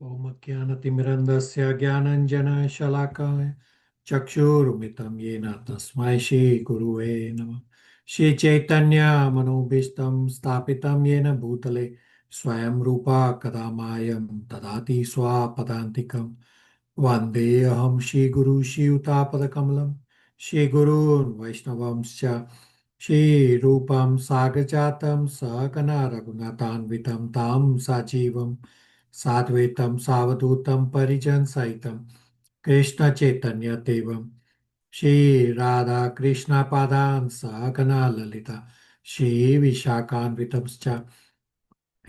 ॐ ज्ञानतिमिरन्दस्य ज्ञानञ्जनशलाकाय चक्षुरुमितं येन तस्मै श्रीगुरुवे नमः। श्रीचैतन्यमनोभीष्टं स्थापितं येन भूतले स्वयं रूपा कदा मायं ददाति स्वापदान्तिकं। वन्देऽहं श्रीगुरु श्रीयुतापदकमलं श्रीगुरून् वैष्णवंश्च श्रीरूपं साग्रजातं सहगना रघुनाथान्वितं तं सजीवं साद्वैतं सावधूतं परिजनसहितं कृष्णचैतन्यदेवं श्रीराधाकृष्णपादान् सहगना ललिता श्रीविशाखान्वितंश्च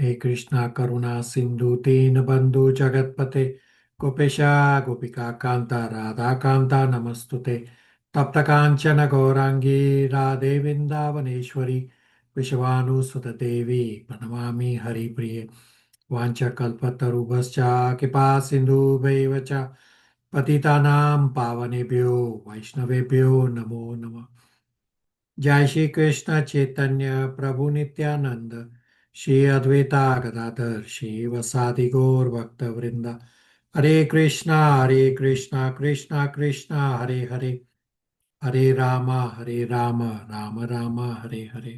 हे कृष्णा करुणा सिन्धु दीनबन्धु जगत्पते गोपेशा गोपिका कान्ता राधा कान्ता नमस्तुते तप्त काञ्चन गौराङ्गी राधे वृन्दावनेश्वरी विश्वानुसुत देवी प्रणमामि हरिप्रिये वाञ्छकल्पतरुभ्यश्च कृपा सिन्धुभैव च पतितानां पावनेभ्यो वैष्णवेभ्यो नमो नमः। जय श्री कृष्ण चैतन्य प्रभु नित्यानंद श्री अद्वैता गदाधर श्री वसादि गौर भक्त वृंद हरे Krishna Krishna Krishna Hare Hare Hare Ram Ram Ram Hare Hare.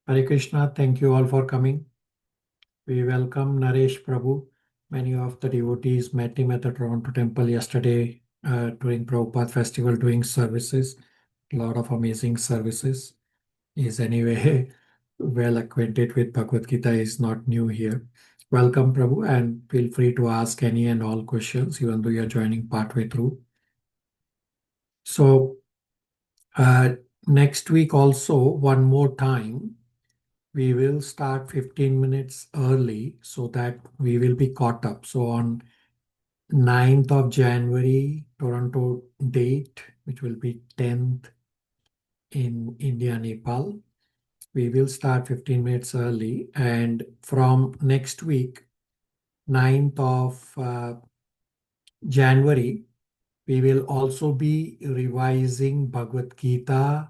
Hare Krishna, thank you all for coming. We welcome Naresh Prabhu. Many of the devotees met him at the Toronto temple yesterday during Prabhupada festival doing services. A lot of amazing services. He is anyway well acquainted with Bhagavad Gita, is not new here. Welcome, Prabhu, and feel free to ask any and all questions, even though you're joining partway through. So, next week also, one more time, we will start 15 minutes early so that we will be caught up. So on 9th of January, Toronto date, which will be 10th in India, Nepal, we will start 15 minutes early. And from next week, 9th of January, we will also be revising Bhagavad Gita,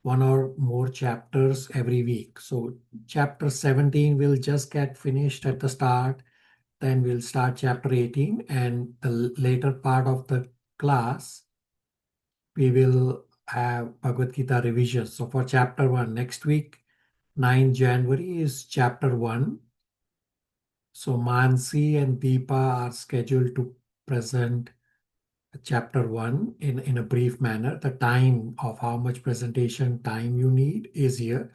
one or more chapters every week. So chapter 17 will just get finished at the start. Then we'll start chapter 18, and the later part of the class, we will have Bhagavad Gita revision. So for chapter 1, next week, 9 January is chapter 1. So Mansi and Deepa are scheduled to present chapter 1 in a brief manner. The time of how much presentation time you need is here.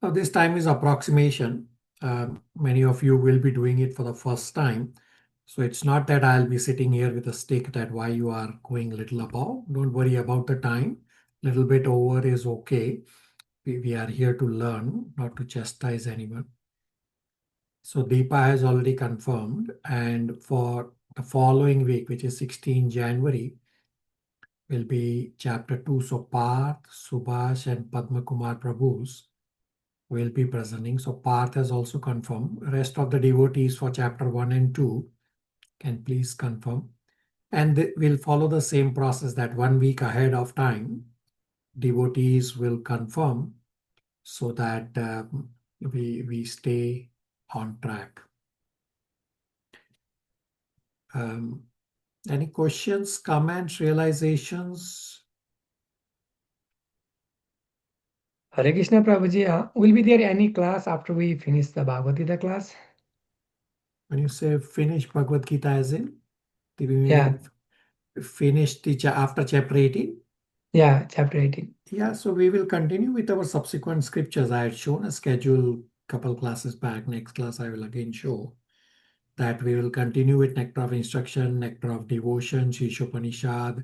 Now, this time is approximation. Many of you will be doing it for the first time. So it's not that I'll be sitting here with a stick that why you are going a little above. Don't worry about the time. Little bit over is okay. We are here to learn, not to chastise anyone. So Deepa has already confirmed. And for the following week, which is 16 January, will be chapter 2. So Parth, Subhash, and Padma Kumar Prabhus will be presenting. So Parth has also confirmed. Rest of the devotees for chapter 1 and 2 can please confirm. And we'll follow the same process that 1 week ahead of time, devotees will confirm so that we stay on track. Any questions, comments, realizations? Hare Krishna Prabhuji, will be there any class after we finish the Bhagavad Gita class? When you say finish Bhagavad Gita, as in, do you Yeah, mean finish after chapter 18? yeah, chapter 18. Yeah, so we will continue with our subsequent scriptures. I had shown a schedule couple classes back. Next class, I will again show that we will continue with Nectar of Instruction, Nectar of Devotion, Shishopanishad,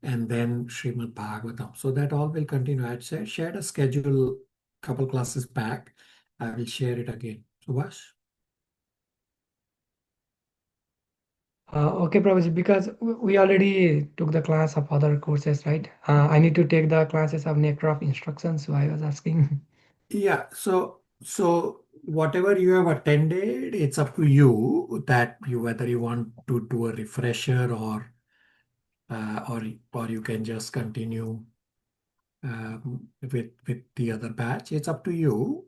and then Srimad Bhagavatam. So that all will continue. I had shared a schedule couple classes back. I will share it again. Subhash? Okay, Prabhuji, because we already took the class of other courses, right? I need to take the classes of Nectar of Instruction, so I was asking. Yeah, so whatever you have attended, it's up to you that you whether you want to do a refresher or you can just continue with the other batch. It's up to you.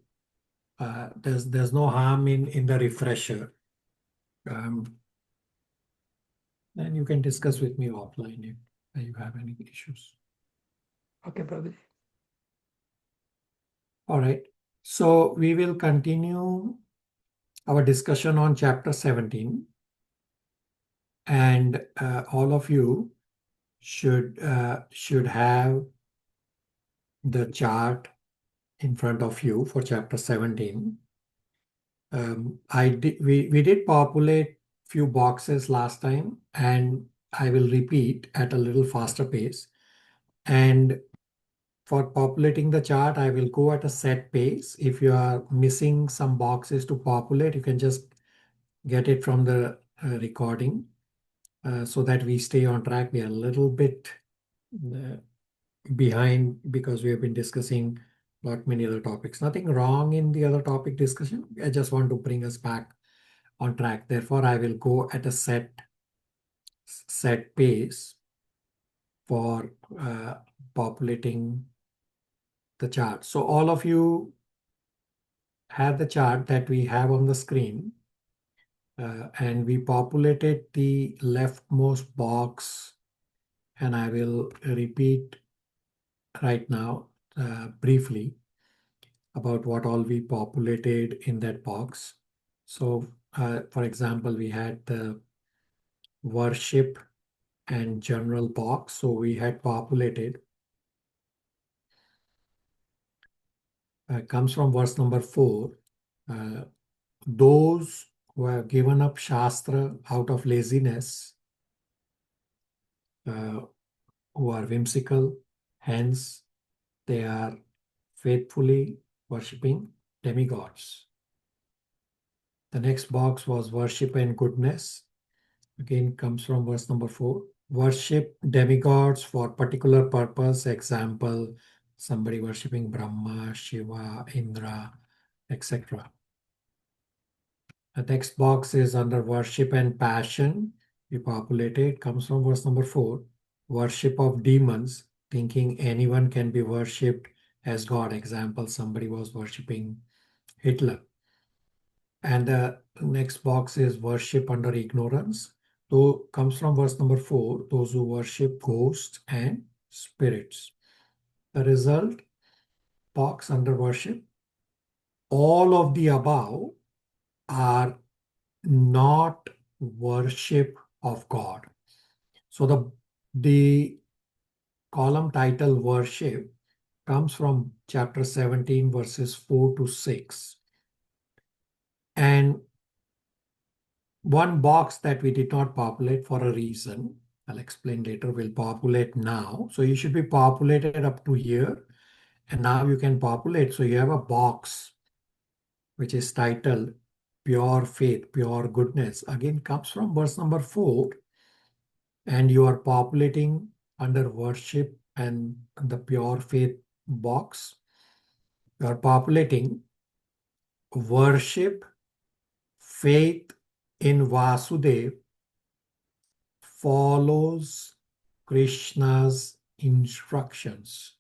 There's no harm in the refresher Then you can discuss with me offline if you have any issues. Okay, Prabhuji. All right. So we will continue our discussion on chapter 17. And all of you should have the chart in front of you for chapter 17. We did populate few boxes last time, and I will repeat at a little faster pace. And for populating the chart, I will go at a set pace. If you are missing some boxes to populate, you can just get it from the recording so that we stay on track. We are a little bit behind because we have been discussing many other topics. Nothing wrong in the other topic discussion. I just want to bring us back on track. Therefore, I will go at a set pace for populating the chart. So all of you have the chart that we have on the screen, and we populated the leftmost box, and I will repeat right now briefly about what all we populated in that box. So for example, we had the worship and general box. So we had populated, comes from verse number 4. Those who have given up Shastra out of laziness, who are whimsical, hence they are faithfully worshipping demigods. The next box was worship and goodness. Again, comes from verse number 4. Worship demigods for particular purpose. Example, somebody worshipping Brahma, Shiva, Indra, etc. The next box is under worship and passion. We populated, comes from verse number 4. Worship of demons, thinking anyone can be worshipped as God. Example, somebody was worshipping Hitler. And the next box is worship under ignorance. So comes from verse number 4, those who worship ghosts and spirits. The result, box under worship, all of the above are not worship of God. So the column title worship comes from chapter 17 verses 4 to 6. And one box that we did not populate for a reason, I'll explain later, we'll populate now. So you should be populated up to here. And now you can populate. So you have a box which is titled Pure Faith, Pure Goodness. Again, comes from verse number 4. And you are populating under worship and the pure faith box. You are populating worship, faith in Vasudev follows Krishna's instructions.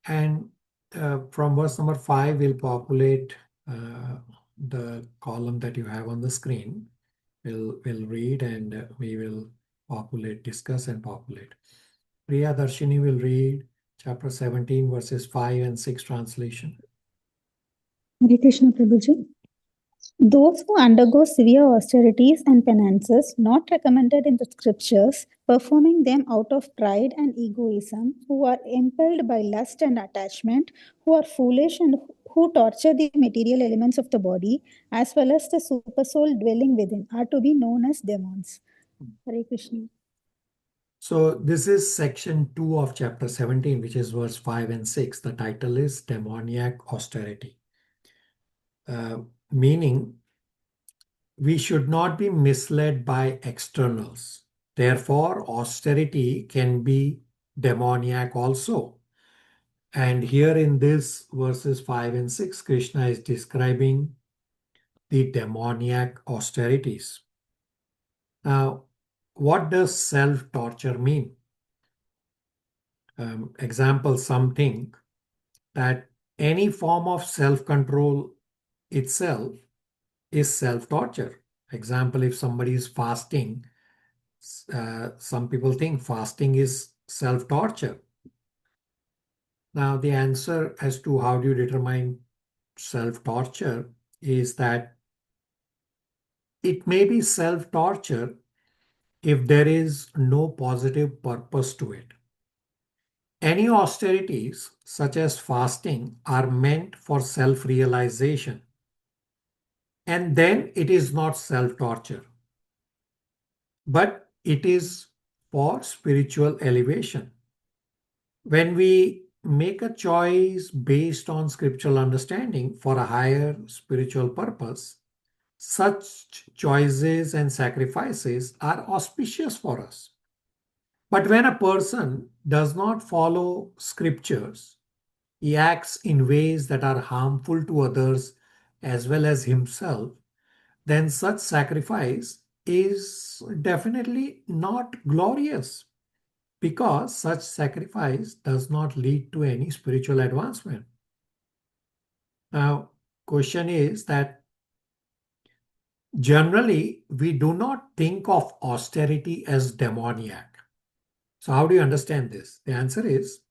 And from verse number 5, we'll populate the column that you have on the screen. We'll read and we will populate, discuss and populate. Priya Darshini will read chapter 17 verses 5 and 6 translation. Hare Krishna Prabhuji. Those who undergo severe austerities and penances not recommended in the scriptures, performing them out of pride and egoism, who are impelled by lust and attachment, who are foolish and who torture the material elements of the body, as well as the supersoul dwelling within, are to be known as demons. Hare Krishna. So this is section 2 of chapter 17, which is verse 5 and 6. The title is Demoniac Austerity. Meaning, we should not be misled by externals. Therefore, austerity can be demoniac also. And here in this verses 5 and 6, Krishna is describing the demoniac austerities. Now, what does self-torture mean? Example, some think that any form of self-control itself is self-torture. Example, if somebody is fasting, some people think fasting is self-torture. Now, the answer as to how do you determine self-torture is that it may be self-torture if there is no positive purpose to it. Any austerities, such as fasting, are meant for self-realization, and then it is not self-torture, but it is for spiritual elevation. When we make a choice based on scriptural understanding for a higher spiritual purpose, such choices and sacrifices are auspicious for us. But when a person does not follow scriptures, he acts in ways that are harmful to others as well as himself, then such sacrifice is definitely not glorious, because such sacrifice does not lead to any spiritual advancement. Now, question is that generally we do not think of austerity as demoniac. So how do you understand this? The answer is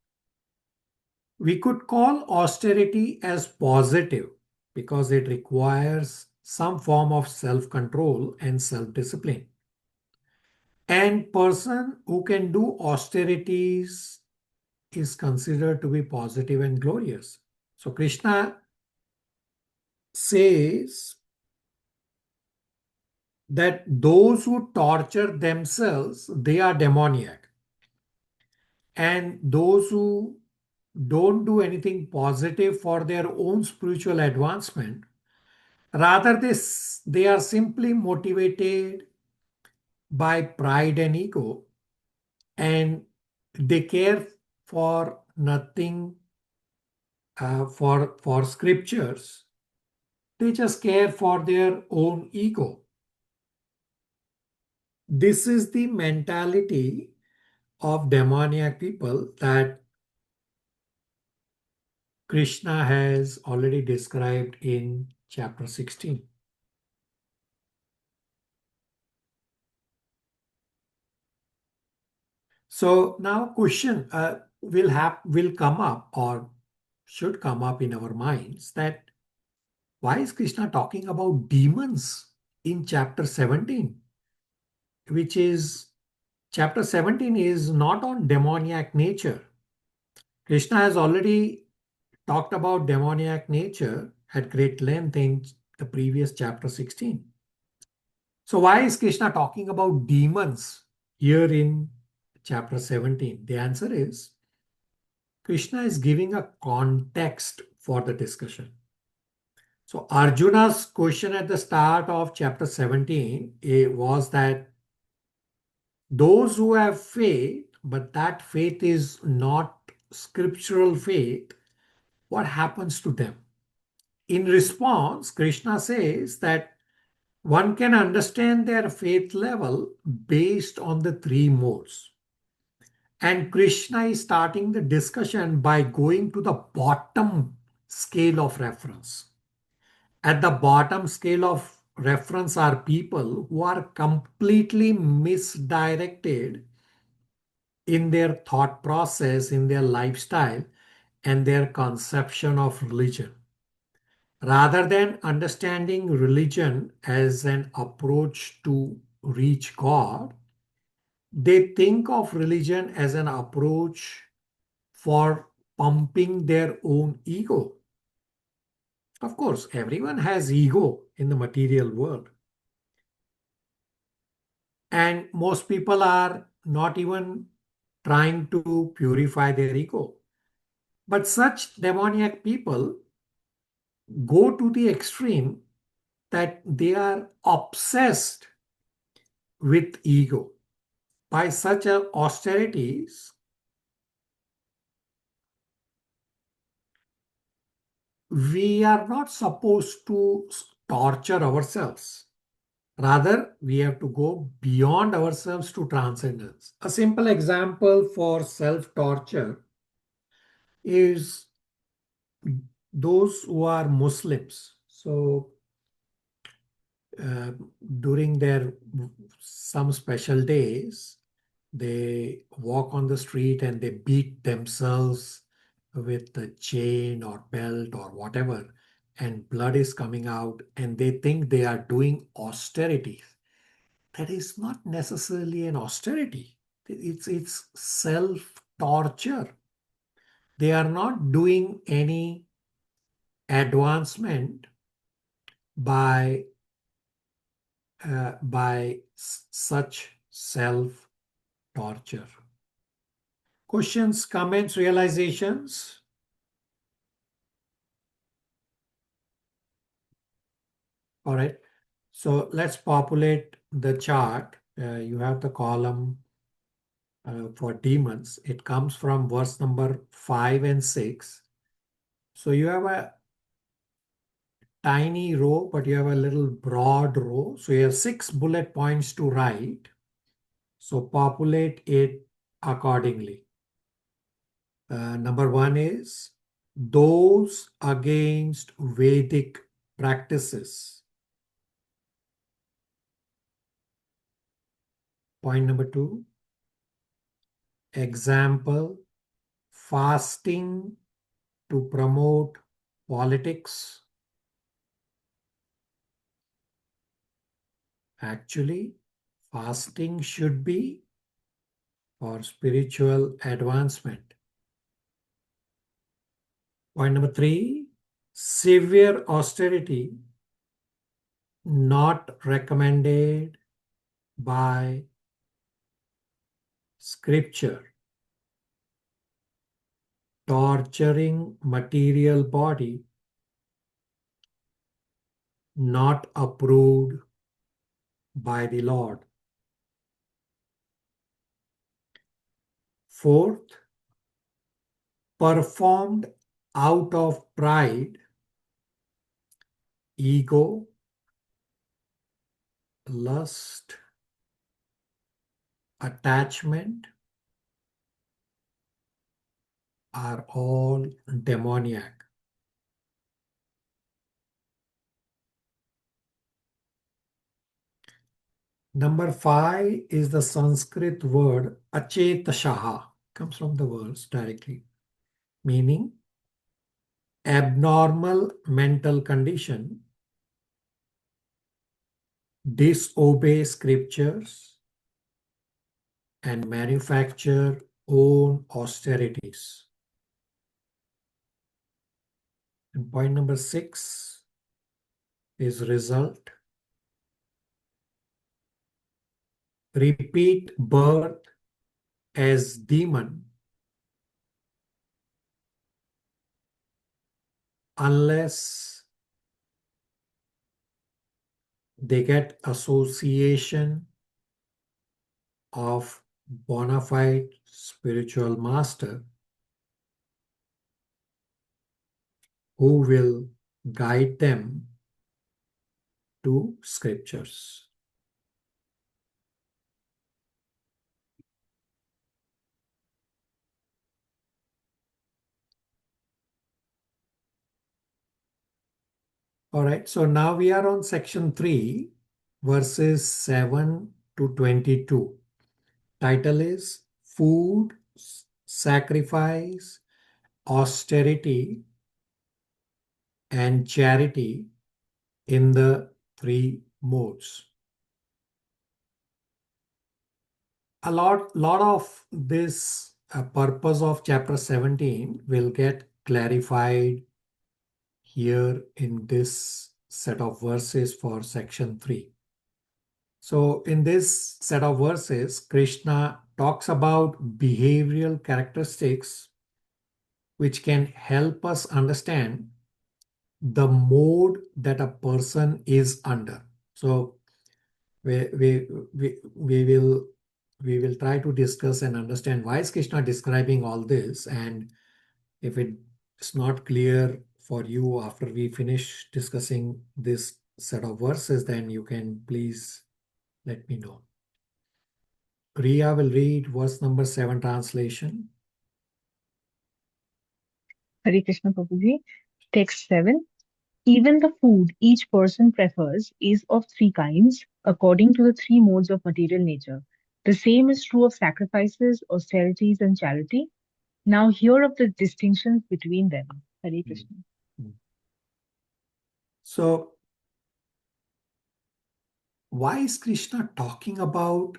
we could call austerity as positive because it requires some form of self-control and self-discipline. And person who can do austerities is considered to be positive and glorious. So Krishna says that those who torture themselves, they are demoniac. And those who don't do anything positive for their own spiritual advancement, rather they are simply motivated by pride and ego, and they care for nothing for scriptures. They just care for their own ego. This is the mentality of demoniac people that Krishna has already described in chapter 16. So now question will come up or should come up in our minds that why is Krishna talking about demons in chapter 17, which is chapter 17 is not on demoniac nature. Krishna has already talked about demoniac nature at great length in the previous chapter 16. So why is Krishna talking about demons here in chapter 17? The answer is Krishna is giving a context for the discussion. So Arjuna's question at the start of chapter 17 was that those who have faith, but that faith is not scriptural faith, what happens to them? In response, Krishna says that one can understand their faith level based on the three modes. And Krishna is starting the discussion by going to the bottom scale of reference. At the bottom scale of reference are people who are completely misdirected in their thought process, in their lifestyle, and their conception of religion. Rather than understanding religion as an approach to reach God, they think of religion as an approach for pumping their own ego. Of course, everyone has ego in the material world. And most people are not even trying to purify their ego. But such demoniac people go to the extreme that they are obsessed with ego. By such austerities, we are not supposed to torture ourselves. Rather, we have to go beyond ourselves to transcendence. A simple example for self-torture is those who are Muslims. So during their some special days, they walk on the street and they beat themselves with a chain or belt or whatever, and blood is coming out, and they think they are doing austerity. That is not necessarily an austerity. It's self-torture. They are not doing any advancement by such self-torture. Questions, comments, realizations? All right. So let's populate the chart. You have the column for demons. It comes from verse number 5 and 6. So you have a tiny row, but you have a little broad row. So you have 6 bullet points to write. So populate it accordingly. Number 1 is those against Vedic practices. Point number 2, example, fasting to promote politics. Actually, fasting should be for spiritual advancement. Point number 3, severe austerity not recommended by scripture. Torturing material body not approved by the Lord. 4th, performed out of pride, ego, lust, attachment are all demoniac. Number 5 is the Sanskrit word achetashaha, comes from the words directly, meaning abnormal mental condition, disobey scriptures, and manufacture own austerities. And point number 6 is result. Repeat birth as demon unless they get association of bona fide spiritual master who will guide them to scriptures. All right, so now we are on section 3, verses 7 to 22. Title is Food, Sacrifice, Austerity, and Charity in the 3 modes. A lot of this purpose of chapter 17 will get clarified here in this set of verses for section 3. So in this set of verses, Krishna talks about behavioral characteristics which can help us understand the mode that a person is under. So we will try to discuss and understand why is Krishna describing all this, and if it's not clear for you after we finish discussing this set of verses, then you can please let me know. Priya will read verse number 7 translation. Hare Krishna Prabhuji. Text 7. Even the food each person prefers is of three kinds, according to the three modes of material nature. The same is true of sacrifices, austerities, and charity. Now hear of the distinctions between them. Hare Krishna. So, why is Krishna talking about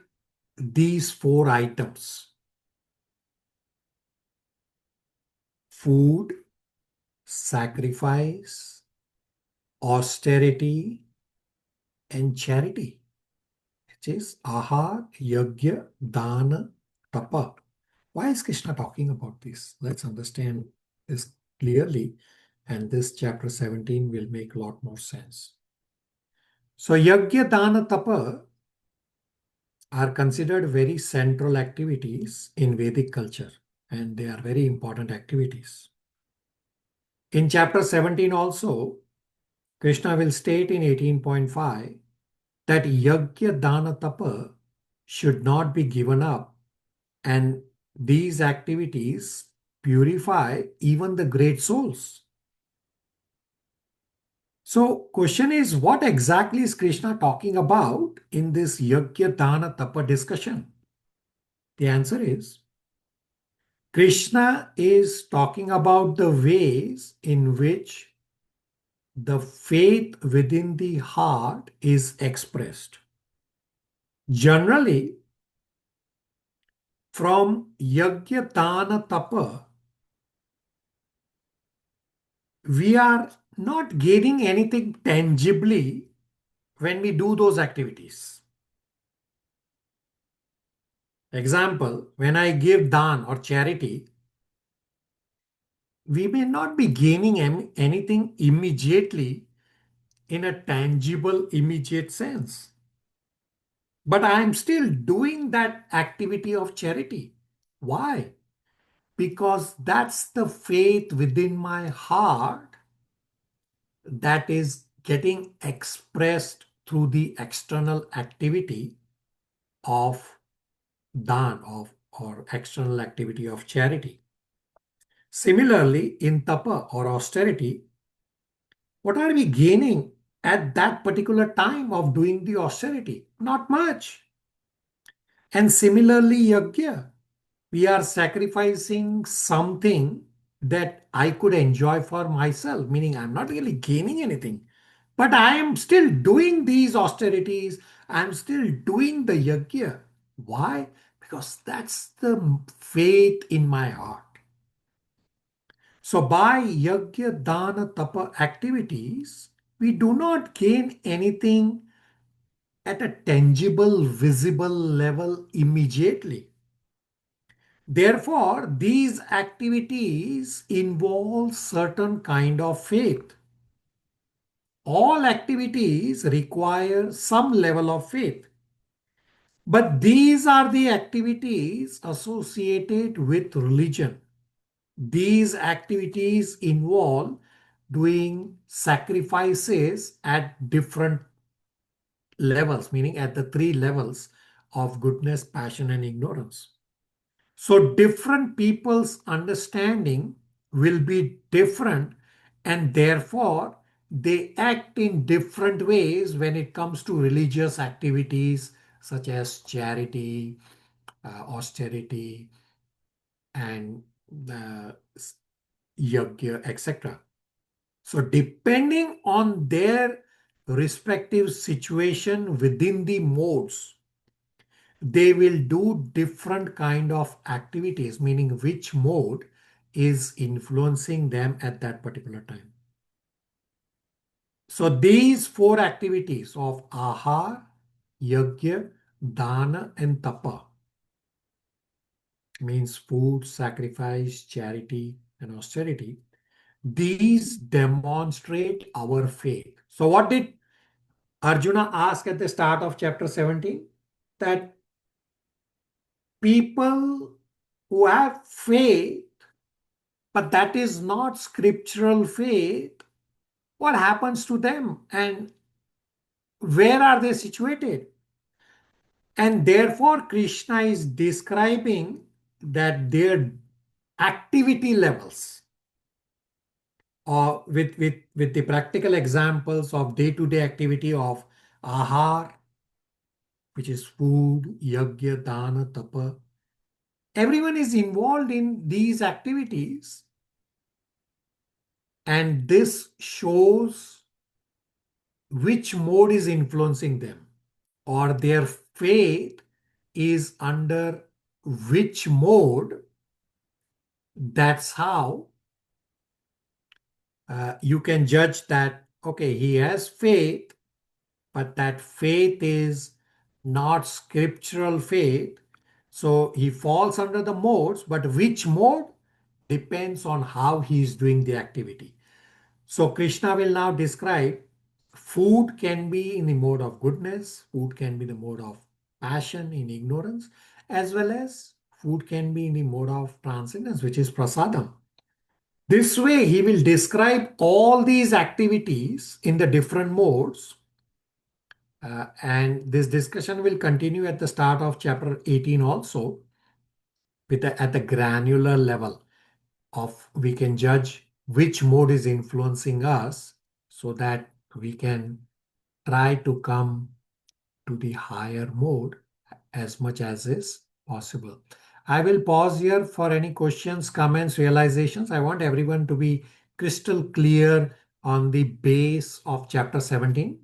these four items? Food, sacrifice, austerity, and charity, which is ahar, yajna, dana, tapa. Why is Krishna talking about this? Let's understand this clearly, and this chapter 17 will make a lot more sense. So, yajna, dana, tapa are considered very central activities in Vedic culture, and they are very important activities. In chapter 17 also, Krishna will state in 18.5 that yajna, dana, tapa should not be given up, and these activities purify even the great souls. So, question is, what exactly is Krishna talking about in this yajna, dana, tapa discussion? The answer is, Krishna is talking about the ways in which the faith within the heart is expressed. Generally, from yajna, dana, tapa, we are not gaining anything tangibly when we do those activities. Example, when I give dan or charity, we may not be gaining anything immediately in a tangible, immediate sense. But I am still doing that activity of charity. Why? Because that's the faith within my heart that is getting expressed through the external activity of dan or external activity of charity. Similarly, in tapa or austerity, what are we gaining at that particular time of doing the austerity? Not much. And similarly, yajna, we are sacrificing something that I could enjoy for myself, meaning I'm not really gaining anything. But I am still doing these austerities. I'm still doing the yajna. Why? Because that's the faith in my heart. So by yajna, dana, tapa activities, we do not gain anything at a tangible, visible level immediately. Therefore, these activities involve certain kind of faith. All activities require some level of faith. But these are the activities associated with religion. These activities involve doing sacrifices at different levels, meaning at the three levels of goodness, passion, and ignorance. So different people's understanding will be different, and therefore they act in different ways when it comes to religious activities such as charity, austerity, and yajna, etc. So depending on their respective situation within the modes, they will do different kind of activities, meaning which mode is influencing them at that particular time. So these four activities of ahar, yajna, dana, and tapa, means food, sacrifice, charity, and austerity, these demonstrate our faith. So what did Arjuna ask at the start of chapter 17? That people who have faith, but that is not scriptural faith, what happens to them? And where are they situated? And therefore, Krishna is describing that their activity levels, or with the practical examples of day-to-day activity of ahar, which is food, yajna, dana, tapa. Everyone is involved in these activities, and this shows which mode is influencing them, or their faith is under which mode. That's how you can judge that, okay, he has faith, but that faith is not scriptural faith. So he falls under the modes, but which mode depends on how he is doing the activity. So Krishna will now describe food can be in the mode of goodness, food can be the mode of passion in ignorance, as well as food can be in the mode of transcendence, which is prasadam. This way, he will describe all these activities in the different modes. And this discussion will continue at the start of chapter 18 also, at the granular level of we can judge which mode is influencing us so that we can try to come to the higher mode as much as is possible. I will pause here for any questions, comments, realizations. I want everyone to be crystal clear on the base of chapter 17.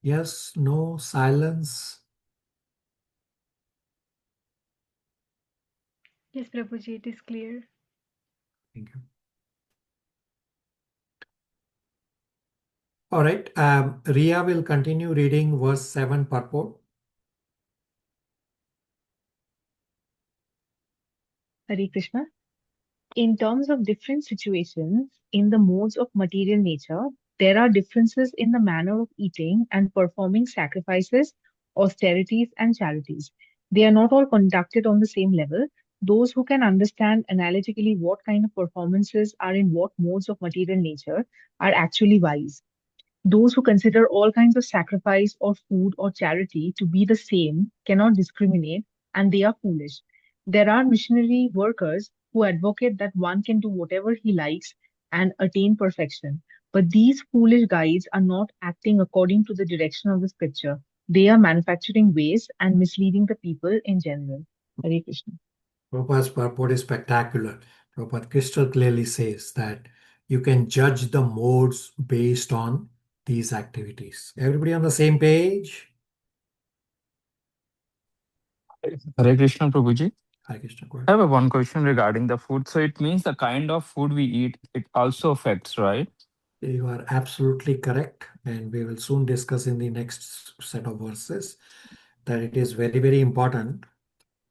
Yes, no, silence. Yes, Prabhuji, it is clear. Thank you. All right. Ria will continue reading verse 7 purport. Hare Krishna. In terms of different situations in the modes of material nature, there are differences in the manner of eating and performing sacrifices, austerities, and charities. They are not all conducted on the same level. Those who can understand analytically what kind of performances are in what modes of material nature are actually wise. Those who consider all kinds of sacrifice or food or charity to be the same cannot discriminate, and they are foolish. There are missionary workers who advocate that one can do whatever he likes and attain perfection. But these foolish guides are not acting according to the direction of the scripture. They are manufacturing ways and misleading the people in general. Hare Krishna. Prabhupada's purport is spectacular. Prabhupada crystal clearly says that you can judge the modes based on these activities. Everybody on the same page? Hare Krishna, Prabhuji. Hare Krishna, go I ahead. have one question regarding the food. So it means the kind of food we eat, it also affects, right? You are absolutely correct. And we will soon discuss in the next set of verses that it is very, very important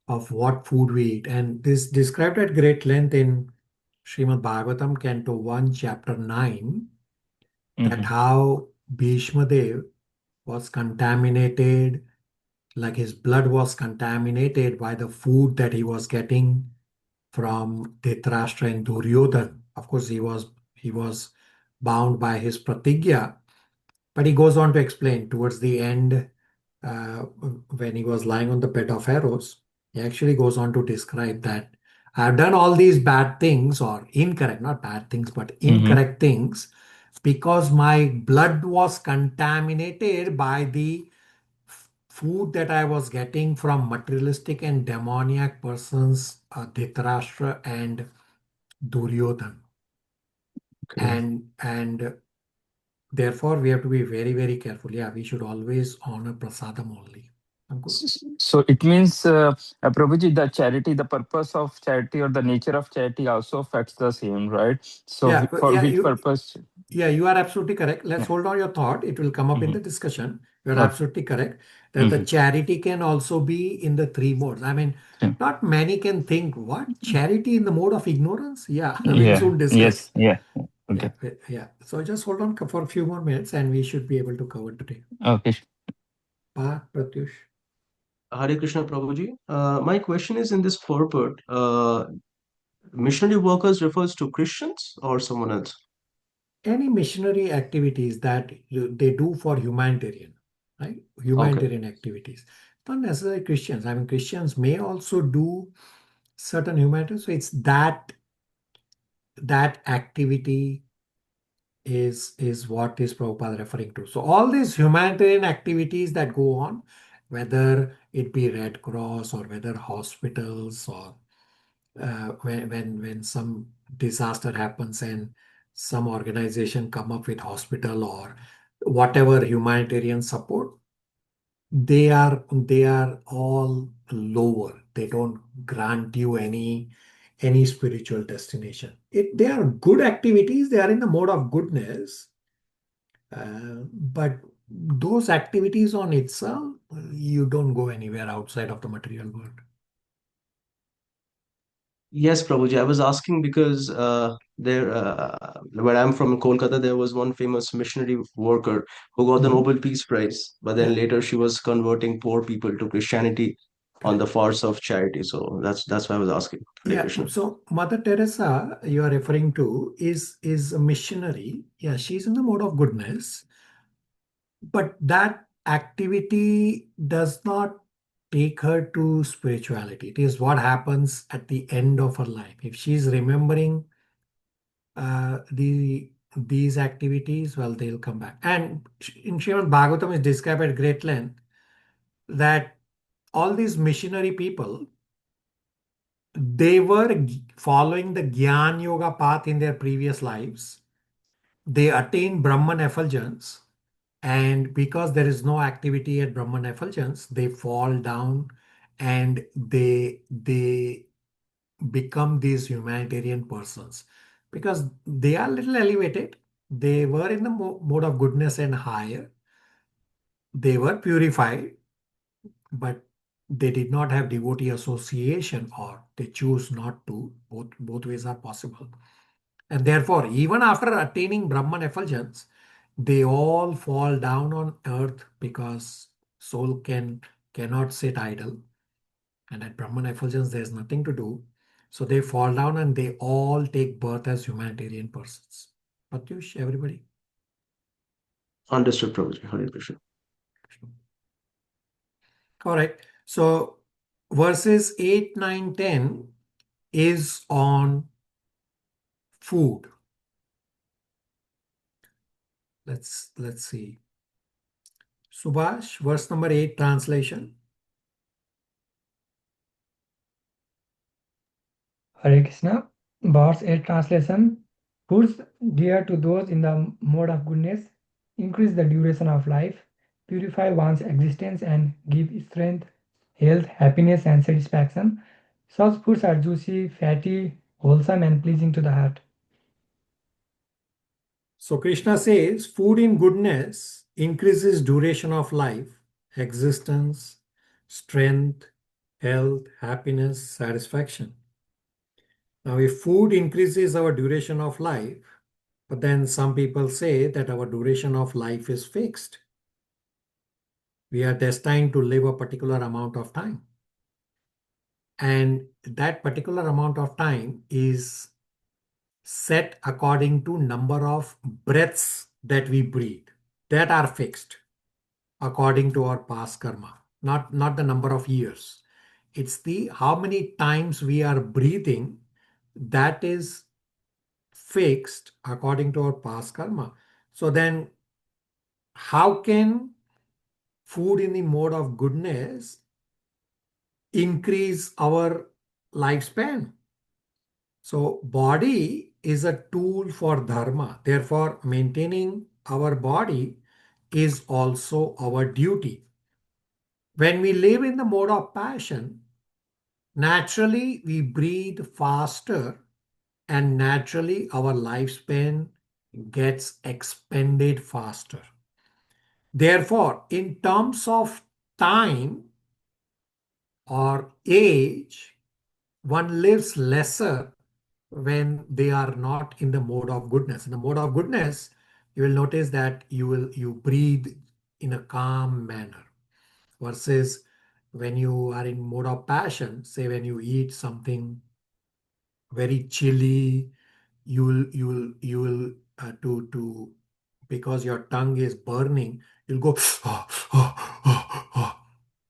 of what food we eat. And this described at great length in Srimad Bhagavatam, Canto 1, Chapter 9, that how Bhishma Dev was contaminated, like his blood was contaminated by the food that he was getting from Dhritarashtra and Duryodhana. Of course, he was bound by his pratigya, but he goes on to explain towards the end, uh, when he was lying on the bed of arrows, he actually goes on to describe that I've done all these bad things, or incorrect, not bad things, but incorrect things, because my blood was contaminated by the food that I was getting from materialistic and demoniac persons, Dhritarashtra and Duryodhana. Okay. And therefore we have to be very, very careful. Yeah, we should always honor prasadam only. I'm good. So it means, Prabhuji, the charity, the purpose of charity or the nature of charity also affects the same, right? So Yeah, for yeah, which purpose? yeah, you are absolutely correct. Let's Yeah. hold on your thought. It will come up in the discussion. You're Okay. absolutely correct that the charity can also be in the three modes. I mean, Yeah. not many can think, what? Charity in the mode of ignorance? Yeah, we'll Yeah. soon discuss. Yes. Yeah. Okay. Yeah. So just hold on for a few more minutes and we should be able to cover today. Okay. Pratyush. Hare Krishna Prabhuji. My question is in this purport. Missionary workers refers to Christians or someone else? Any missionary activities that they do for humanitarian, right? Okay. Humanitarian activities. Not necessarily Christians. I mean, Christians may also do certain humanitarian. So it's that activity is what is Prabhupada referring to. So all these humanitarian activities that go on, whether it be Red Cross or whether hospitals or when some disaster happens and some organization come up with hospital or whatever humanitarian support, they are all lower. They don't grant you any spiritual destination. They are good activities. They are in the mode of goodness, but those activities on itself, you don't go anywhere outside of the material world. Yes, Prabhuji, I was asking because where I'm from in Kolkata, there was one famous missionary worker who got the Mhm. Nobel Peace Prize, but then Yeah. later she was converting poor people to Christianity on the Correct. force of charity. So that's why I was asking. Hare Yeah, Krishna. so Mother Teresa you are referring to is a missionary. Yeah, she's in the mode of goodness, but that activity does not take her to spirituality. It is what happens at the end of her life. If she's remembering these activities, well, they'll come back. And in Srimad Bhagavatam is described at great length that all these missionary people, they were following the Gyan Yoga path in their previous lives. They attained Brahman effulgence, and because there is no activity at Brahman effulgence, they fall down and they become these humanitarian persons because they are little elevated. They were in the mode of goodness and higher. They were purified, but they did not have devotee association or they choose not to. Both ways are possible. And therefore, even after attaining Brahman effulgence, they all fall down on earth because soul cannot sit idle. And at Brahman effulgence, there's nothing to do. So they fall down and they all take birth as humanitarian persons. Pratyush, everybody? Understood, Prabhuji. Hare Krishna. All right. So verses 8, 9, 10 is on food. Let's see. Subhash, verse number 8 translation. Hare Krishna. Verse 8 translation. Foods dear to those in the mode of goodness increase the duration of life, purify one's existence, and give strength, health, happiness, and satisfaction. Such foods are juicy, fatty, wholesome, and pleasing to the heart. So Krishna says food in goodness increases duration of life, existence, strength, health, happiness, satisfaction. Now, if food increases our duration of life, but then some people say that our duration of life is fixed. We are destined to live a particular amount of time. And that particular amount of time is set according to number of breaths that we breathe that are fixed according to our past karma, not the number of years. It's the how many times we are breathing that is fixed according to our past karma. So then how can food in the mode of goodness increase our lifespan? So body is a tool for dharma. Therefore, maintaining our body is also our duty. When we live in the mode of passion, naturally we breathe faster and naturally our lifespan gets expended faster. Therefore, in terms of time or age, one lives lesser when they are not in the mode of goodness. In the mode of goodness, you will notice that you breathe in a calm manner versus when you are in mode of passion, say when you eat something very chilly. You will because your tongue is burning, you'll go.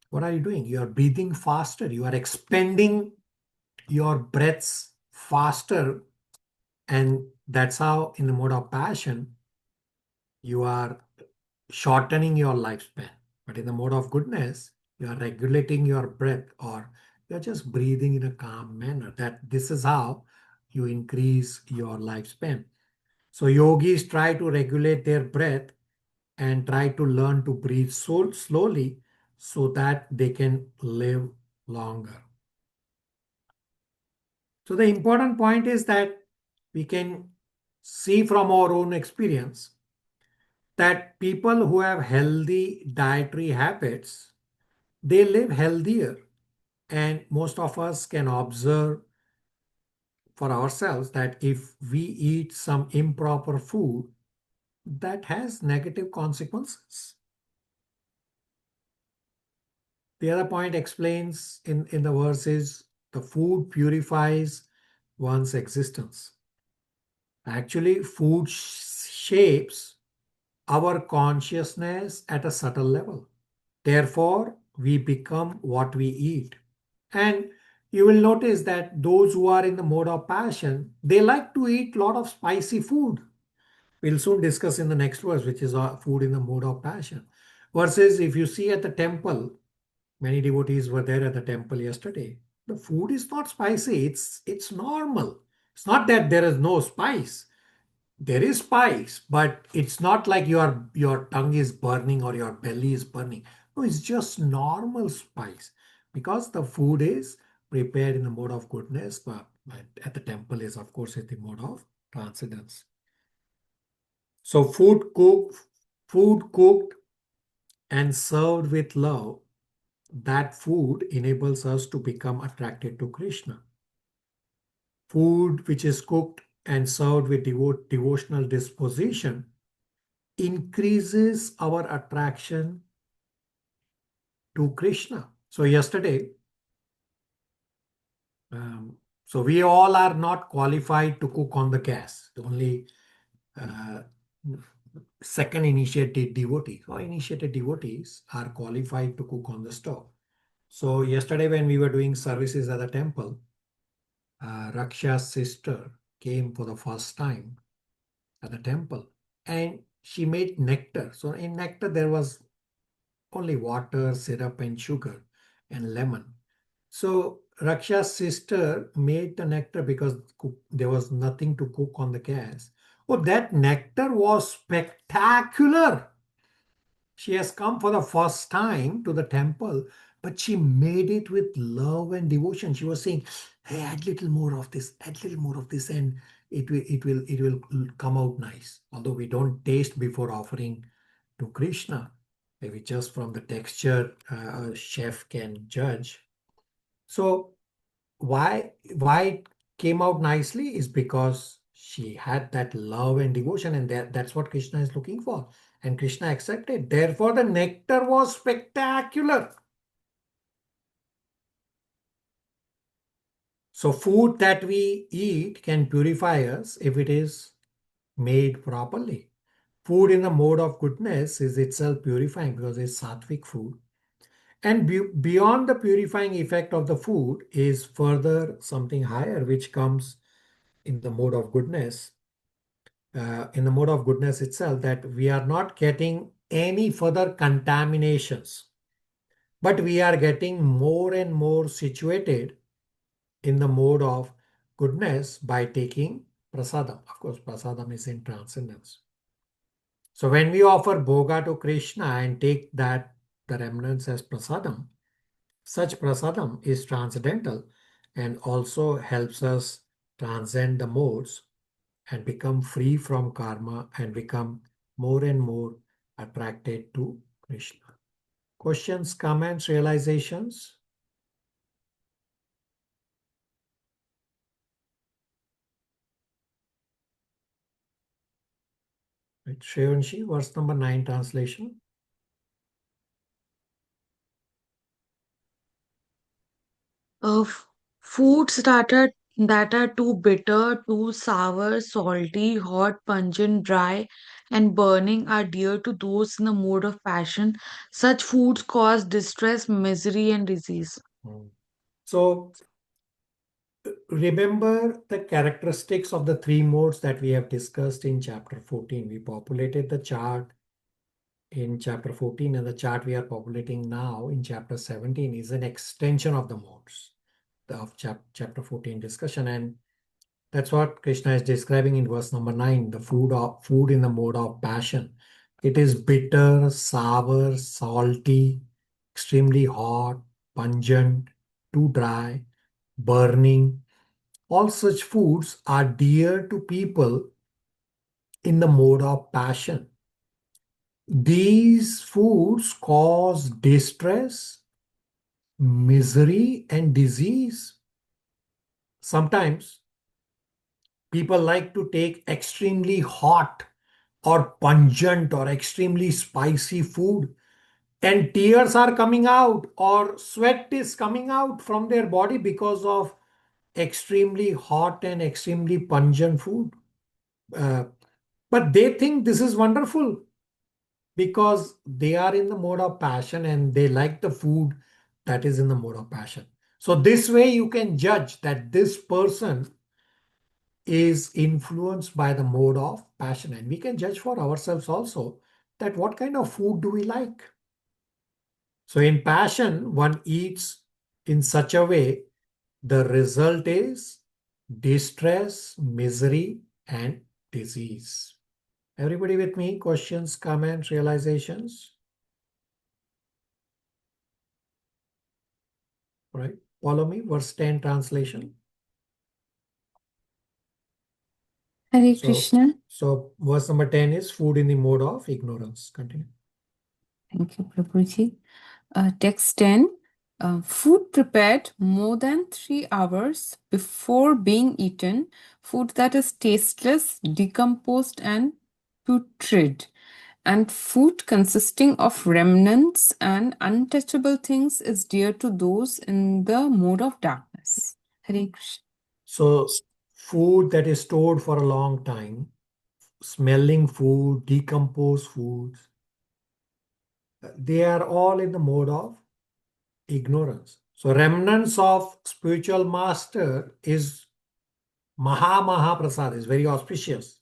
What are you doing? You are breathing faster. You are expending your breaths faster, and that's how in the mode of passion you are shortening your lifespan. But in the mode of goodness, you are regulating your breath, or you're just breathing in a calm manner. That this is how you increase your lifespan. So yogis try to regulate their breath and try to learn to breathe so slowly so that they can live longer. So the important point is that we can see from our own experience that people who have healthy dietary habits, they live healthier. And most of us can observe for ourselves that if we eat some improper food, that has negative consequences. The other point explains in the verse is the food purifies one's existence. Actually, food shapes our consciousness at a subtle level. Therefore, we become what we eat. And you will notice that those who are in the mode of passion, they like to eat a lot of spicy food. We'll soon discuss in the next verse, which is food in the mode of passion. Versus if you see at the temple, many devotees were there at the temple yesterday. The food is not spicy, it's normal. It's not that there is no spice. There is spice, but it's not like your tongue is burning or your belly is burning. No, it's just normal spice because the food is prepared in the mode of goodness, but at the temple is, of course, in the mode of transcendence. So food cooked and served with love, that food enables us to become attracted to Krishna. Food which is cooked and served with devotional disposition increases our attraction to Krishna. So yesterday, so we all are not qualified to cook on the gas. Only second initiated devotees or initiated devotees are qualified to cook on the stove. So yesterday when we were doing services at the temple, Raksha's sister came for the first time at the temple and she made nectar. So in nectar there was only water, syrup and sugar and lemon. So Raksha's sister made the nectar because there was nothing to cook on the gas. Oh, that nectar was spectacular. She has come for the first time to the temple, but she made it with love and devotion. She was saying, "Hey, add little more of this, add little more of this, and it will come out nice." Although we don't taste before offering to Krishna, maybe just from the texture, a chef can judge. So why it came out nicely is because she had that love and devotion, and that's what Krishna is looking for. And Krishna accepted. Therefore, the nectar was spectacular. So food that we eat can purify us if it is made properly. Food in the mode of goodness is itself purifying because it's sattvic food. And beyond the purifying effect of the food is further something higher, which comes in the mode of goodness. In the mode of goodness itself, that we are not getting any further contaminations, but we are getting more and more situated in the mode of goodness by taking prasadam. Of course, prasadam is in transcendence. So when we offer bhoga to Krishna and take that, the remnants as prasadam, such prasadam is transcendental and also helps us transcend the modes and become free from karma and become more and more attracted to Krishna. Questions, comments, realizations? Right. Shreyanshi, verse number 9 translation. Food started that are too bitter, too sour, salty, hot, pungent, dry, and burning are dear to those in the mode of passion. Such foods cause distress, misery, and disease. So remember the characteristics of the three modes that we have discussed in chapter 14. We populated the chart in chapter 14, and the chart we are populating now in chapter 17 is an extension of the modes of chapter 14 discussion. And that's what Krishna is describing in verse number 9, the food in the mode of passion. It is bitter, sour, salty, extremely hot, pungent, too dry, burning. All such foods are dear to people in the mode of passion. These foods cause distress, misery, and disease. Sometimes people like to take extremely hot or pungent or extremely spicy food, and tears are coming out or sweat is coming out from their body because of extremely hot and extremely pungent food. But they think this is wonderful because they are in the mode of passion and they like the food that is in the mode of passion. So this way you can judge that this person is influenced by the mode of passion, and we can judge for ourselves also that what kind of food do we like. So in passion, one eats in such a way, the result is distress, misery, and disease. Everybody with me? Questions, comments, realizations? All right, follow me. Verse 10 translation. Hare So, Krishna. so verse number 10 is food in the mode of ignorance. Continue. Thank you, Prabhuji. Text 10. Food prepared more than 3 hours before being eaten, food that is tasteless, decomposed, and putrid, and food consisting of remnants and untouchable things is dear to those in the mode of darkness. Hare Krishna. So food that is stored for a long time, smelling food, decomposed foods, they are all in the mode of ignorance. So remnants of spiritual master is Maha Prasad, is very auspicious.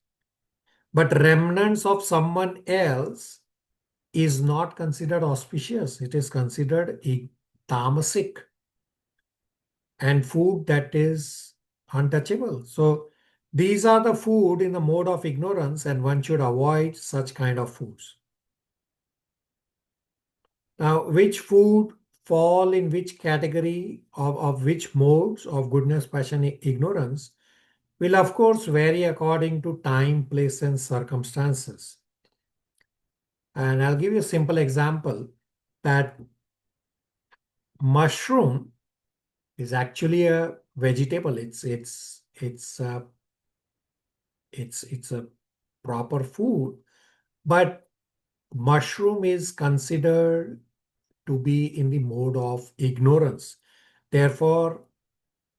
But remnants of someone else is not considered auspicious. It is considered tamasic, and food that is untouchable. So these are the food in the mode of ignorance, and one should avoid such kind of foods. Now, which food fall in which category of which modes of goodness, passion, ignorance will of course vary according to time, place, and circumstances. And I'll give you a simple example that mushroom is actually a vegetable. It's a proper food, but mushroom is considered to be in the mode of ignorance. Therefore,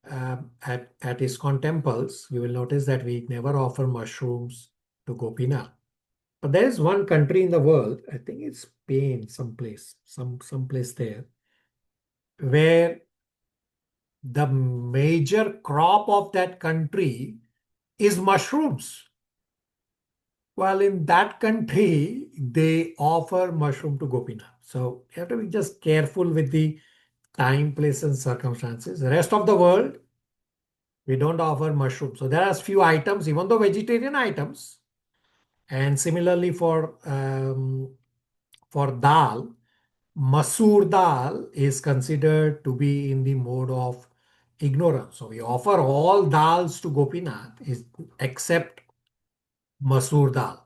at ISKCON temples, we will notice that we never offer mushrooms to Gopinath. But there is one country in the world, I think it's Spain, someplace there, where the major crop of that country is mushrooms. Well, in that country, they offer mushroom to Gopinath. So you have to be just careful with the time, place, and circumstances. The rest of the world, we don't offer mushroom. So there are few items, even though vegetarian items. And similarly for dal, Masoor dal is considered to be in the mode of ignorance. So we offer all dals to Gopinath except Masoor dal.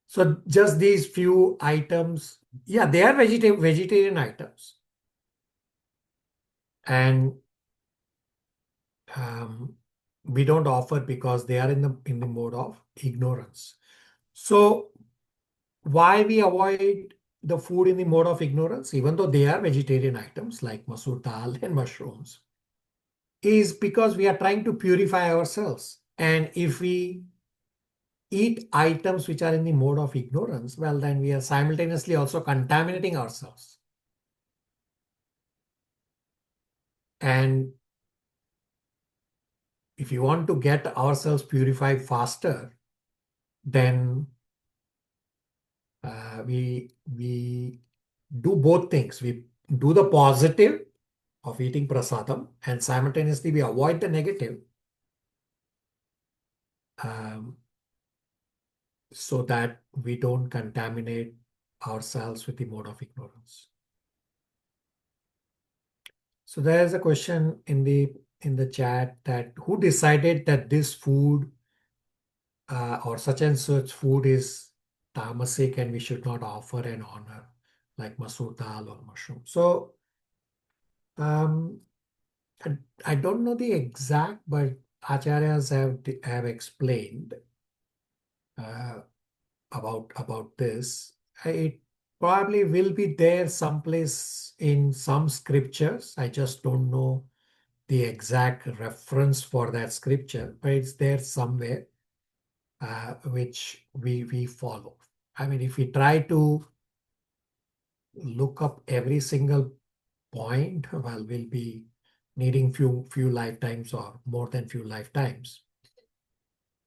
So just these few items, yeah, they are vegetarian items. And we don't offer because they are in the mode of ignorance. So why we avoid the food in the mode of ignorance, even though they are vegetarian items like masoor dal and mushrooms, is because we are trying to purify ourselves. And if we eat items which are in the mode of ignorance, well, then we are simultaneously also contaminating ourselves. And if you want to get ourselves purified faster, then we do both things. We do the positive of eating prasadam, and simultaneously we avoid the negative, so that we don't contaminate ourselves with the mode of ignorance. So there is a question in the chat that who decided that this food or such and such food is tamasic and we should not offer an honor, like masoor dal or mushroom. So I don't know the exact, but acharyas have explained about this. It probably will be there someplace in some scriptures. I just don't know the exact reference for that scripture, but it's there somewhere, which we follow. I mean, if we try to look up every single point, well, we'll be needing few lifetimes or more than few lifetimes.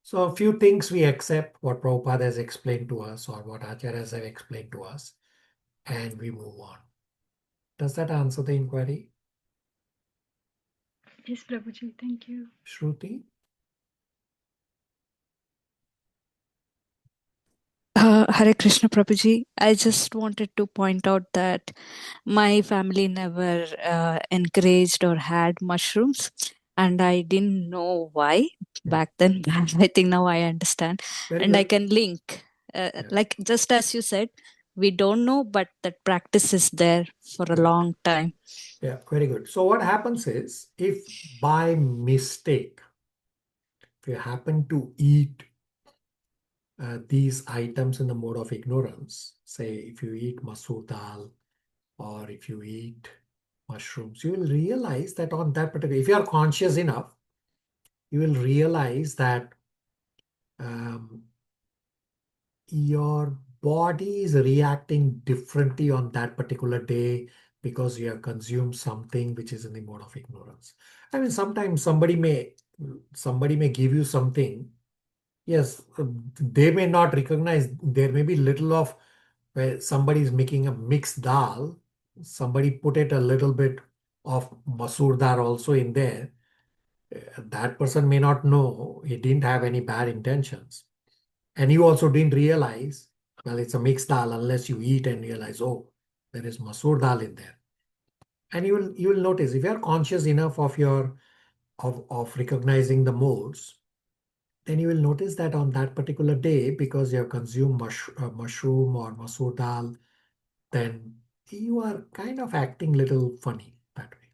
So a few things we accept what Prabhupada has explained to us or what acharyas have explained to us, and we move on. Does that answer the inquiry? Yes, Prabhuji, thank you. Shruti? Hare Krishna Prabhuji. I just wanted to point out that my family never encouraged or had mushrooms, and I didn't know why back then. I think now I understand. Very And I good. can link, like just as you said, we don't know, but that practice is there for a Right. long time. Yeah, very good. So what happens is, if by mistake, if you happen to eat these items in the mode of ignorance, say if you eat masoor dal or if you eat mushrooms, you will realize that on that particular, if you are conscious enough, you will realize that your body is reacting differently on that particular day because you have consumed something which is in the mode of ignorance. I mean, sometimes somebody may give you something. Yes, they may not recognize. There may be little of where somebody is making a mixed dal. Somebody put it a little bit of masoor dal also in there. That person may not know. He didn't have any bad intentions. And you also didn't realize, well, it's a mixed dal unless you eat and realize, oh, there is masoor dal in there. And you will notice if you are conscious enough of of recognizing the modes, then you will notice that on that particular day, because you have consumed mushroom or masoor dal, then you are kind of acting little funny that way.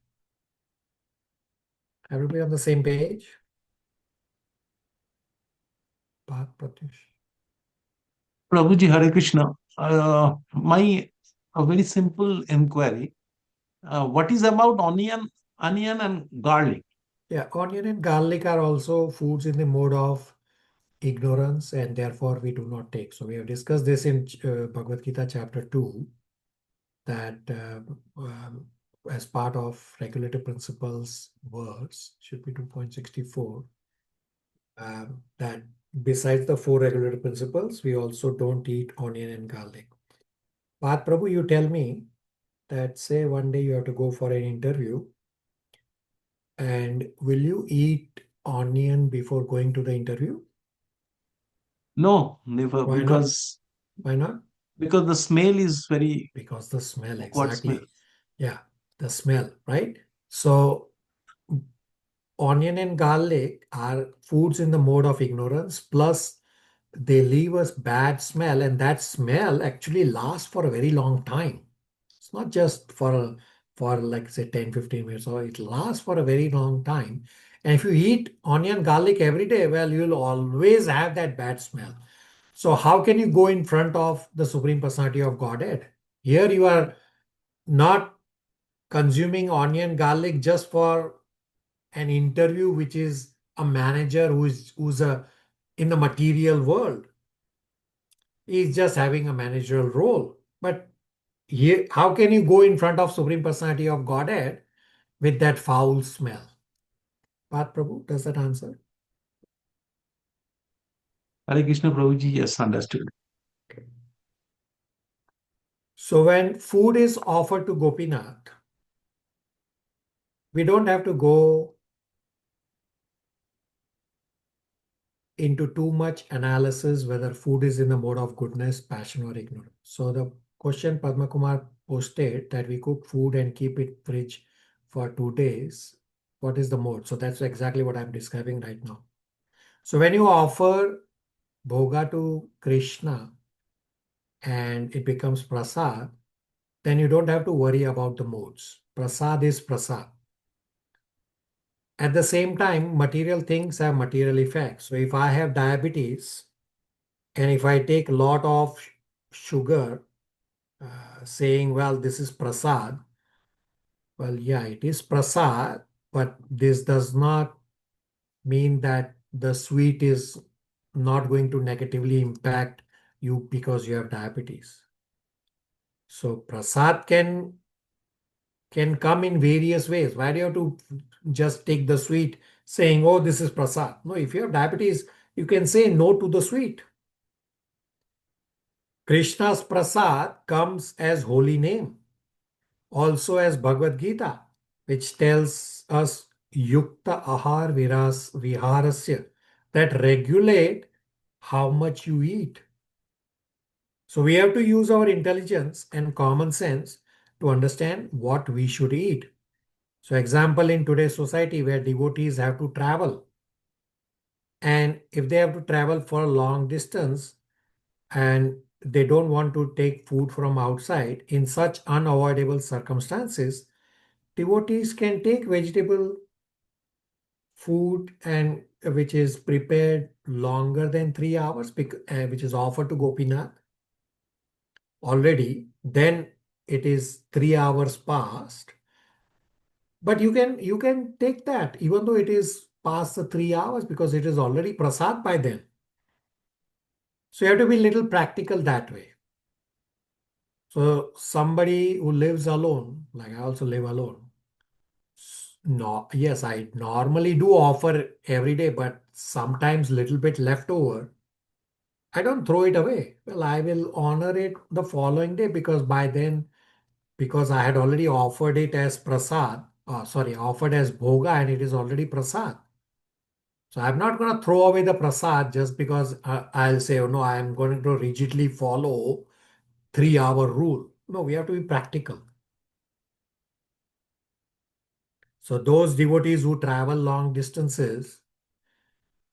Everybody on the same page? Bhat Pratyush. Prabhuji, Hare Krishna. My a very simple inquiry. What is about onion and garlic? Yeah, onion and garlic are also foods in the mode of ignorance, and therefore we do not take. So we have discussed this in Bhagavad Gita chapter 2, that as part of regulative principles words, should be 2.64, that besides the 4 regulative principles, we also don't eat onion and garlic. Path Prabhu, you tell me that say one day you have to go for an interview, and will you eat onion before going to the interview? No, never. Why not? Why not? Because the smell is very Because the smell, awkward exactly. smell. Yeah, the smell, right? So onion and garlic are foods in the mode of ignorance, plus they leave us bad smell, and that smell actually lasts for a very long time. It's not just for like say 10-15 minutes, or it lasts for a very long time. And if you eat onion garlic every day, well, you'll always have that bad smell. So how can you go in front of the Supreme Personality of Godhead? Here you are not consuming onion garlic just for an interview which is a manager who's in the material world. He's just having a managerial role. But here, how can you go in front of Supreme Personality of Godhead with that foul smell? Path Prabhu, does that answer? Hare Krishna Prabhuji, yes, understood. Okay. So when food is offered to Gopinath, we don't have to go into too much analysis whether food is in the mode of goodness, passion, or ignorance. So the question Padma Kumar posted that we cook food and keep it fridge for 2 days. What is the mode? So that's exactly what I'm describing right now. So when you offer bhoga to Krishna and it becomes prasad, then you don't have to worry about the modes. Prasad is prasad. At the same time, material things have material effects. So if I have diabetes and if I take a lot of sugar, saying, well, this is prasad, well, yeah, it is prasad, but this does not mean that the sweet is not going to negatively impact you because you have diabetes. So prasad can come in various ways. Why do you have to just take the sweet saying, oh, this is prasad? No, if you have diabetes, you can say no to the sweet. Krishna's prasad comes as holy name, also as Bhagavad Gita, which tells us yukta ahar viharasya, that regulate how much you eat. So we have to use our intelligence and common sense to understand what we should eat. So example, in today's society where devotees have to travel, and if they have to travel for a long distance and they don't want to take food from outside, in such unavoidable circumstances, devotees can take vegetable food and which is prepared longer than 3 hours, which is offered to Gopinath already, then it is 3 hours past. But you can take that even though it is past the 3 hours because it is already prasad by then. So you have to be a little practical that way. So somebody who lives alone, like I also live alone. No, yes, I normally do offer every day, but sometimes little bit left over. I don't throw it away. Well, I will honor it the following day because by then, because I had already offered it as prasad, offered as bhoga and it is already prasad. So I'm not going to throw away the prasad just because I'll say, oh no, I'm going to rigidly follow 3-hour rule. No, we have to be practical. So those devotees who travel long distances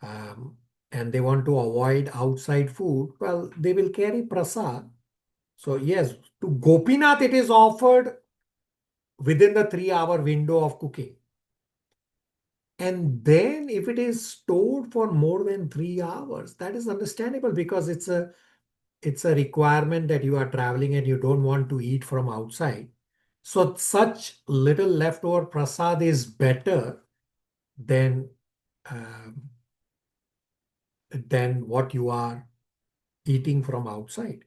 and they want to avoid outside food, well, they will carry prasad. So yes, to Gopinath it is offered within the 3-hour window of cooking. And then if it is stored for more than 3 hours, that is understandable because it's a requirement that you are traveling and you don't want to eat from outside. So such little leftover prasad is better than what you are eating from outside.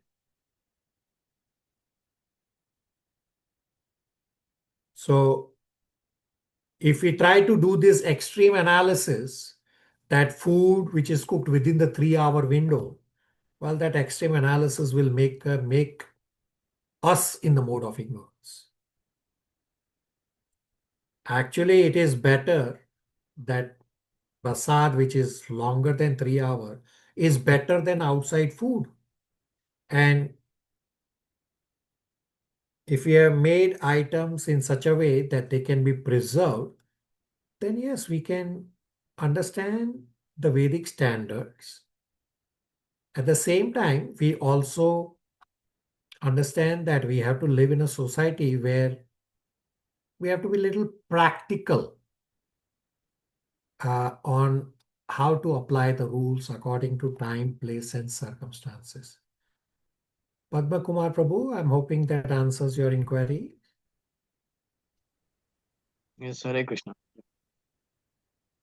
So if we try to do this extreme analysis, that food which is cooked within the 3-hour window, well, that extreme analysis will make us in the mode of ignorance. Actually, it is better that prasad, which is longer than 3 hours, is better than outside food. And if we have made items in such a way that they can be preserved, then yes, we can understand the Vedic standards. At the same time, we also understand that we have to live in a society where we have to be a little practical on how to apply the rules according to time, place, and circumstances. Padma Kumar Prabhu, I'm hoping that answers your inquiry. Yes, Hare Krishna.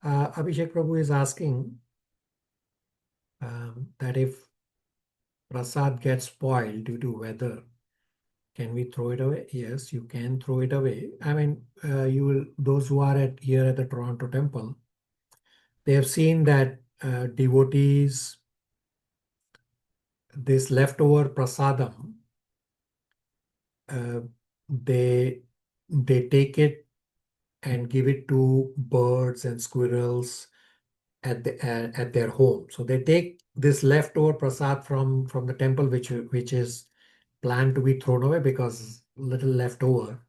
Abhishek Prabhu is asking that if prasad gets spoiled due to weather, can we throw it away? Yes, you can throw it away. I mean, you will. Those who are here at the Toronto temple, they have seen that devotees, this leftover prasadam, they take it and give it to birds and squirrels at their home. So they take this leftover prasad from the temple, which is planned to be thrown away because little leftover.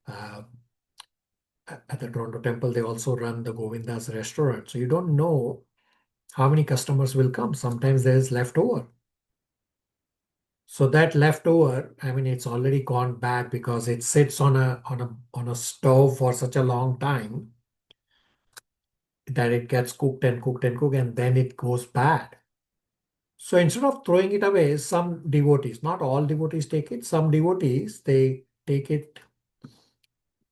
At the Toronto temple, they also run the Govinda's restaurant. So you don't know how many customers will come. Sometimes there's leftover. So that leftover, I mean, it's already gone bad because it sits on a stove for such a long time that it gets cooked and cooked and cooked, and then it goes bad. So instead of throwing it away, some devotees, not all devotees take it, some devotees, they take it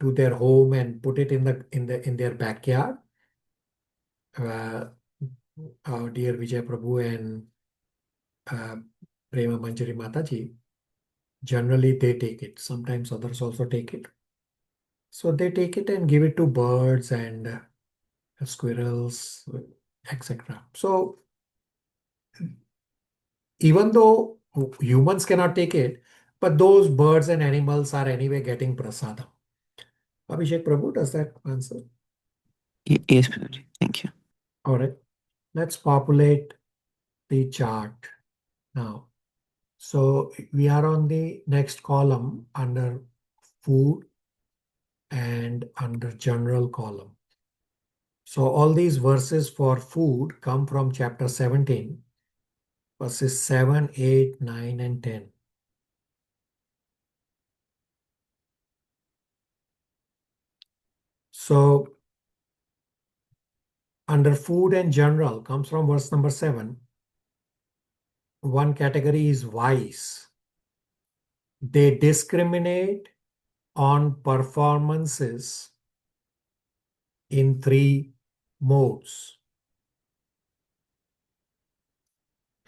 to their home and put it in their backyard. Our dear Vijay Prabhu and Prema Manjari Mataji, generally they take it. Sometimes others also take it. So they take it and give it to birds and squirrels, etc. So even though humans cannot take it, but those birds and animals are anyway getting prasadam. Abhishek Prabhu, does that answer? Yes, Prabhuji. Thank you. All right. Let's populate the chart now. So we are on the next column under food and under general column. So all these verses for food come from chapter 17, verses 7, 8, 9, and 10. So under food and general comes from verse number 7. One category is wise. They discriminate on performances in 3 modes.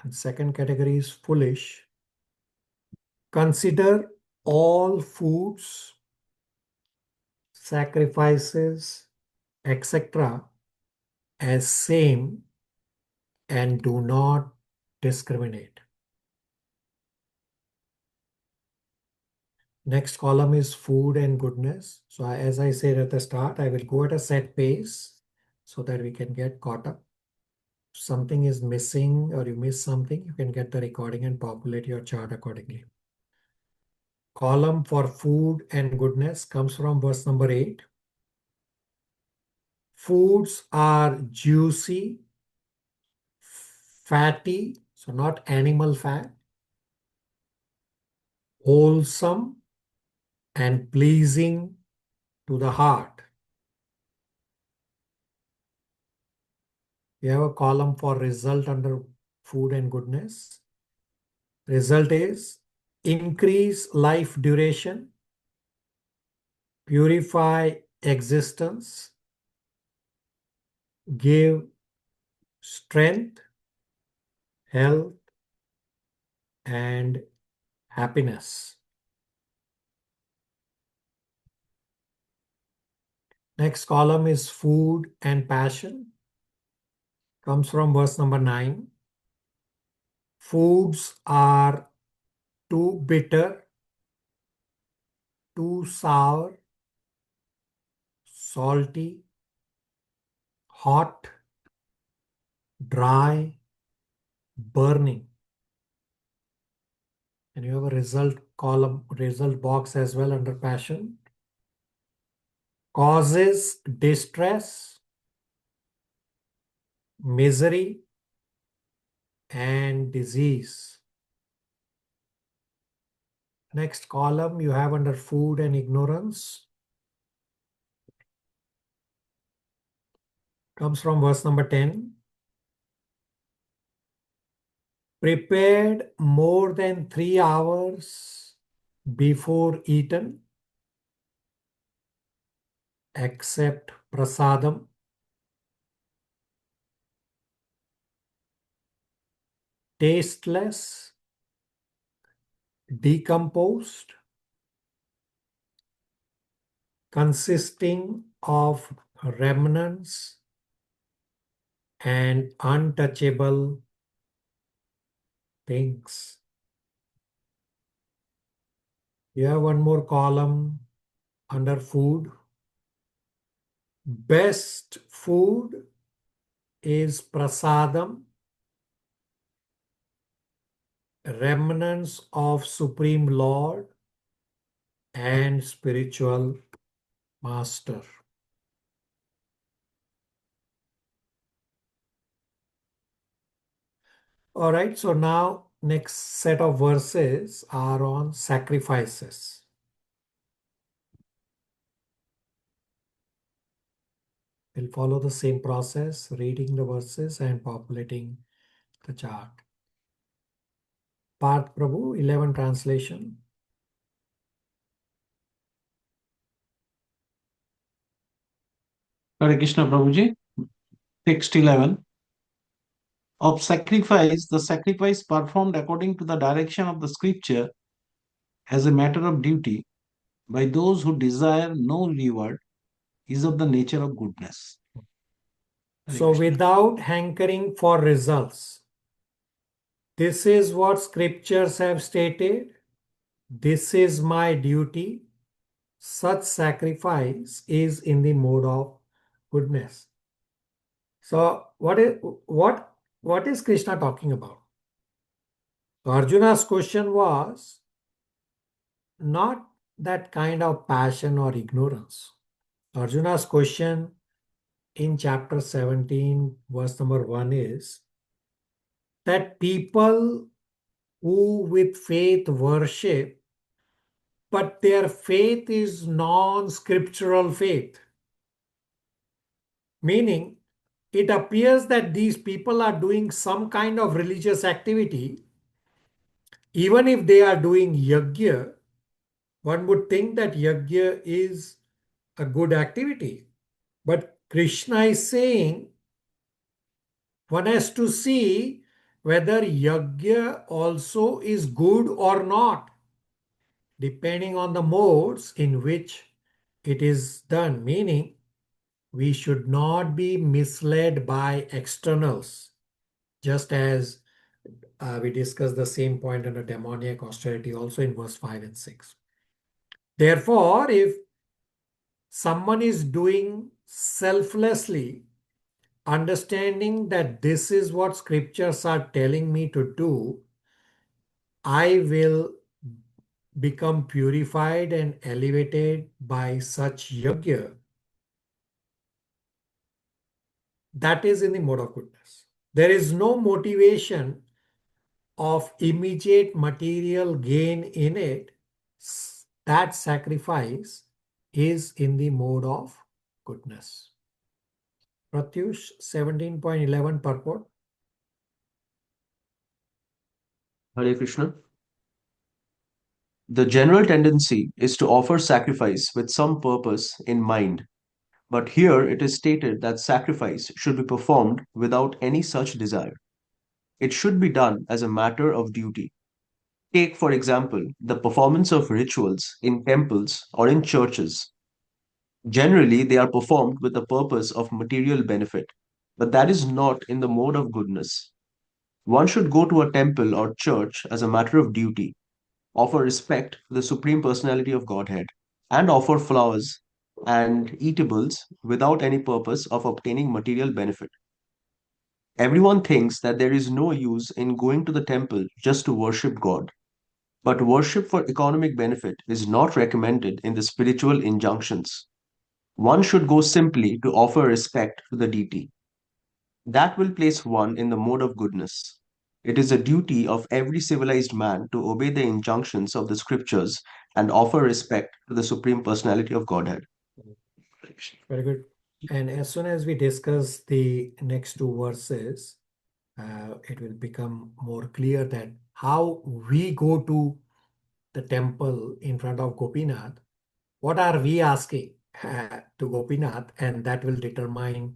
And second category is foolish. Consider all foods, sacrifices, etc. as same and do not discriminate. Next column is food and goodness. So as I said at the start, I will go at a set pace so that we can get caught up. If something is missing or you miss something, you can get the recording and populate your chart accordingly. Column for food and goodness comes from verse number 8. Foods are juicy, fatty, so not animal fat, wholesome, and pleasing to the heart. We have a column for result under food and goodness. Result is increase life duration, purify existence, give strength, health, and happiness. Next column is food and passion. Comes from verse number 9. Foods are too bitter, too sour, salty, hot, dry, burning. And you have a result column, result box as well under passion. Causes distress, misery, and disease. Next column you have under food and ignorance. Comes from verse number 10. Prepared more than 3 hours before eaten, except prasadam, tasteless, decomposed, consisting of remnants and untouchable things. You have one more column under food. Best food is prasadam, remnants of Supreme Lord and spiritual master. All right, so now next set of verses are on sacrifices. We'll follow the same process, reading the verses and populating the chart. Parth Prabhu, 11 translation. Hare Krishna Prabhuji. Text 11. Of sacrifice, the sacrifice performed according to the direction of the scripture as a matter of duty by those who desire no reward is of the nature of goodness. Hare So Krishna. without hankering for results, this is what scriptures have stated. This is my duty. Such sacrifice is in the mode of goodness. So what is Krishna talking about? So Arjuna's question was not that kind of passion or ignorance. Arjuna's question in chapter 17, verse number 1 is that people who with faith worship, but their faith is non-scriptural faith. Meaning, it appears that these people are doing some kind of religious activity. Even if they are doing yajna, one would think that yajna is a good activity. But Krishna is saying one has to see whether yajna also is good or not, depending on the modes in which it is done. Meaning, we should not be misled by externals, just as we discussed the same point under demoniac austerity also in verse 5 and 6. Therefore, if someone is doing selflessly, understanding that this is what scriptures are telling me to do, I will become purified and elevated by such yajna. That is in the mode of goodness. There is no motivation of immediate material gain in it. That sacrifice is in the mode of goodness. Pratyush, 17.11 purport. Hare Krishna. The general tendency is to offer sacrifice with some purpose in mind, but here it is stated that sacrifice should be performed without any such desire. It should be done as a matter of duty. Take, for example, the performance of rituals in temples or in churches. Generally, they are performed with the purpose of material benefit, but that is not in the mode of goodness. One should go to a temple or church as a matter of duty, offer respect to the Supreme Personality of Godhead, and offer flowers and eatables without any purpose of obtaining material benefit. Everyone thinks that there is no use in going to the temple just to worship God. But worship for economic benefit is not recommended in the spiritual injunctions. One should go simply to offer respect to the deity. That will place one in the mode of goodness. It is a duty of every civilized man to obey the injunctions of the scriptures and offer respect to the Supreme Personality of Godhead. Very good. And as soon as we discuss the next two verses, it will become more clear that how we go to the temple in front of Gopinath, what are we asking to Gopinath, and that will determine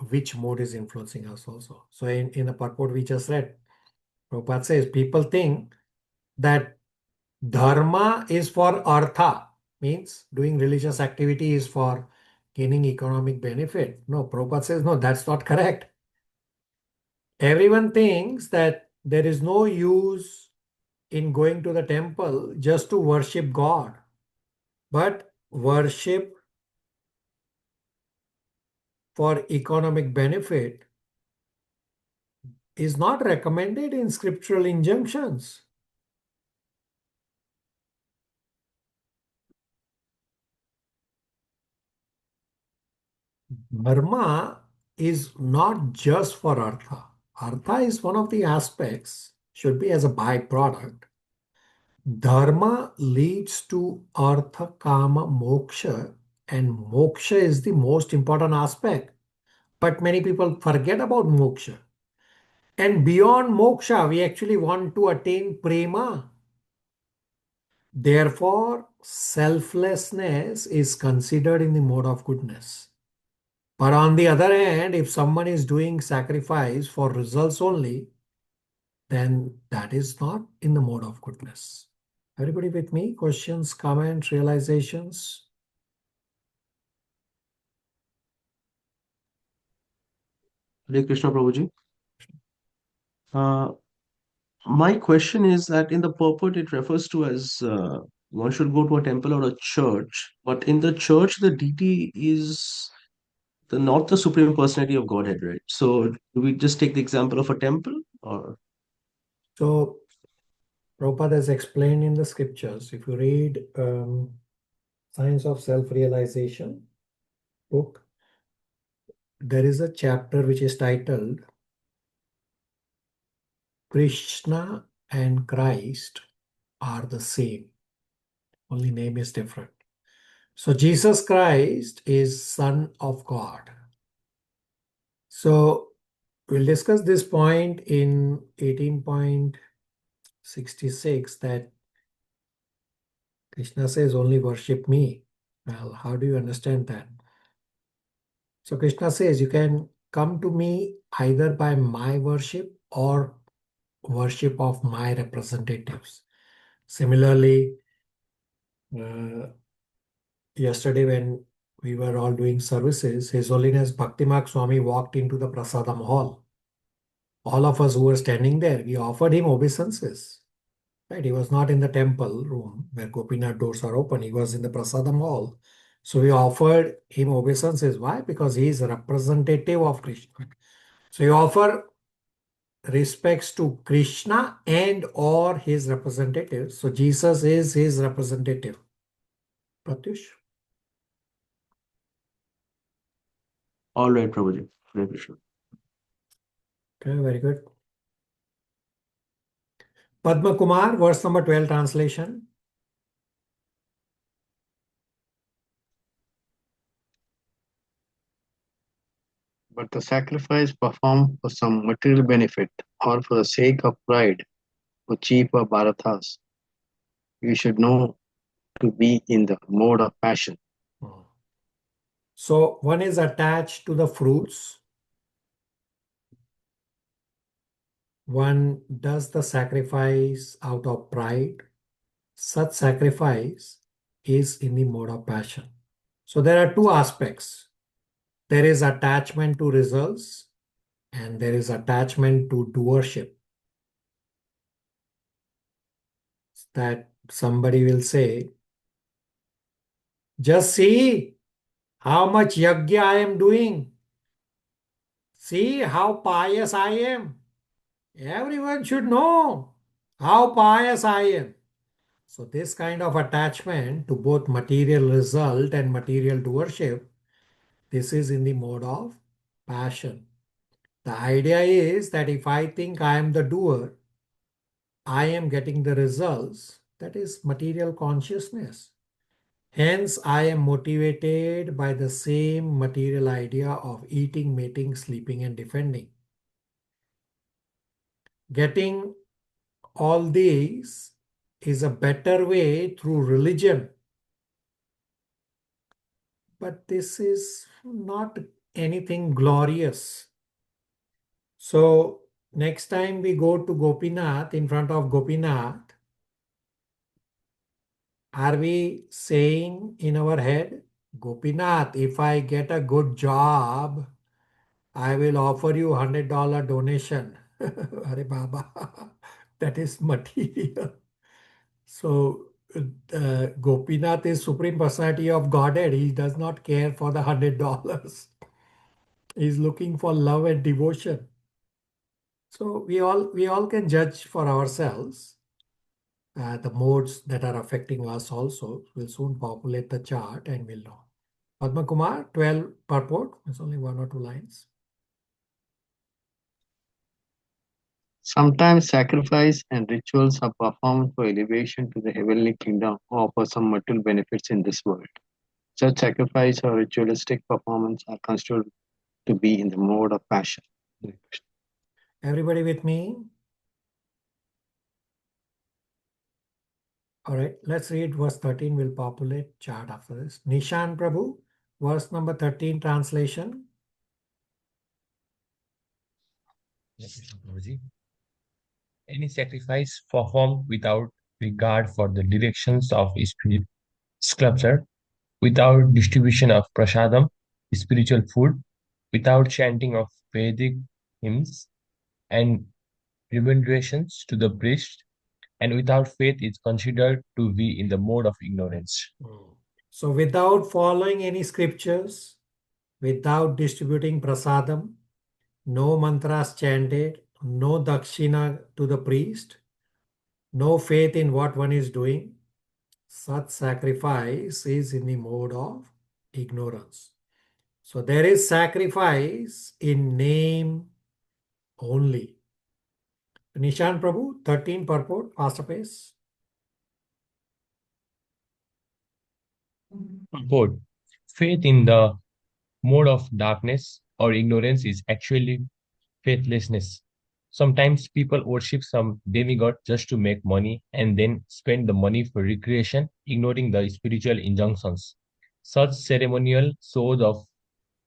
which mode is influencing us also. So in the purport we just read, Prabhupada says people think that dharma is for artha, means doing religious activity is for gaining economic benefit. No, Prabhupada says, no, that's not correct. Everyone thinks that there is no use in going to the temple just to worship God. But worship for economic benefit is not recommended in scriptural injunctions. Dharma is not just for artha. Artha is one of the aspects, should be as a byproduct. Dharma leads to artha, kama, moksha, and moksha is the most important aspect. But many people forget about moksha. And beyond moksha, we actually want to attain prema. Therefore, selflessness is considered in the mode of goodness. But on the other hand, if someone is doing sacrifice for results only, then that is not in the mode of goodness. Everybody with me? Questions, comments, realizations? Hare Krishna Prabhuji. My question is that in the purport it refers to as one should go to a temple or a church, but in the church the deity is not the supreme personality of Godhead, right? So do we just take the example of a temple or? So Prabhupada has explained in the scriptures. If you read Science of Self-Realization book, there is a chapter which is titled Krishna and Christ are the same. Only name is different. So Jesus Christ is Son of God. So we'll discuss this point in 18.66 that Krishna says only worship me. Well, how do you understand that? So Krishna says you can come to me either by my worship or worship of my representatives. Similarly, yesterday when we were all doing services, His Holiness Bhaktimark Swami walked into the Prasadam hall. All of us who were standing there, we offered him obeisances. Right? He was not in the temple room where Gopinath doors are open. He was in the Prasadam hall. So we offered him obeisances. Why? Because he is a representative of Krishna. So you offer respects to Krishna and or his representatives. So Jesus is his representative. Pratyush? All right, Prabhuji. Hare Krishna. Okay, very good. Padma Kumar, verse number 12 translation. But the sacrifice performed for some material benefit or for the sake of pride or cheaper bharatas, you should know to be in the mode of passion. So one is attached to the fruits. One does the sacrifice out of pride. Such sacrifice is in the mode of passion. So there are two aspects. There is attachment to results and there is attachment to doership. That somebody will say, just see how much yajna I am doing. See how pious I am. Everyone should know how pious I am. So this kind of attachment to both material result and material doership, this is in the mode of passion. The idea is that if I think I am the doer, I am getting the results. That is material consciousness. Hence, I am motivated by the same material idea of eating, mating, sleeping, and defending. Getting all these is a better way through religion. But this is not anything glorious. So next time we go to Gopinath, in front of Gopinath, are we saying in our head, Gopinath, if I get a good job, I will offer you $100 donation. Hare Baba, that is material. So Gopinath is Supreme Personality of Godhead. He does not care for the $100. He's looking for love and devotion. So we all can judge for ourselves. The modes that are affecting us also. We'll soon populate the chart and we'll know. Padma Kumar, 12 purport. There's only 1 or 2 lines. Sometimes sacrifice and rituals are performed for elevation to the heavenly kingdom or for some material benefits in this world. Such sacrifice or ritualistic performance are considered to be in the mode of passion. Everybody with me? All right, let's read verse 13. We'll populate chart after this. Nishan Prabhu, verse number 13 translation. Any sacrifice performed without regard for the directions of spirit sculpture, without distribution of prasadam, spiritual food, without chanting of Vedic hymns and remunerations to the priest, and without faith is considered to be in the mode of ignorance. So without following any scriptures, without distributing prasadam, no mantras chanted, no dakshina to the priest, no faith in what one is doing, such sacrifice is in the mode of ignorance. So there is sacrifice in name only. Nishan Prabhu, 13 purport, faster pace. Quote, faith in the mode of darkness or ignorance is actually faithlessness. Sometimes people worship some demigod just to make money and then spend the money for recreation, ignoring the spiritual injunctions. Such ceremonial shows of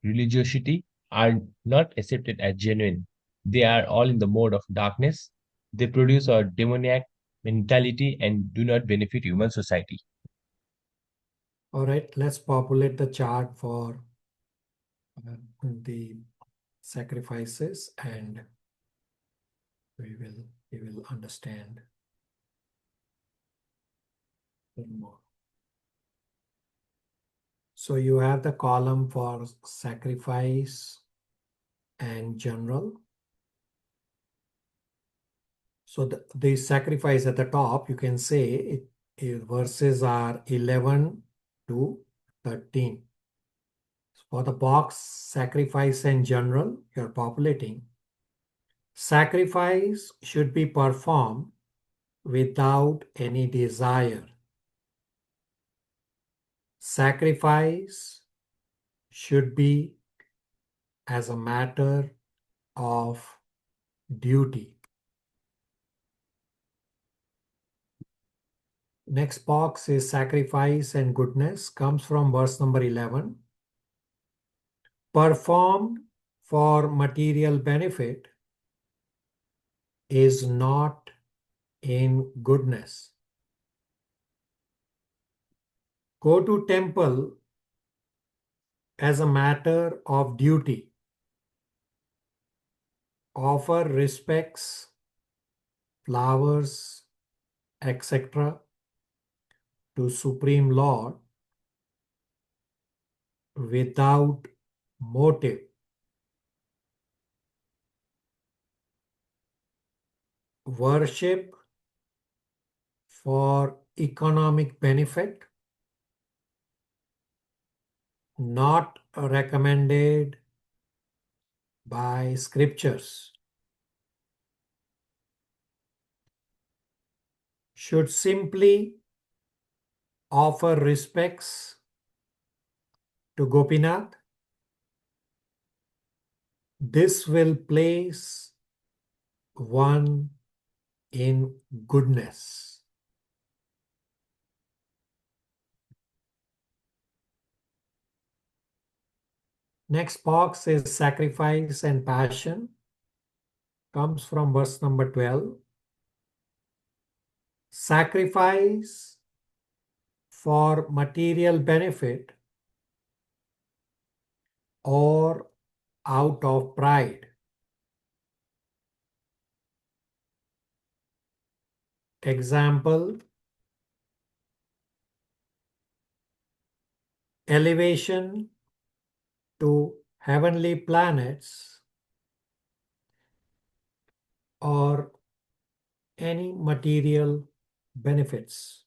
religiosity are not accepted as genuine. They are all in the mode of darkness. They produce a demoniac mentality and do not benefit human society. All right, let's populate the chart for the sacrifices and we will understand a little more. So you have the column for sacrifice and general. So the sacrifice at the top, you can say verses are 11 to 13. For the box sacrifice and general, you're populating. Sacrifice should be performed without any desire. Sacrifice should be as a matter of duty. Next box is sacrifice and goodness, comes from verse number 11. Performed for material benefit is not in goodness. Go to temple as a matter of duty. Offer respects, flowers, etc. to Supreme Lord without motive. Worship for economic benefit, not recommended by scriptures. Should simply offer respects to Gopinath. This will place one in goodness. Next box is sacrifice and passion. Comes from verse number 12. Sacrifice for material benefit or out of pride. Example, elevation to heavenly planets or any material benefits.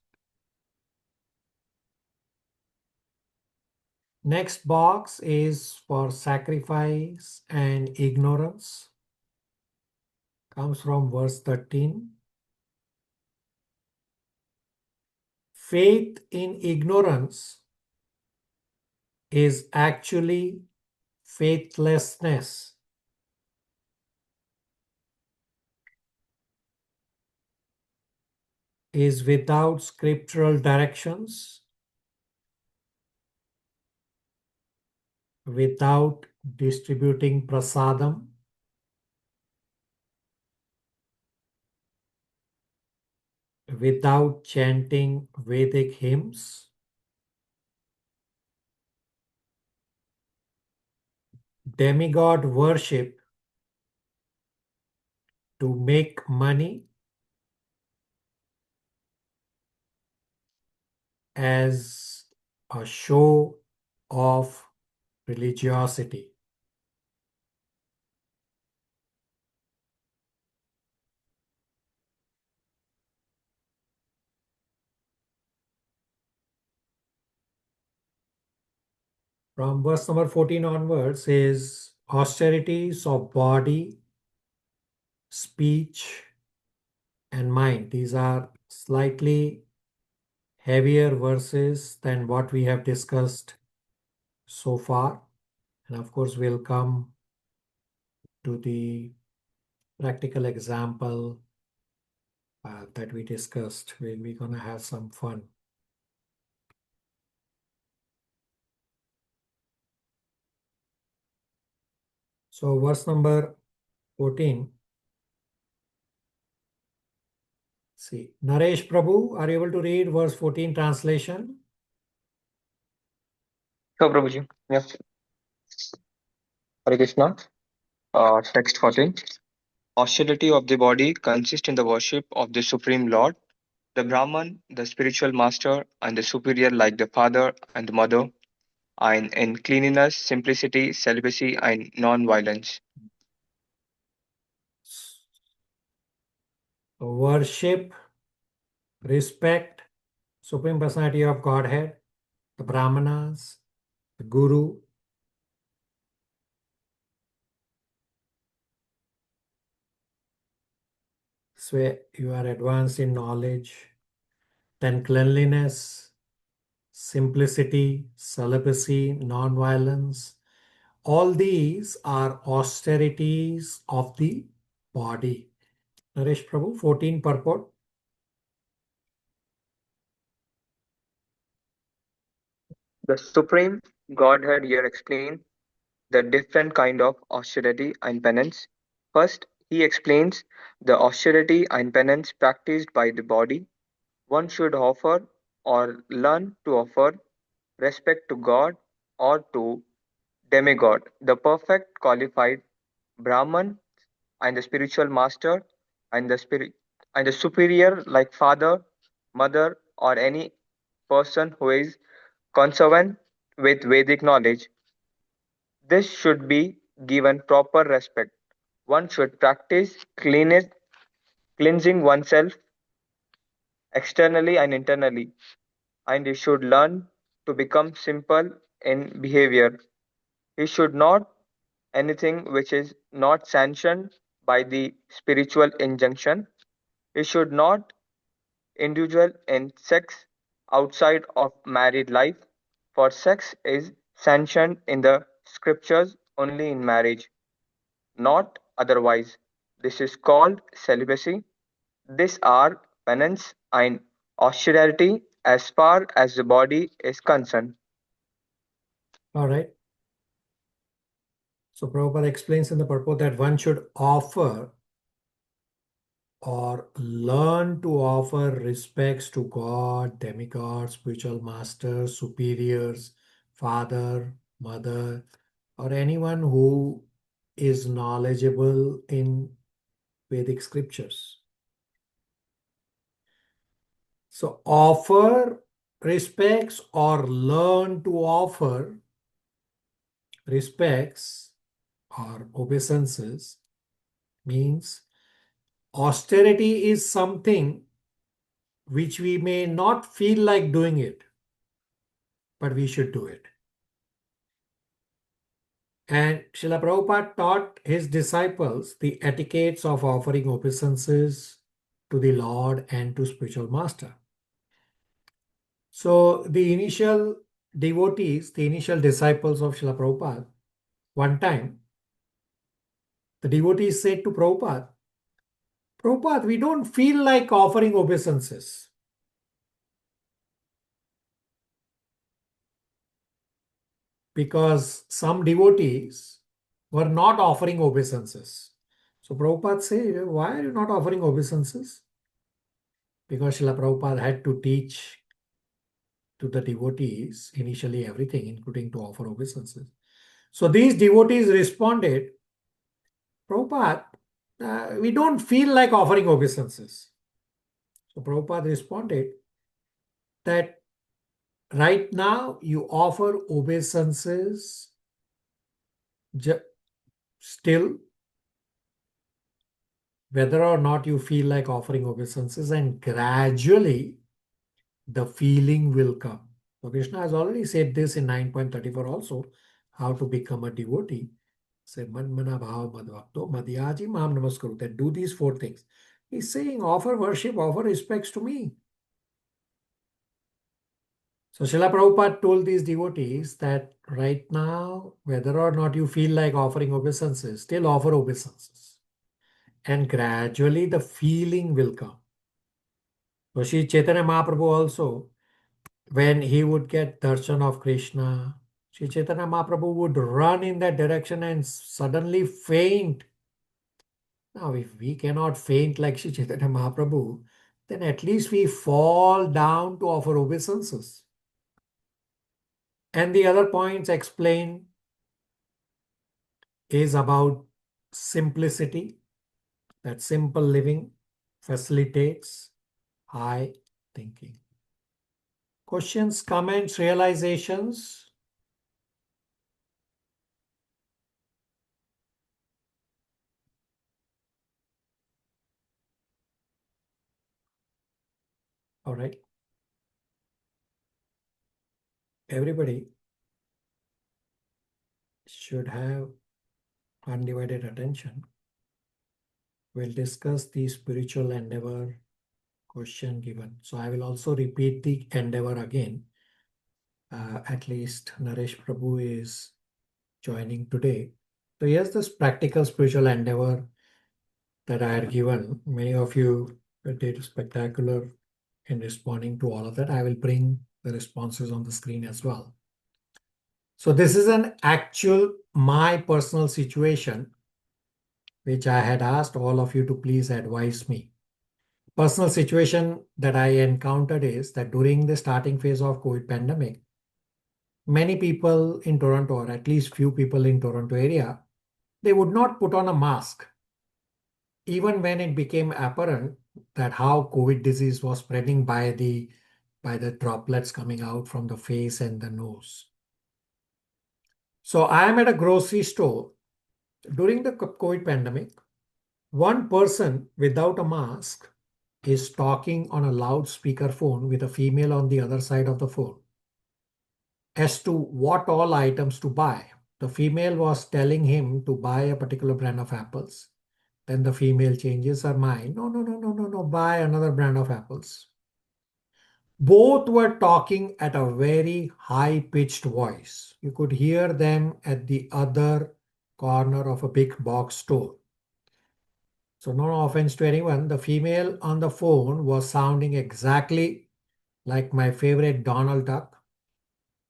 Next box is for sacrifice and ignorance. Comes from verse 13. Faith in ignorance is actually faithlessness. Is without scriptural directions, without distributing prasadam, without chanting Vedic hymns, demigod worship to make money as a show of religiosity. From verse number 14 onwards is austerities of body, speech, and mind. These are slightly heavier verses than what we have discussed so far. And of course, we'll come to the practical example that we discussed. We're going to have some fun. So verse number 14. See, Naresh Prabhu, are you able to read verse 14 translation? Sure, Prabhuji. Yes. Hare Krishna. Text 14. Austerity of the body consists in the worship of the Supreme Lord, the Brahman, the spiritual master, and the superior like the father and the mother, and in cleanliness, simplicity, celibacy, and non-violence. Worship, respect, Supreme Personality of Godhead, the Brahmanas, the Guru, so you are advanced in knowledge. Then cleanliness, simplicity, celibacy, non-violence. All these are austerities of the body. Naresh Prabhu, 14 purport. The Supreme Godhead here explains the different kind of austerity and penance. First, he explains the austerity and penance practiced by the body. One should offer or learn to offer respect to God or to demigod, the perfect qualified Brahman and the spiritual master and the superior like father, mother, or any person who is consonant with Vedic knowledge. This should be given proper respect. One should practice cleansing oneself externally and internally, and he should learn to become simple in behavior. He should not anything which is not sanctioned by the spiritual injunction. He should not indulge in sex outside of married life, for sex is sanctioned in the scriptures only in marriage, not otherwise. This is called celibacy. These are penance and austerity as far as the body is concerned. All right. So Prabhupada explains in the purport that one should offer or learn to offer respects to God, demigods, spiritual masters, superiors, father, mother, or anyone who is knowledgeable in Vedic scriptures. So offer respects or learn to offer respects or obeisances means austerity is something which we may not feel like doing it, but we should do it. And Srila Prabhupada taught his disciples the etiquettes of offering obeisances to the Lord and to spiritual master. So the initial devotees, the initial disciples of Srila Prabhupada, one time, the devotees said to Prabhupada, Prabhupada, we don't feel like offering obeisances. Because some devotees were not offering obeisances. So Prabhupada said, why are you not offering obeisances? Because Srila Prabhupada had to teach to the devotees initially everything, including to offer obeisances. So these devotees responded, Prabhupada, we don't feel like offering obeisances. So Prabhupada responded that right now you offer obeisances still, whether or not you feel like offering obeisances, and gradually the feeling will come. So Krishna has already said this in 9.34 also, how to become a devotee. Say, man mana bhav madhvakto madhyaji mam namaskaru. That do these 4 things. He's saying offer worship, offer respects to me. So Srila Prabhupada told these devotees that right now, whether or not you feel like offering obeisances, still offer obeisances. And gradually the feeling will come. So Sri Chaitanya Mahaprabhu also, when he would get darshan of Krishna, Sri Chaitanya Mahaprabhu would run in that direction and suddenly faint. Now, if we cannot faint like Sri Chaitanya Mahaprabhu, then at least we fall down to offer obeisances. And the other points explained is about simplicity, that simple living facilitates high thinking. Questions, comments, realizations? All right. Everybody should have undivided attention. We'll discuss the spiritual endeavor question given. So I will also repeat the endeavor again. At least Naresh Prabhu is joining today. So here's this practical spiritual endeavor that I had given. Many of you did spectacular in responding to all of that. I will bring the responses on the screen as well. So this is an actual my personal situation, which I had asked all of you to please advise me. Personal situation that I encountered is that during the starting phase of COVID pandemic, many people in Toronto, or at least few people in Toronto area, they would not put on a mask. Even when it became apparent that how COVID disease was spreading by the droplets coming out from the face and the nose. So I am at a grocery store during the COVID pandemic. One person without a mask is talking on a loudspeaker phone with a female on the other side of the phone as to what all items to buy. The female was telling him to buy a particular brand of apples. Then the female changes her mind. No, buy another brand of apples. Both were talking at a very high-pitched voice. You could hear them at the other corner of a big box store. So no offense to anyone, the female on the phone was sounding exactly like my favorite Donald Duck,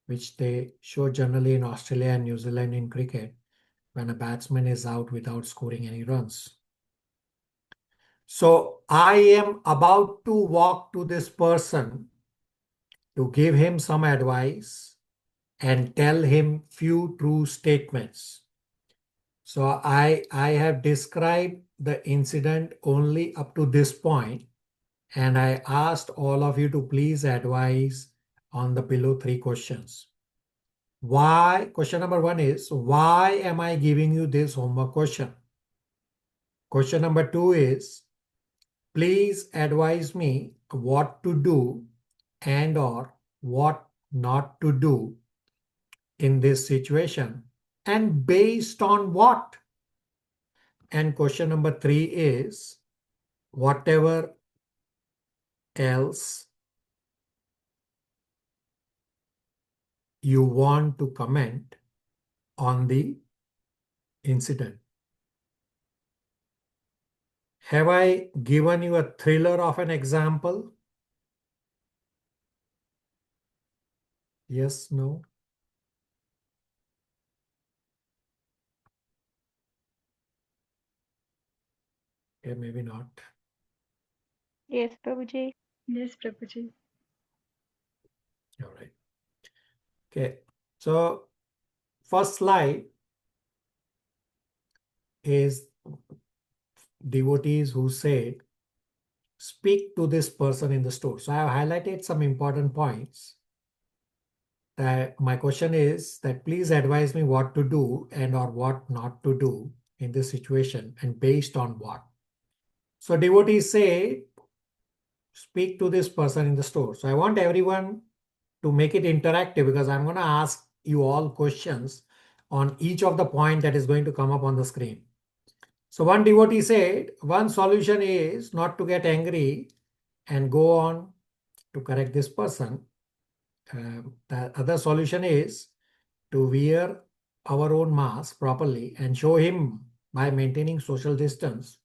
which they show generally in Australia and New Zealand in cricket. when a batsman is out without scoring any runs. So I am about to walk to this person to give him some advice and tell him few true statements. So I have described the incident only up to this point, and I asked all of you to please advise on the below 3 questions. Why? Question number 1 is, why am I giving you this homework question? Question number 2 is, please advise me what to do and or what not to do in this situation and based on what? And question number 3 is, whatever else you want to comment on the incident. Have I given you a thriller of an example? Yes, no? Okay, maybe not. Yes, Prabhuji. Yes, Prabhuji. All right. Okay, so first slide is devotees who said, speak to this person in the store. So I have highlighted some important points. That my question is that please advise me what to do and or what not to do in this situation and based on what. So devotees say, speak to this person in the store. So I want everyone to make it interactive because I'm going to ask you all questions on each of the point that is going to come up on the screen. So one devotee said, one solution is not to get angry and go on to correct this person. The other solution is to wear our own mask properly and show him by maintaining social distance.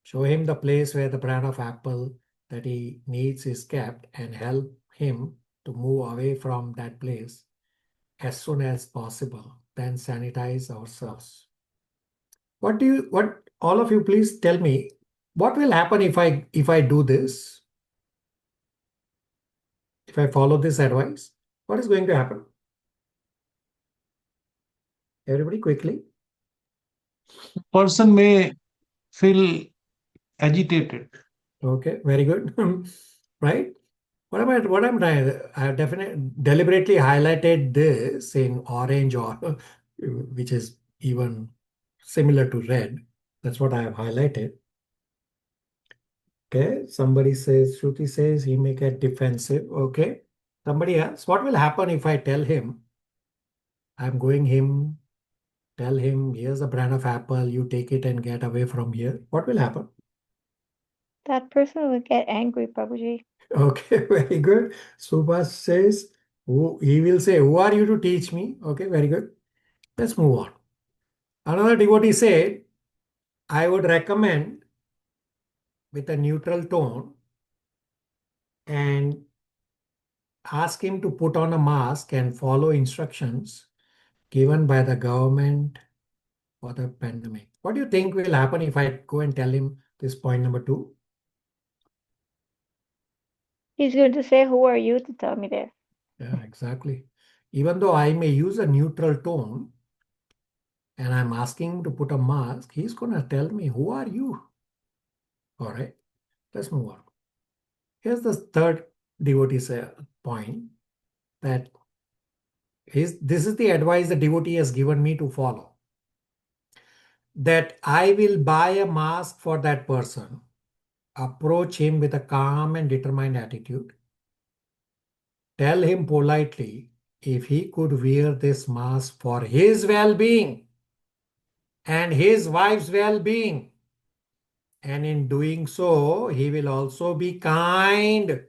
Show him the place where the brand of apple that he needs is kept and help him to move away from that place as soon as possible. Then sanitize ourselves. What all of you please tell me, what will happen if I do this? If I follow this advice, what is going to happen? Everybody quickly. Person may feel agitated. Okay, very good. Right? What I'm trying, I have deliberately highlighted this in orange or which is even similar to red. That's what I have highlighted. Okay, somebody says, Shruti says he may get defensive. Okay, somebody else. What will happen if I tell him, tell him, here's a brand of apple, you take it and get away from here. What will happen? That person will get angry, Prabhuji. Okay, very good. Subhash says, he will say, who are you to teach me? Okay, very good. Let's move on. Another devotee said, I would recommend with a neutral tone and ask him to put on a mask and follow instructions given by the government for the pandemic. What do you think will happen if I go and tell him this point number 2? He's going to say, who are you to tell me this? Yeah, exactly. Even though I may use a neutral tone and I'm asking him to put a mask, he's going to tell me, who are you? All right, let's move on. Here's the third devotee's point that this is the advice the devotee has given me to follow. That I will buy a mask for that person, approach him with a calm and determined attitude, tell him politely if he could wear this mask for his well-being and his wife's well-being. And in doing so, he will also be kind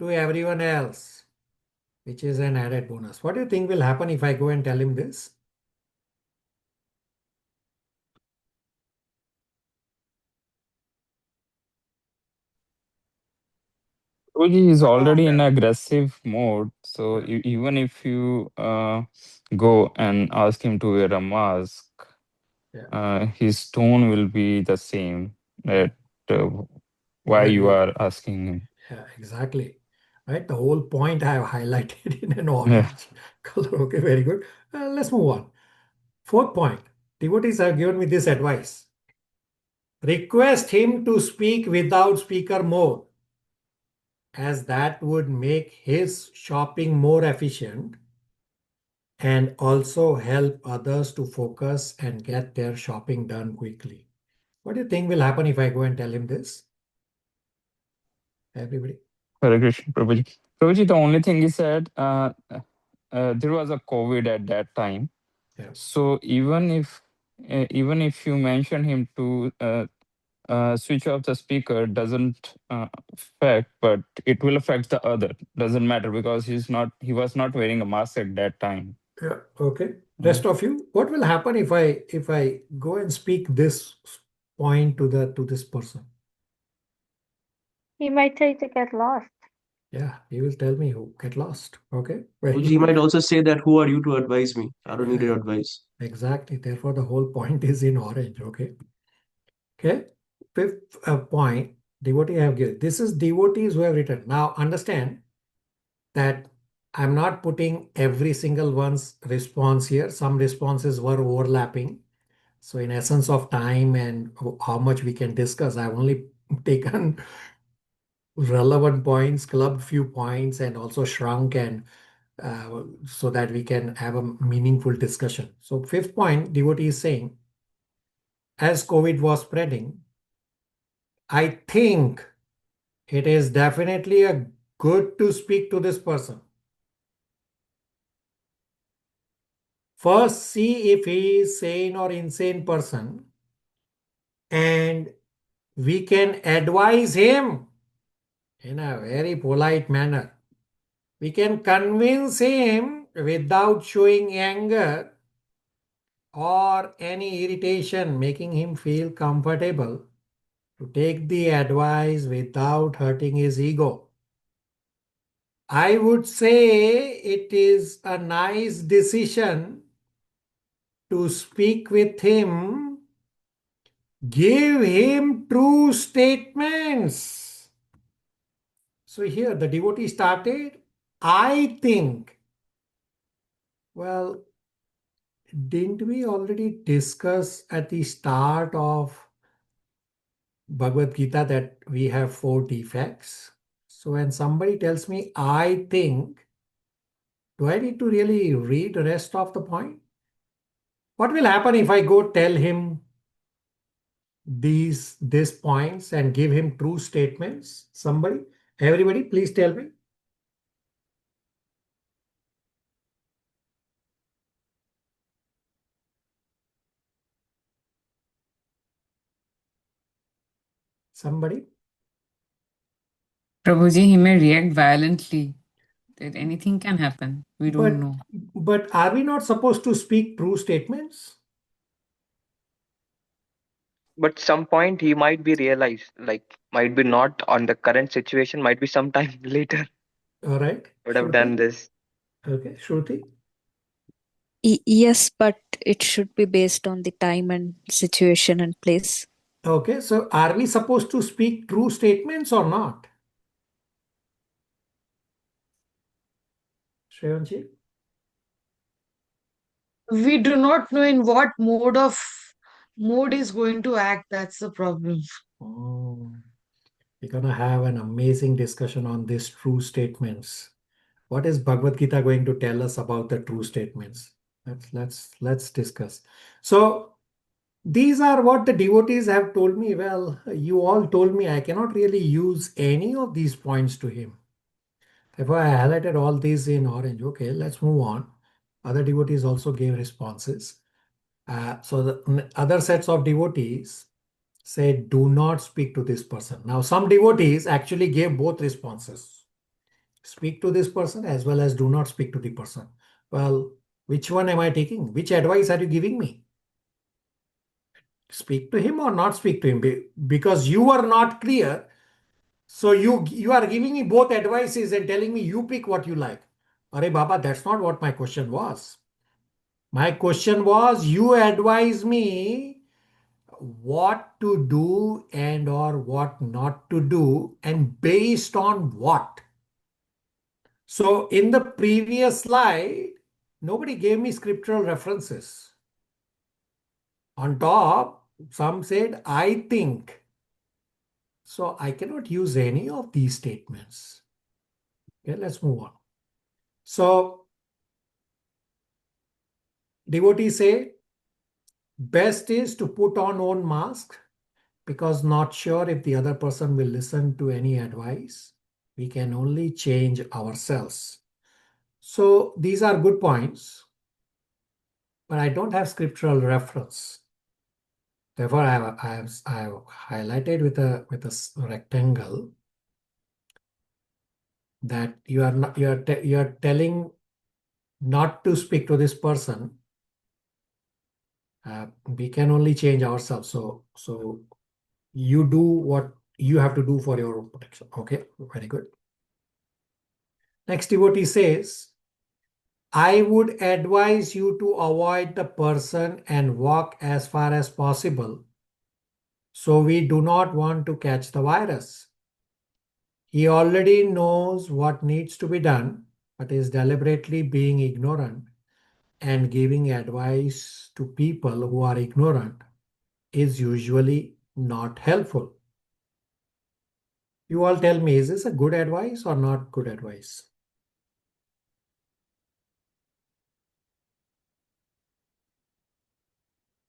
to everyone else, which is an added bonus. What do you think will happen if I go and tell him this? Prabhuji is already in aggressive mode, so even if you go and ask him to wear a mask, his tone will be the same. That why you are asking him. Yeah, exactly. Right. The whole point I have highlighted in an Yeah. orange color. Okay, very good. Let's move on. Fourth point. Devotees have given me this advice. Request him to speak without speaker mode, as that would make his shopping more efficient and also help others to focus and get their shopping done quickly. What do you think will happen if I go and tell him this? Everybody? Hare Krishna, Prabhuji. Prabhuji, the only thing is that there was a COVID at that time. Yeah. So even if you mention him to switch off the speaker, doesn't affect, but it will affect the other. Doesn't matter because he was not wearing a mask at that time. Yeah. Okay. Rest of you, what will happen if I go and speak this point to this person? He might tell you to get lost. Yeah, he will tell me who get lost. Okay. He might also say that, who are you to advise me? I don't need your advice. Exactly. Therefore, the whole point is in orange. Okay. Okay. Fifth point, devotee have given. This is devotees who have written. Now understand that I'm not putting every single one's response here. Some responses were overlapping. So in essence of time and how much we can discuss, I've only taken relevant points, clubbed few points, and also shrunk and so that we can have a meaningful discussion. So fifth point, devotee is saying, as COVID was spreading, I think it is definitely a good to speak to this person. First, see if he is sane or insane person, and we can advise him in a very polite manner. We can convince him without showing anger or any irritation, making him feel comfortable to take the advice without hurting his ego. I would say it is a nice decision to speak with him, give him true statements. So here the devotee started, I think. Well, didn't we already discuss at the start of Bhagavad Gita that we have 4 defects? So when somebody tells me, I think, do I need to really read the rest of the point? What will happen if I go tell him these points and give him true statements? Somebody, everybody, please tell me. Somebody? Prabhuji, he may react violently. That anything can happen. We don't know. But are we not supposed to speak true statements? But some point he might be realized, like might be not on the current situation, might be sometime later. All right. Would have done this. Okay, Shruti? Yes, but it should be based on the time and situation and place. Okay, so are we supposed to speak true statements or not? Shreyanshi? We do not know in what mode is going to act. That's the problem. Oh, we're gonna have an amazing discussion on these true statements. What is Bhagavad Gita going to tell us about the true statements? Let's discuss. So these are what the devotees have told me. Well, you all told me I cannot really use any of these points to him. Therefore, I highlighted all these in orange. Okay, let's move on. Other devotees also gave responses. So the other sets of devotees said, do not speak to this person. Now, some devotees actually gave both responses. Speak to this person as well as do not speak to the person. Well, which one am I taking? Which advice are you giving me? Speak to him or not speak to him? Because you are not clear So you are giving me both advices and telling me you pick what you like. Arey Baba, that's not what my question was. My question was, you advise me what to do and or what not to do, and based on what. So in the previous slide, nobody gave me scriptural references. On top, some said, I think. So I cannot use any of these statements. Okay, let's move on. So devotees say, best is to put on own mask, because not sure if the other person will listen to any advice. We can only change ourselves. So these are good points, but I don't have scriptural reference. Therefore, I have highlighted with a rectangle that you are telling not to speak to this person. We can only change ourselves. So you do what you have to do for your own protection. Okay, very good. Next devotee says, I would advise you to avoid the person and walk as far as possible. So we do not want to catch the virus. He already knows what needs to be done, but is deliberately being ignorant, and giving advice to people who are ignorant is usually not helpful. You all tell me, is this a good advice or not good advice?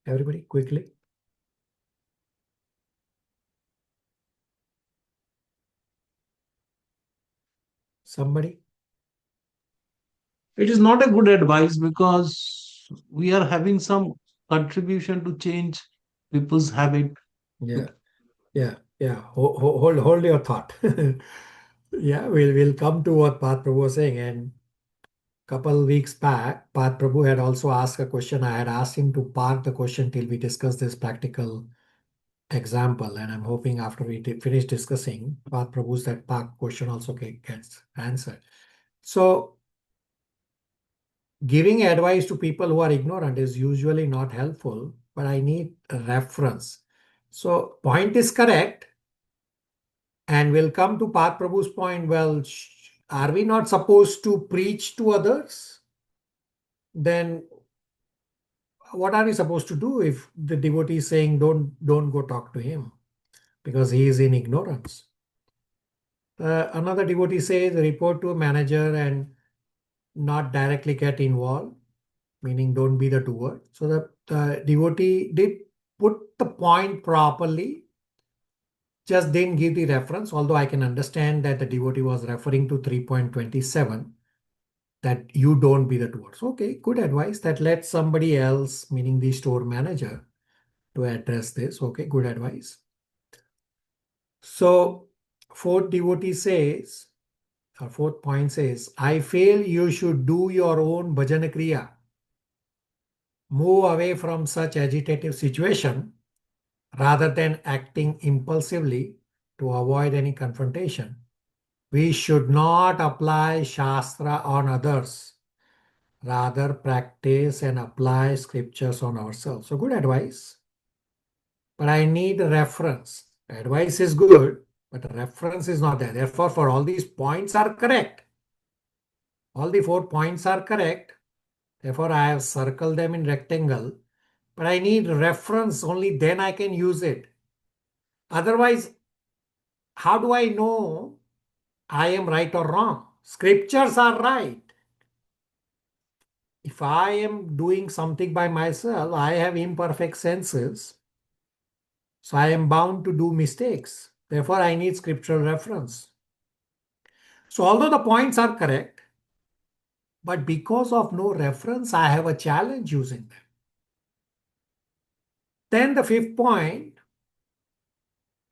Everybody, quickly. Somebody? It is not a good advice because we are having some contribution to change people's habit. Yeah. Hold your thought. Yeah, we'll come to what Path Prabhu was saying. And couple weeks back, Path Prabhu had also asked a question. I had asked him to park the question till we discuss this practical example. And I'm hoping after we finish discussing, Path Prabhu's that park question also gets answered. So giving advice to people who are ignorant is usually not helpful, but I need a reference. So point is correct. And we'll come to Path Prabhu's point. Well, are we not supposed to preach to others? Then what are we supposed to do if the devotee is saying don't go talk to him because he is in ignorance? Another devotee says report to a manager and not directly get involved, meaning don't be the doer. So the devotee did put the point properly, just didn't give the reference, although I can understand that the devotee was referring to 3.27, that you don't be the doers. Okay, good advice. That let somebody else, meaning the store manager, to address this. Okay, good advice. So fourth devotee says, or fourth point says, I feel you should do your own bhajan kriya. Move away from such agitative situation rather than acting impulsively to avoid any confrontation. We should not apply Shastra on others, rather practice and apply scriptures on ourselves. So good advice, but I need a reference. Advice is good, but reference is not there. Therefore, for all these points are correct. All the 4 points are correct. Therefore, I have circled them in rectangle, but I need reference. Only then I can use it. Otherwise, how do I know I am right or wrong? Scriptures are right. If I am doing something by myself, I have imperfect senses. So I am bound to do mistakes. Therefore, I need scriptural reference. So although the points are correct, but because of no reference, I have a challenge using them. Then the 5th point,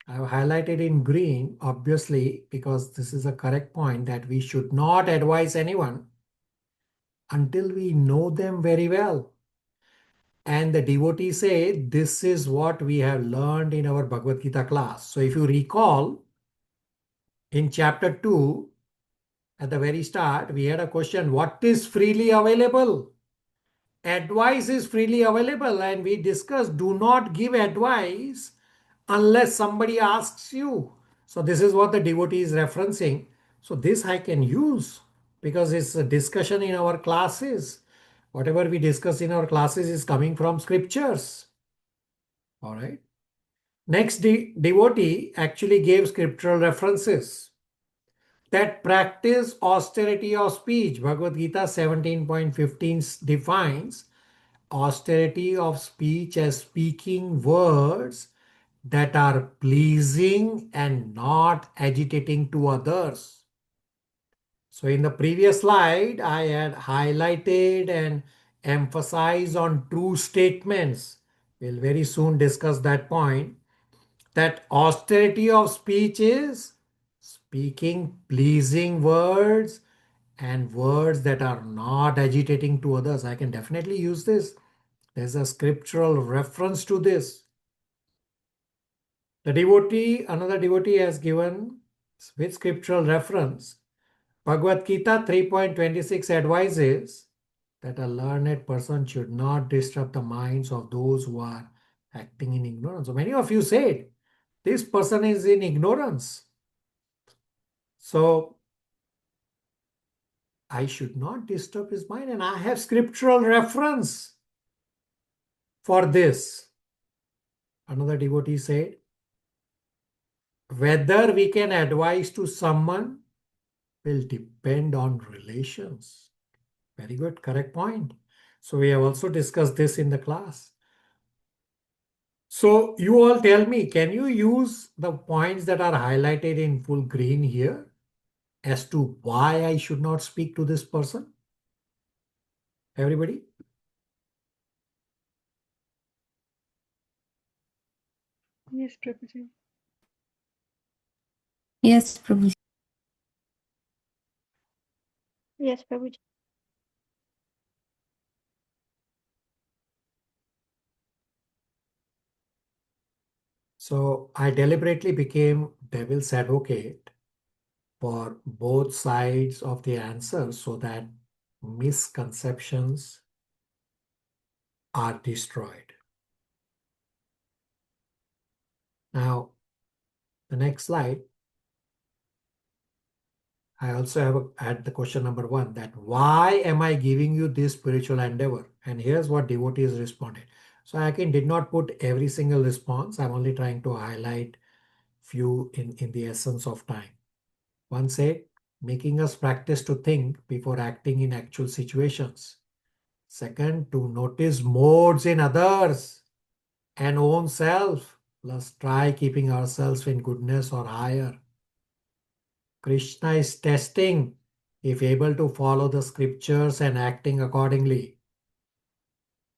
I have highlighted in green, obviously, because this is a correct point, that we should not advise anyone until we know them very well. And the devotees say, this is what we have learned in our Bhagavad Gita class. So if you recall, In chapter 2, at the very start, we had a question, what is freely available? Advice is freely available, and we discussed do not give advice unless somebody asks you. So this is what the devotee is referencing. So this I can use because it's a discussion in our classes. Whatever we discuss in our classes is coming from scriptures. All right. Next, devotee actually gave scriptural references that practice austerity of speech. Bhagavad Gita 17.15 defines austerity of speech as speaking words that are pleasing and not agitating to others. So in the previous slide, I had highlighted and emphasized on true statements. We'll very soon discuss that point. That austerity of speech is speaking pleasing words and words that are not agitating to others. I can definitely use this. There's a scriptural reference to this. The devotee, another devotee has given with scriptural reference. Bhagavad Gita 3.26 advises that a learned person should not disturb the minds of those who are acting in ignorance. So many of you said, this person is in ignorance. So I should not disturb his mind, and I have scriptural reference for this. Another devotee said, whether we can advise to someone will depend on relations. Very good, correct point. So we have also discussed this in the class. So you all tell me, can you use the points that are highlighted in full green here as to why I should not speak to this person? Everybody? Yes, Prabhuji. Yes, Prabhuji. Yes, Prabhuji. So I deliberately became devil's advocate for both sides of the answer so that misconceptions are destroyed. Now, the next slide, I also have at the question number 1, that why am I giving you this spiritual endeavor? And here's what devotees responded. So I did not put every single response. I'm only trying to highlight few in the essence of time. One said, making us practice to think before acting in actual situations. Second, to notice modes in others and own self. Plus, try keeping ourselves in goodness or higher. Krishna is testing if able to follow the scriptures and acting accordingly.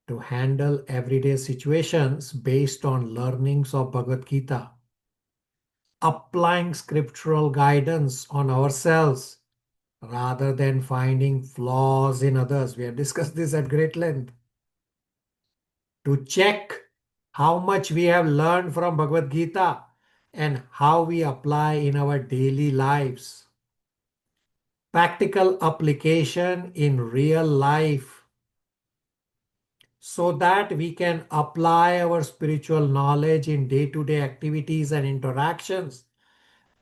To handle everyday situations based on learnings of Bhagavad Gita. Applying scriptural guidance on ourselves rather than finding flaws in others. We have discussed this at great length. To check how much we have learned from Bhagavad Gita and how we apply in our daily lives. Practical application in real life so that we can apply our spiritual knowledge in day-to-day activities and interactions.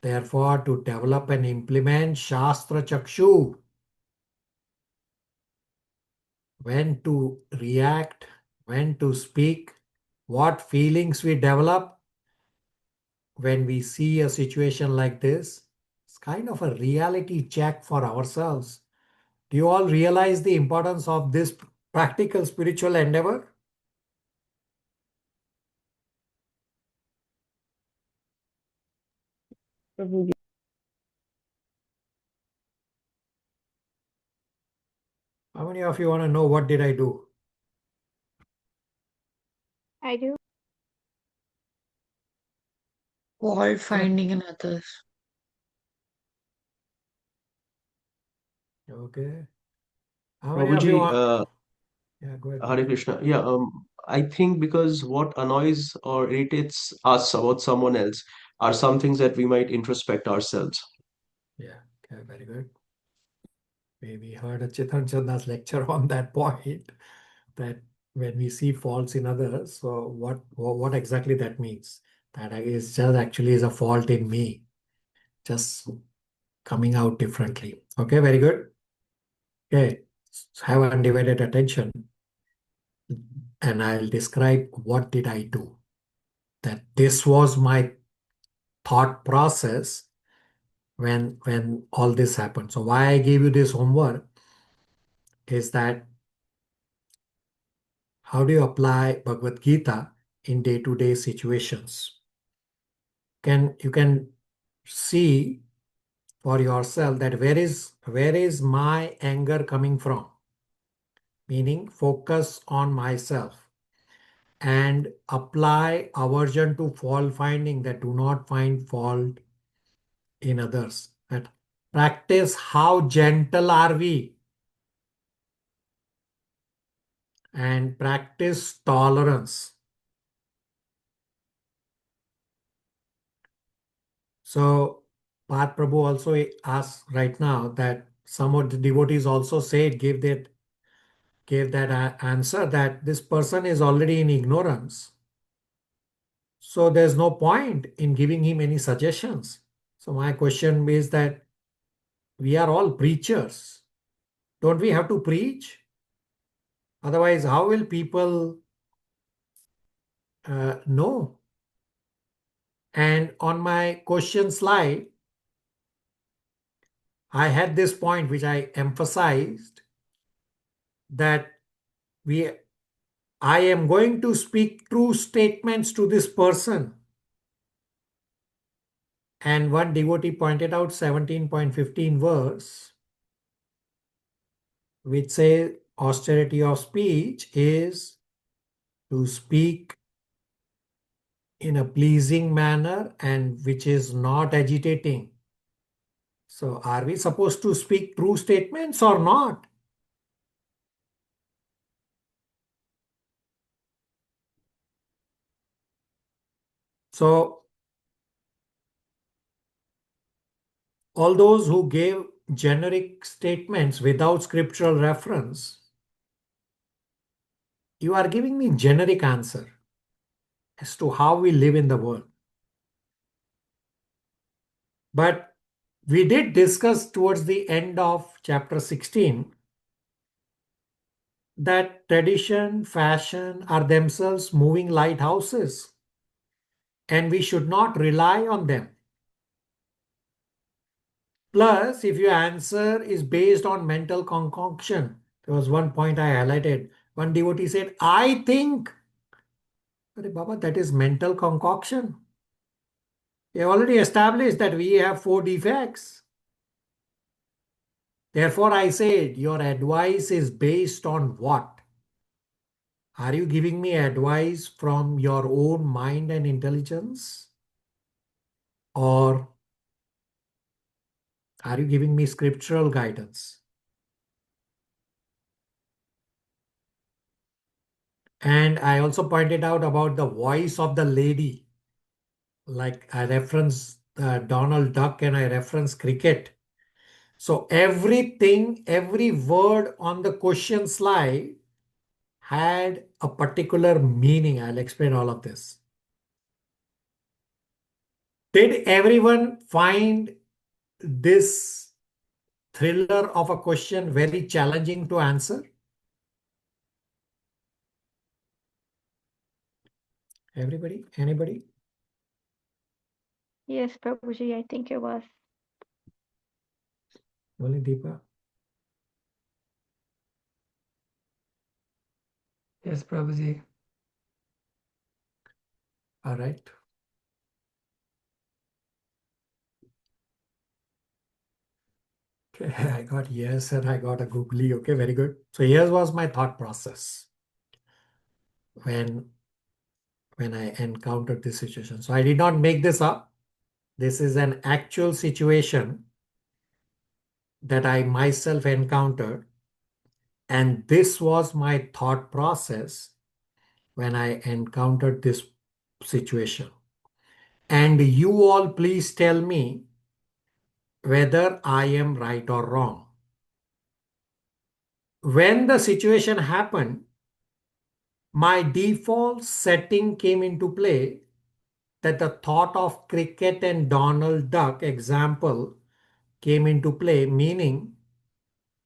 Therefore, to develop and implement Shastra Chakshu, when to react, when to speak, what feelings we develop when we see a situation like this. It's kind of a reality check for ourselves. Do you all realize the importance of this practical spiritual endeavor? Prabhuji. How many of you want to know what did I do? I do. Fault finding in others. Okay. How many of you Prabhuji, want? Yeah, go ahead. Hare Krishna. Yeah, I think because what annoys or irritates us about someone else are some things that we might introspect ourselves. Yeah, okay, very good. We heard a Chitan Chanda's lecture on that point, that when we see faults in others, so what exactly that means? That is just actually is a fault in me, just coming out differently. Okay, very good. Okay, have undivided attention, and I'll describe what did I do. That this was my thought process when all this happened. So why I gave you this homework is that how do you apply Bhagavad Gita in day-to-day situations? You can see for yourself that where is my anger coming from? Meaning focus on myself and apply aversion to fault finding, that do not find fault in others. That practice how gentle are we, and practice tolerance. So Path Prabhu also asks right now that some of the devotees also said, gave that answer, that this person is already in ignorance. So there's no point in giving him any suggestions. So my question is that we are all preachers. Don't we have to preach? Otherwise, how will people know? And on my question slide, I had this point which I emphasized, that I am going to speak true statements to this person. And one devotee pointed out 17.15 verse, which says austerity of speech is to speak in a pleasing manner and which is not agitating. So are we supposed to speak true statements or not? So all those who gave generic statements without scriptural reference, you are giving me generic answer as to how we live in the world. But we did discuss towards the end of chapter 16 that tradition, fashion are themselves moving lighthouses, and we should not rely on them. Plus, if your answer is based on mental concoction, there was one point I highlighted. One devotee said, I think. But Baba, that is mental concoction. We have already established that we have 4 defects. Therefore, I said, your advice is based on what? Are you giving me advice from your own mind and intelligence? Or are you giving me scriptural guidance? And I also pointed out about the voice of the lady. Like I referenced Donald Duck and I referenced cricket. So everything, every word on the question slide had a particular meaning. I'll explain all of this. Did everyone find this thriller of a question very challenging to answer? Everybody? Anybody? Yes, Prabhuji, I think it was. Only Deepa? Yes, Prabhuji. All right. Okay, I got yes and I got a googly. Okay, very good. So here was my thought process when I encountered this situation. So I did not make this up. This is an actual situation that I myself encountered. And this was my thought process when I encountered this situation. And you all please tell me whether I am right or wrong. When the situation happened, my default setting came into play that the thought of cricket and Donald Duck example came into play, meaning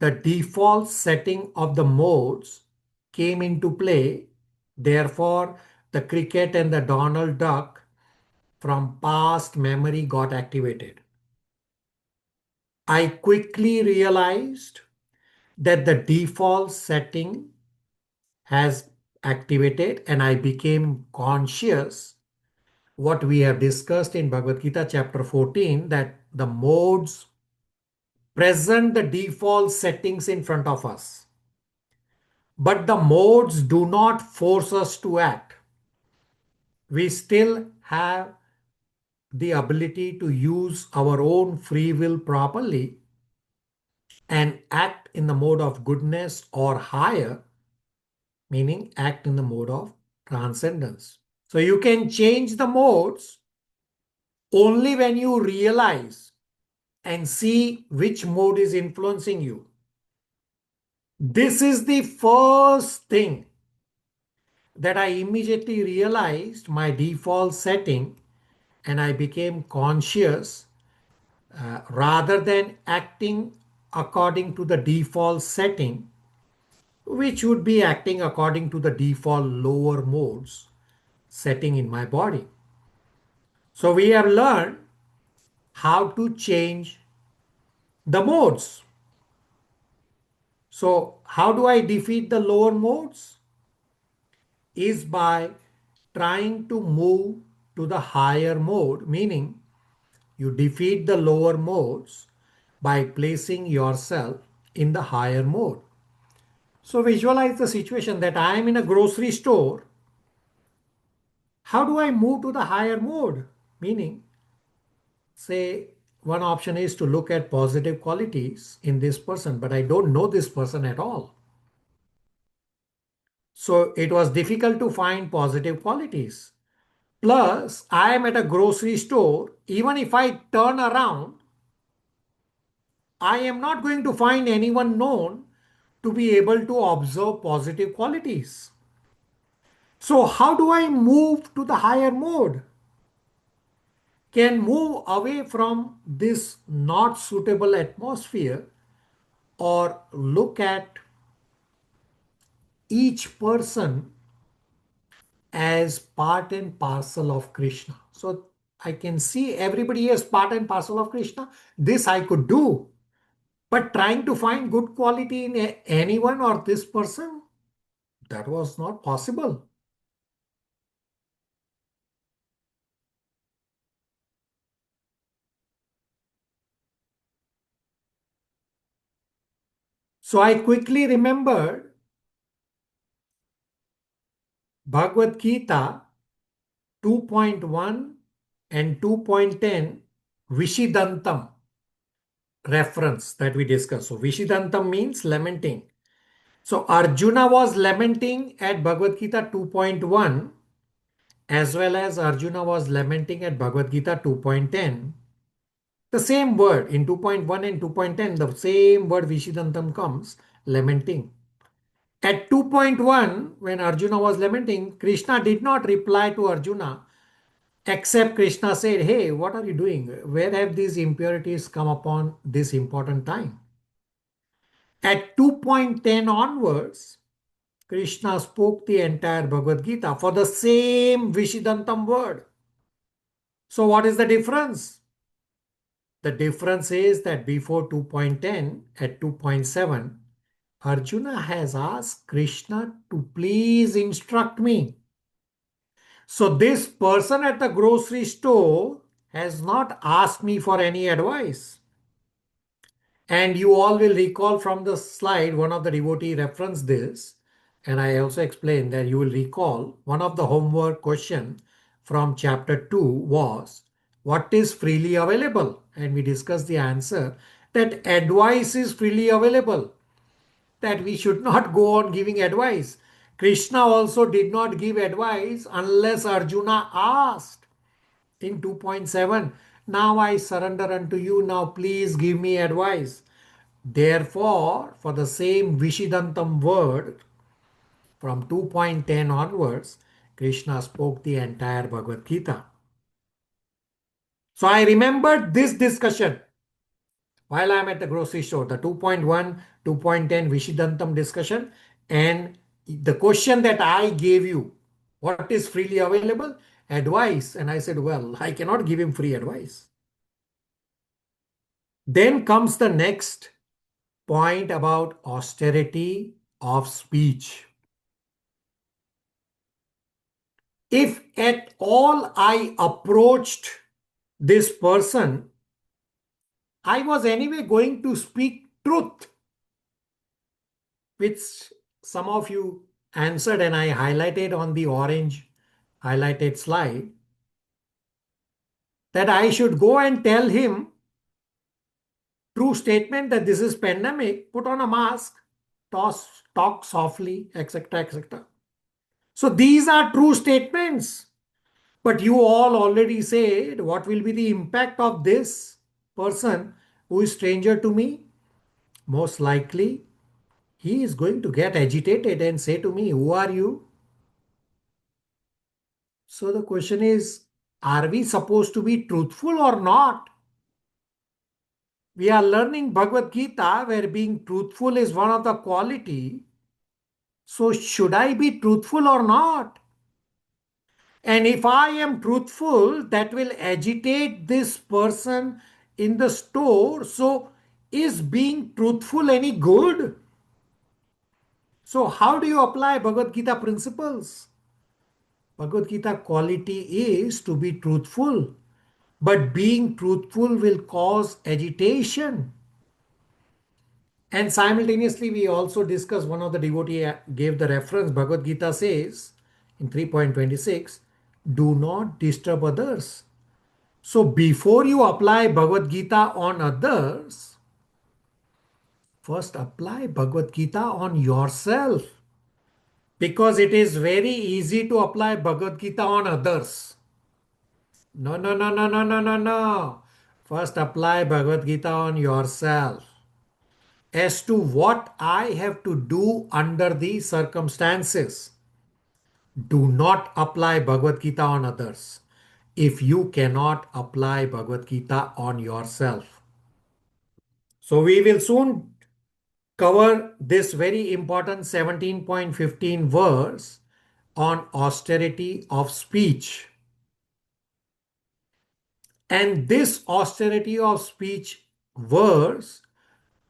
the default setting of the modes came into play. Therefore, the cricket and the Donald Duck from past memory got activated. I quickly realized that the default setting has activated and I became conscious what we have discussed in Bhagavad Gita chapter 14, that the modes present the default settings in front of us. But the modes do not force us to act. We still have the ability to use our own free will properly and act in the mode of goodness or higher, meaning act in the mode of transcendence. So you can change the modes only when you realize and see which mode is influencing you. This is the first thing that I immediately realized my default setting and I became conscious rather than acting according to the default setting, which would be acting according to the default lower modes setting in my body. So we have learned how to change the modes. So how do I defeat the lower modes? Is by trying to move to the higher mode, meaning you defeat the lower modes by placing yourself in the higher mode. So visualize the situation that I am in a grocery store. How do I move to the higher mode? Meaning, say, one option is to look at positive qualities in this person, but I don't know this person at all. So it was difficult to find positive qualities. Plus, I am at a grocery store. Even if I turn around, I am not going to find anyone known to be able to observe positive qualities. So how do I move to the higher mode? Can move away from this not suitable atmosphere or look at each person as part and parcel of Krishna. So I can see everybody as part and parcel of Krishna. This I could do. But trying to find good quality in anyone or this person, that was not possible. So I quickly remembered Bhagavad Gita 2.1 and 2.10 Vishidantam reference that we discussed. So Vishidantam means lamenting. So Arjuna was lamenting at Bhagavad Gita 2.1 as well as Arjuna was lamenting at Bhagavad Gita 2.10. The same word in 2.1 and 2.10, the same word Vishidantam comes, lamenting. At 2.1, when Arjuna was lamenting, Krishna did not reply to Arjuna, except Krishna said, hey, what are you doing? Where have these impurities come upon this important time? At 2.10 onwards, Krishna spoke the entire Bhagavad Gita for the same Vishidantam word. So what is the difference? The difference is that before 2.10, at 2.7, Arjuna has asked Krishna to please instruct me. So this person at the grocery store has not asked me for any advice. And you all will recall from the slide, one of the devotee referenced this. And I also explained that you will recall one of the homework question from chapter 2 was, what is freely available? And we discussed the answer that advice is freely available, that we should not go on giving advice. Krishna also did not give advice unless Arjuna asked in 2.7. Now I surrender unto you. Now please give me advice. Therefore, for the same Vishidantam word, from 2.10 onwards, Krishna spoke the entire Bhagavad Gita. So I remembered this discussion while I'm at the grocery store, the 2.1, 2.10 Vishidantam discussion, and the question that I gave you, what is freely available? Advice. And I said, well, I cannot give him free advice. Then comes the next point about austerity of speech. If at all I approached this person, I was anyway going to speak truth, which some of you answered and I highlighted on the orange highlighted slide, that I should go and tell him true statement that this is pandemic, put on a mask, talk softly, etc., etc. So these are true statements. But you all already said what will be the impact of this person who is stranger to me? Most likely he is going to get agitated and say to me, who are you? So the question is, are we supposed to be truthful or not? We are learning Bhagavad Gita where being truthful is one of the quality. So should I be truthful or not? And if I am truthful, that will agitate this person in the store. So is being truthful any good? So how do you apply Bhagavad Gita principles? Bhagavad Gita quality is to be truthful. But being truthful will cause agitation. And simultaneously, we also discussed, one of the devotee gave the reference, Bhagavad Gita says in 3.26, do not disturb others. So before you apply Bhagavad Gita on others, first apply Bhagavad Gita on yourself. Because it is very easy to apply Bhagavad Gita on others. No, no, no, no, no, no, no, no. First apply Bhagavad Gita on yourself. As to what I have to do under these circumstances. Do not apply Bhagavad Gita on others if you cannot apply Bhagavad Gita on yourself. So we will soon cover this very important 17.15 verse on austerity of speech. And this austerity of speech verse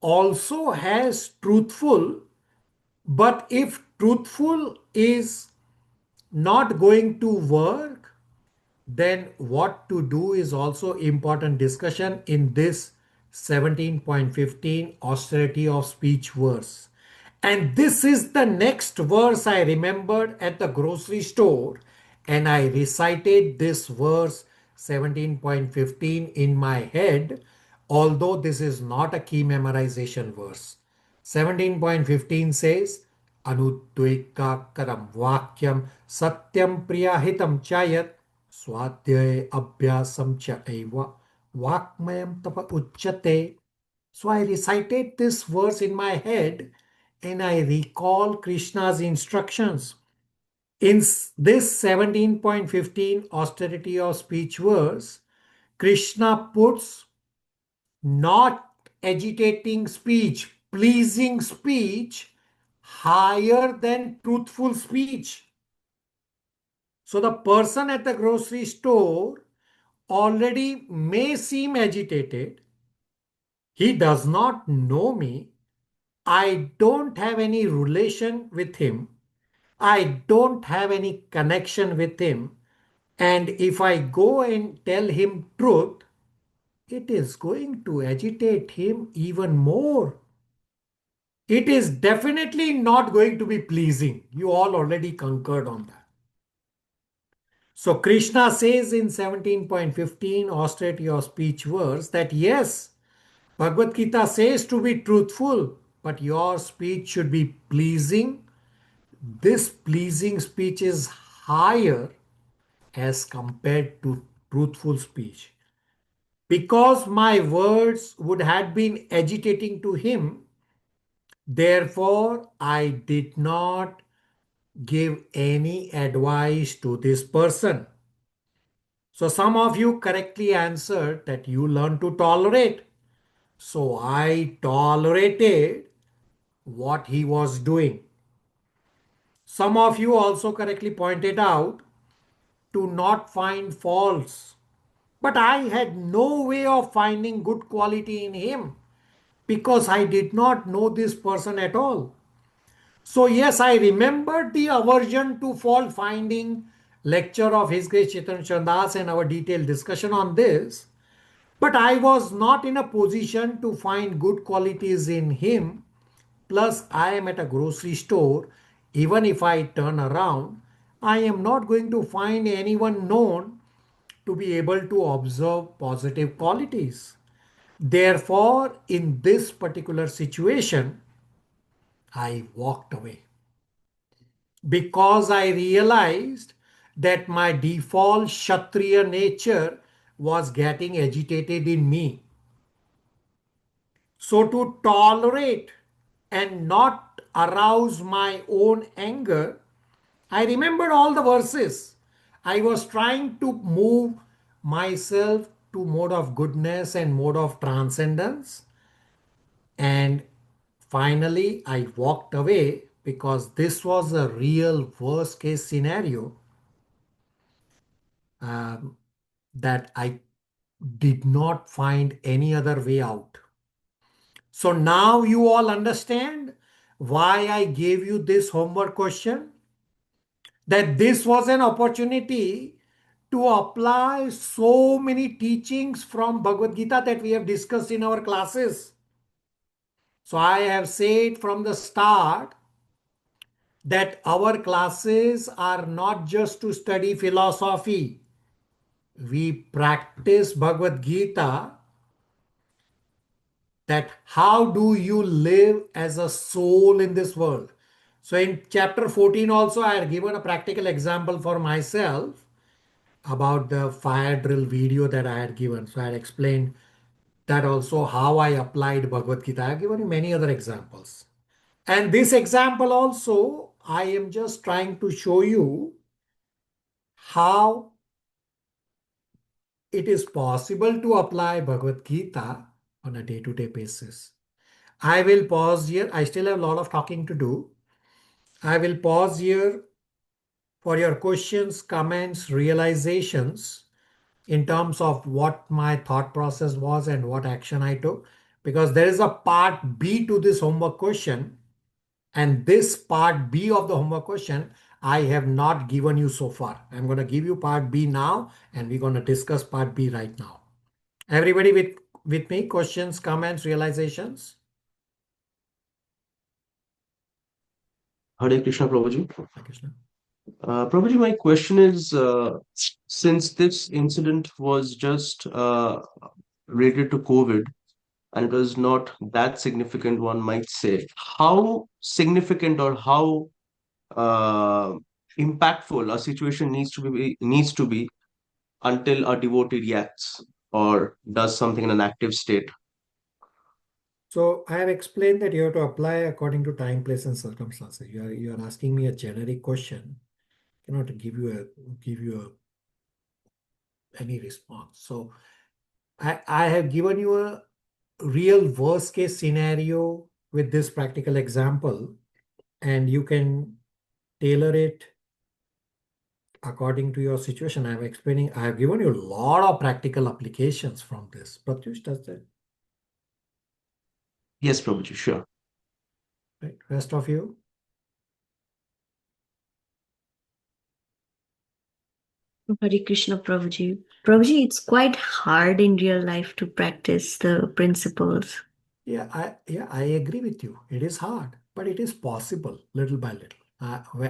also has truthful, but if truthful is not going to work, then what to do is also important discussion in this 17.15 austerity of speech verse. And this is the next verse I remembered at the grocery store, and I recited this verse 17.15 in my head, although this is not a key memorization verse. 17.15 says, Anudvaikakaram vakyam satyam priyahitam chayat swadhyaya abhyasam cha eva vakmayam tapa uchyate. So I recited this verse in my head and I recall Krishna's instructions. In this 17.15 austerity of speech verse, Krishna puts not agitating speech, pleasing speech higher than truthful speech. So the person at the grocery store already may seem agitated. He does not know me. I don't have any relation with him. I don't have any connection with him. And if I go and tell him truth, it is going to agitate him even more. It is definitely not going to be pleasing. You all already concurred on that. So Krishna says in 17.15 austerity of speech verse that yes, Bhagavad Gita says to be truthful, but your speech should be pleasing. This pleasing speech is higher as compared to truthful speech. Because my words would have been agitating to him, therefore I did not give any advice to this person. So some of you correctly answered that you learn to tolerate. So I tolerated what he was doing. Some of you also correctly pointed out to not find faults. But I had no way of finding good quality in him because I did not know this person at all. So yes, I remembered the aversion to fault finding lecture of His Grace Chaitanya Chandas and our detailed discussion on this. But I was not in a position to find good qualities in him. Plus, I am at a grocery store. Even if I turn around, I am not going to find anyone known to be able to observe positive qualities. Therefore, in this particular situation, I walked away because I realized that my default Kshatriya nature was getting agitated in me. So, to tolerate and not arouse my own anger, I remembered all the verses. I was trying to move myself to mode of goodness and mode of transcendence. And finally, I walked away because this was a real worst case scenario that I did not find any other way out. So now you all understand why I gave you this homework question. That this was an opportunity to apply so many teachings from Bhagavad Gita that we have discussed in our classes. So I have said from the start that our classes are not just to study philosophy. We practice Bhagavad Gita, that how do you live as a soul in this world. So in chapter 14 also I had given a practical example for myself about the fire drill video that I had given. So I had explained that also how I applied Bhagavad Gita. I have given you many other examples. And this example also, I am just trying to show you how it is possible to apply Bhagavad Gita on a day-to-day basis. I will pause here. I still have a lot of talking to do. I will pause here for your questions, comments, realizations in terms of what my thought process was and what action I took. Because there is a part B to this homework question. And this part B of the homework question, I have not given you so far. I'm going to give you part B now, and we're going to discuss part B right now. Everybody with me? Questions, comments, realizations? Hare Krishna, Prabhuji. Hare Krishna. Prabhuji, my question is, since this incident was just related to COVID and it was not that significant, one might say, how significant or how uh, impactful a situation needs to be until a devotee reacts or does something in an active state? So I have explained that you have to apply according to time, place, and circumstances. You are asking me a generic question. I cannot give you any response. So I have given you a real worst case scenario with this practical example, and you can tailor it according to your situation. I have given you a lot of practical applications from this. Pratyush, does that? Yes, Prabhuji, sure. Right. Rest of you? Hare Krishna, Prabhuji. Prabhuji, it's quite hard in real life to practice the principles. Yeah, I agree with you. It is hard, but it is possible little by little.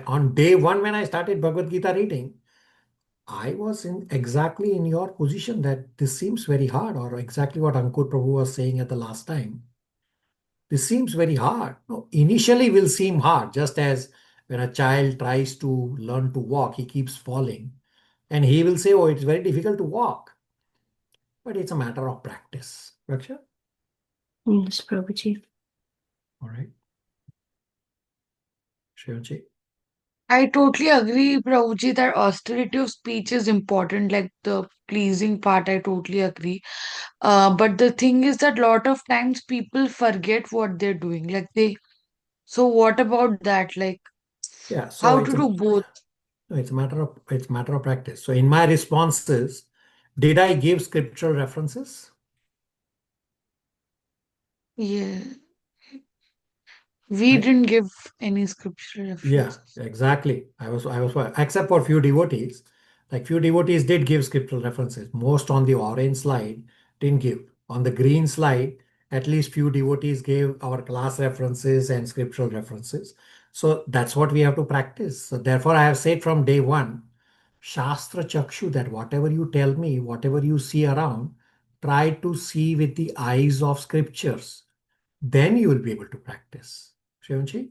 On day one, when I started Bhagavad Gita reading, I was exactly in your position that this seems very hard, or exactly what Ankur Prabhu was saying at the last time. This seems very hard. No, initially will seem hard, just as when a child tries to learn to walk, he keeps falling. And he will say, oh, it's very difficult to walk. but it's a matter of practice. Raksha? Yes, Prabhuji. All right. Shivaji? I totally agree, Prabhuji, that austerity of speech is important, like the pleasing part, I totally agree. But the thing is that lot of times people forget what they're doing. So what about that? Like, Yeah, so how it's to do both? it's a matter of practice. So in my responses, did I give scriptural references? Yeah, we didn't give any scriptural Yeah, references. exactly. I was except for few devotees. Like few devotees did give scriptural references. Most on the orange slide didn't give. On the green slide, at least few devotees gave our class references and scriptural references. So that's what we have to practice. So therefore, I have said from day one, Shastra Chakshu, that whatever you tell me, whatever you see around, try to see with the eyes of scriptures. Then you will be able to practice. Shivanshi?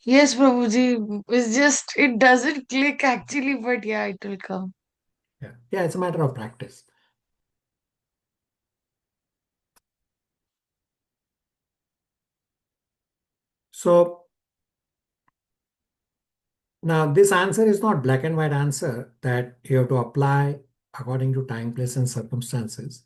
Yes, Prabhuji, it's just, it doesn't click actually, but yeah, it will come. Yeah, it's a matter of practice. So now this answer is not black and white answer that you have to apply according to time, place, and circumstances.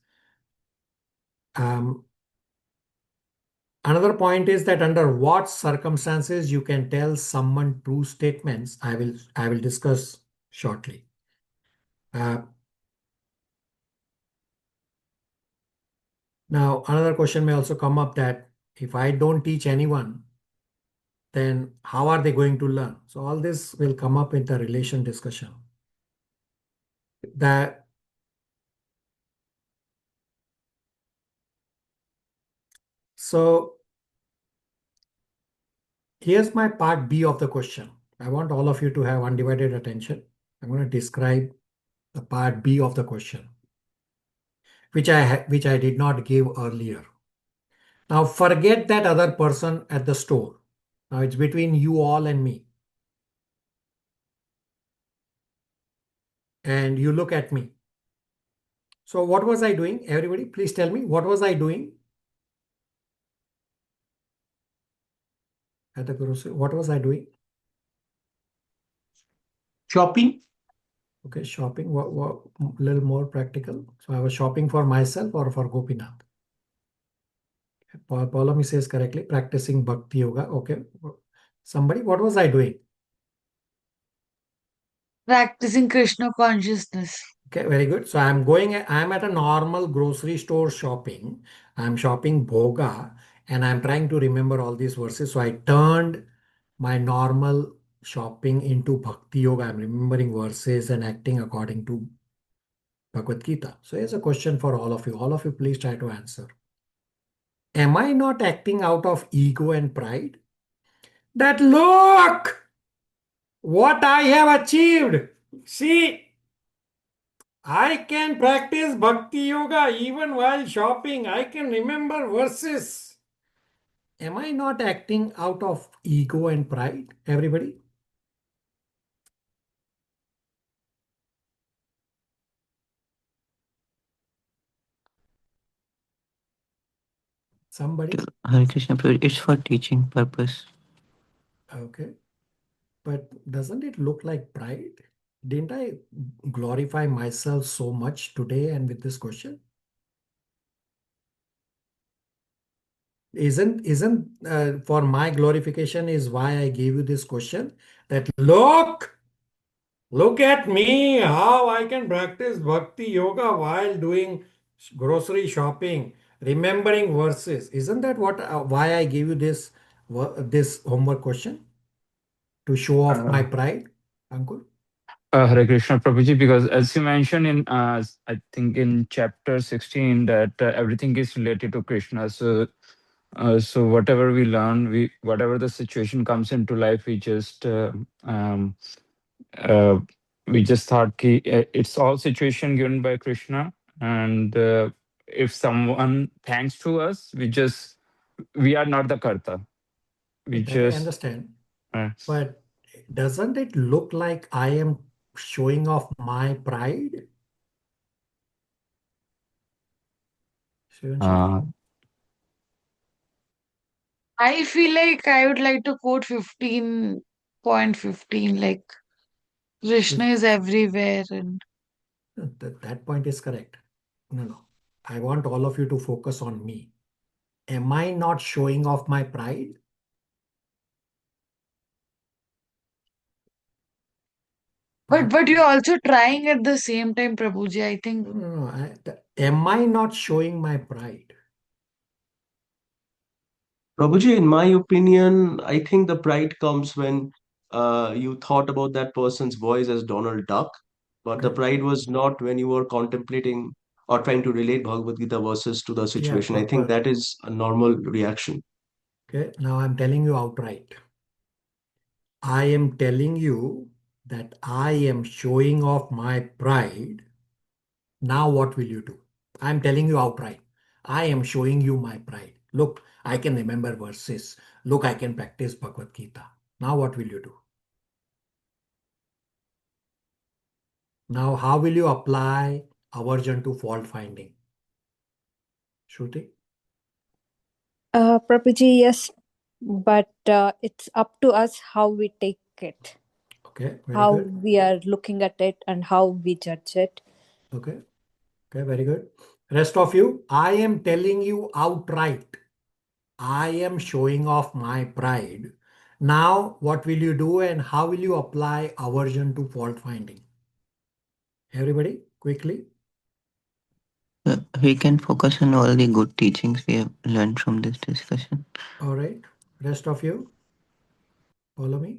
Another point is that under what circumstances you can tell someone true statements. I will discuss shortly. Now another question may also come up that if I don't teach anyone, then how are they going to learn? So all this will come up in the relation discussion. So here's my part B of the question. I want all of you to have undivided attention. I'm going to describe the part B of the question, which I did not give earlier. Now forget that other person at the store. Now it's between you all and me. And you look at me. So what was I doing? Everybody, please tell me, what was I doing at the grocery? What was I doing? Shopping. Okay, shopping. What a little more practical. So I was shopping for myself or for Gopinath. Paulami says correctly, practicing bhakti yoga. Okay. Somebody, what was I doing? Practicing Krishna consciousness. Okay, very good. So I'm at a normal grocery store shopping. I'm shopping Bhoga and I'm trying to remember all these verses. So I turned my normal shopping into bhakti yoga. I'm remembering verses and acting according to Bhagavad Gita. So here's a question for all of you. All of you, please try to answer. Am I not acting out of ego and pride? That look what I have achieved. See, I can practice bhakti yoga even while shopping. I can remember verses. Am I not acting out of ego and pride? Everybody? Somebody? Hare Krishna Prabhuji, it's for teaching purpose. Okay. But doesn't it look like pride? Didn't I glorify myself so much today and with this question? Isn't for my glorification is why I gave you this question, that look at me, how I can practice bhakti yoga while doing grocery shopping, remembering verses. Isn't that why I gave you this homework question? To show off my pride, Ankur? Hare Krishna Prabhuji, because as you mentioned in, I think in chapter 16, that everything is related to Krishna. So whatever we learn, whatever the situation comes into life, um, uh, we just thought it's all situation given by Krishna, and if someone thanks to us, we are not the karta. We That I just understand. But doesn't it look like I am showing off my pride? Uh, I feel like I would like to quote 15.15, like Krishna is everywhere and That point is correct. No. I want all of you to focus on me. Am I not showing off my pride? but you're also trying at the same time, Prabhuji, I think. No. Am I not showing my pride? Prabhuji, in my opinion, I think the pride comes when you thought about that person's voice as Donald Duck, but the pride was not when you were contemplating or trying to relate Bhagavad Gita verses to the situation. I think that is a normal reaction. Okay, now I'm telling you outright. I am telling you that I am showing off my pride. Now what will you do? I'm telling you outright. I am showing you my pride. Look, I can remember verses. Look, I can practice Bhagavad Gita. Now what will you do? Now how will you apply aversion to fault finding? Shruti? Prabhuji, yes, but it's up to us how we take it. Okay, very how good. we are looking at it and how we judge it. Okay, very good. Rest of you, I am telling you outright. I am showing off my pride. Now, what will you do and how will you apply aversion to fault finding? Everybody, quickly. We can focus on all the good teachings we have learned from this discussion. All right. Rest of you, follow me.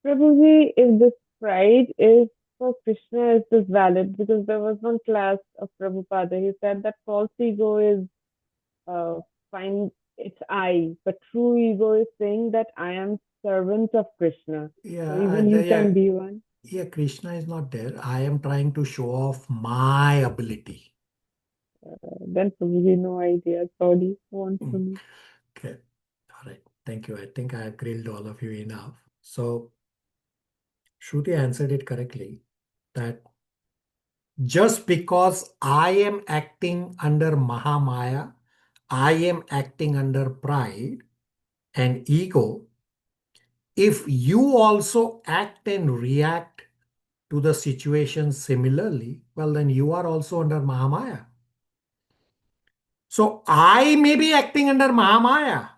Prabhuji, if this pride is for Krishna, is this valid? Because there was one class of Prabhupada, he said that false ego is fine, it's I, but true ego is saying that I am servant of Krishna. Yeah, So even you can be one. Yeah, Krishna is not there. I am trying to show off my ability. Then Prabhuji, no idea. Sorry, want for me. Okay. All right. Thank you. I think I have grilled all of you enough. So, Shruti answered it correctly that just because I am acting under Mahamaya, I am acting under pride and ego. If you also act and react to the situation similarly, well, then you are also under Mahamaya. So I may be acting under Mahamaya,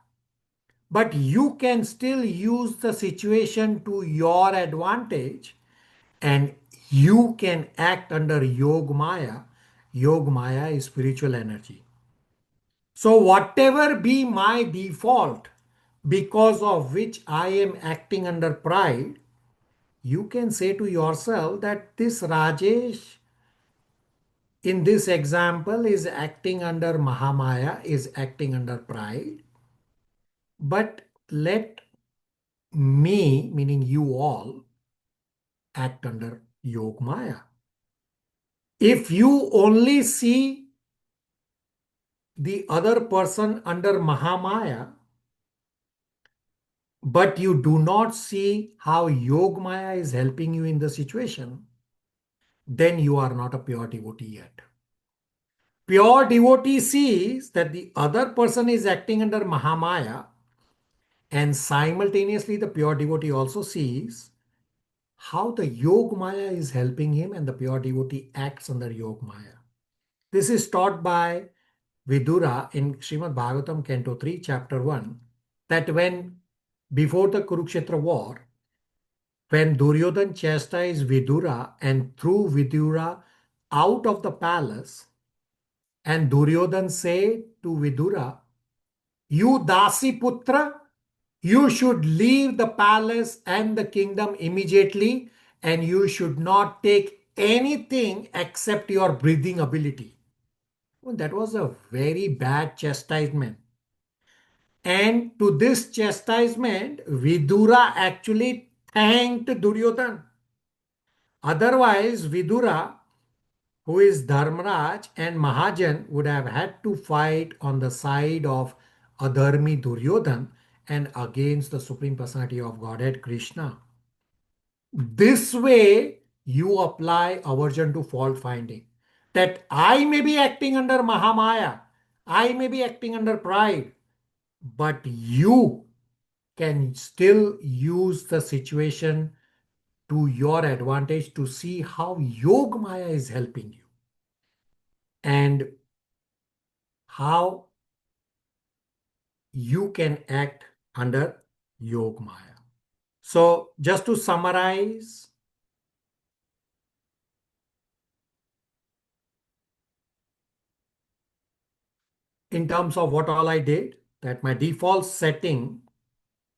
but you can still use the situation to your advantage and you can act under Yog Maya. Yog Maya is spiritual energy. So whatever be my default, because of which I am acting under pride, you can say to yourself that this Rajesh in this example is acting under Mahamaya, is acting under pride. But let me, meaning you all, act under Yog Maya. If you only see the other person under Mahamaya, but you do not see how Yog Maya is helping you in the situation, then you are not a pure devotee yet. Pure devotee sees that the other person is acting under Mahamaya, and simultaneously the pure devotee also sees how the Yog Maya is helping him and the pure devotee acts under Yog Maya. This is taught by Vidura in Srimad Bhagavatam, Canto 3, Chapter 1, that when before the Kurukshetra war, when Duryodhan chastised Vidura and threw Vidura out of the palace, and Duryodhan said to Vidura, "You Dasi Putra, you should leave the palace and the kingdom immediately, and you should not take anything except your breathing ability." Well, that was a very bad chastisement. And to this chastisement, Vidura actually thanked Duryodhan. Otherwise, Vidura, who is Dharmaraj and Mahajan, would have had to fight on the side of Adharmi Duryodhan and against the Supreme Personality of Godhead Krishna. This way, you apply aversion to fault finding. that I may be acting under Mahamaya, I may be acting under pride, but you can still use the situation to your advantage to see how Yog Maya is helping you and how you can act under Yog Maya. So, just to summarize, in terms of what all I did, that my default setting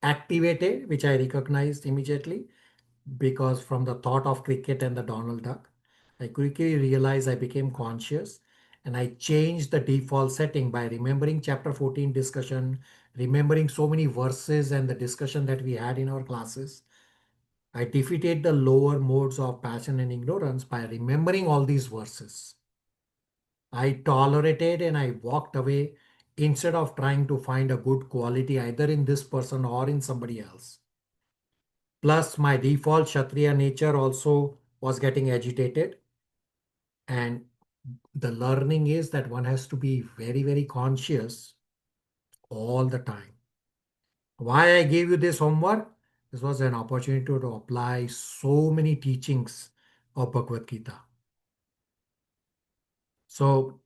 activated, which I recognized immediately because from the thought of cricket and the Donald Duck, I quickly realized I became conscious and I changed the default setting by remembering chapter 14 discussion, remembering so many verses and the discussion that we had in our classes. I defeated the lower modes of passion and ignorance by remembering all these verses. I tolerated and I walked away instead of trying to find a good quality either in this person or in somebody else. Plus, my default Kshatriya nature also was getting agitated. And the learning is that one has to be very, very conscious all the time. Why I gave you this homework? This was an opportunity to apply so many teachings of Bhagavad Gita. So,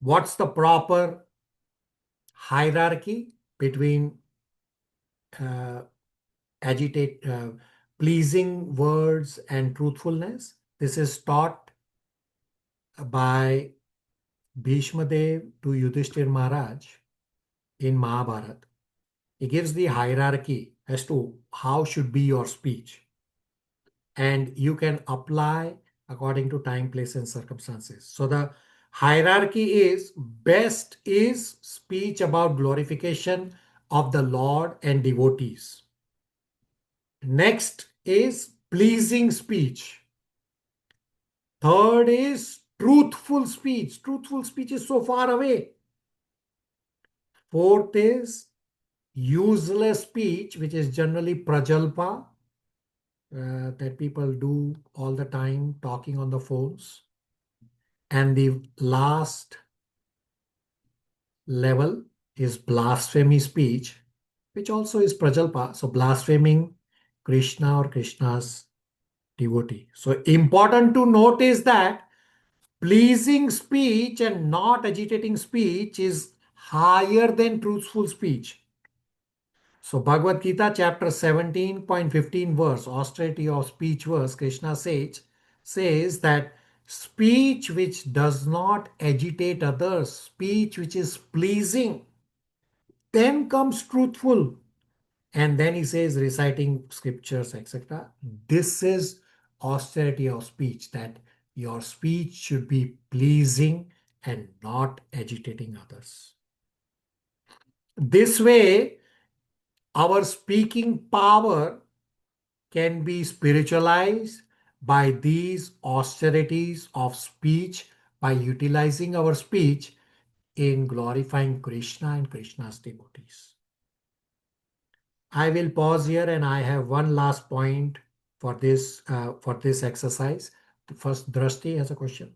what's the proper hierarchy between pleasing words and truthfulness? This is taught by Bhishma Dev to Yudhishthir Maharaj in Mahabharata. He gives the hierarchy as to how should be your speech. And you can apply according to time, place, and circumstances. So the hierarchy is best is speech about glorification of the Lord and devotees. Next is pleasing speech. Third is truthful speech. Truthful speech is so far away. Fourth is useless speech, which is generally prajalpa, that people do all the time, talking on the phones. And the last level is blasphemy speech, which also is prajalpa. So blaspheming Krishna or Krishna's devotee. So important to note is that pleasing speech and not agitating speech is higher than truthful speech. So Bhagavad Gita chapter 17.15 verse, austerity of speech verse, Krishna says that speech which does not agitate others, speech which is pleasing, then comes truthful. And then he says reciting scriptures, etc. This is austerity of speech, that your speech should be pleasing and not agitating others. This way, our speaking power can be spiritualized by these austerities of speech by utilizing our speech in glorifying Krishna and Krishna's devotees. I will pause here and I have one last point for this exercise. First, Drashti has a question.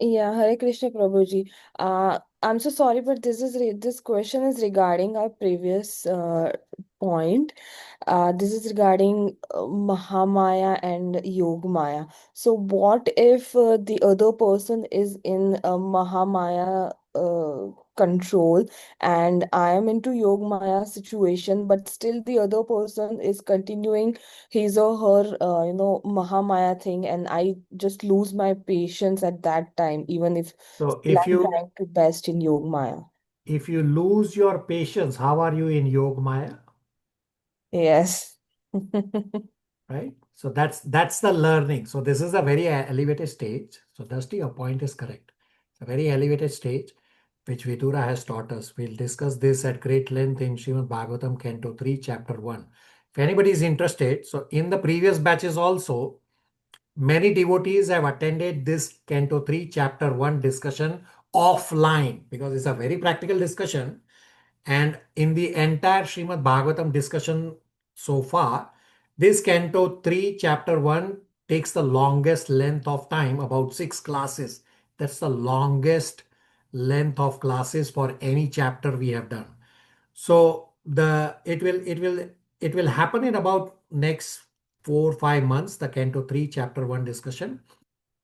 Yeah, Hare Krishna Prabhuji. I'm so sorry, but this question is regarding our previous point. This is regarding Mahamaya and Yogmaya. So, what if the other person is in Mahamaya control, and I am into Yogmaya situation, but still the other person is continuing his or her Mahamaya thing, and I just lose my patience at that time, even if So still I'm trying to best in Yogmaya. if you lose your patience, how are you in Yogmaya? Yes. Right? So that's the learning. So this is a very elevated stage. So Dusty, your point is correct. It's a very elevated stage, which Vidura has taught us. We'll discuss this at great length in Srimad Bhagavatam, Canto 3, Chapter 1. If anybody is interested, so in the previous batches also, many devotees have attended this Canto 3, Chapter 1 discussion offline because it's a very practical discussion. And in the entire Srimad Bhagavatam discussion so far. This Canto 3, Chapter 1 takes the longest length of time, about 6 classes. That's the longest length of classes for any chapter we have done. So it will happen in about next 4-5 months, the Canto 3, Chapter 1 discussion.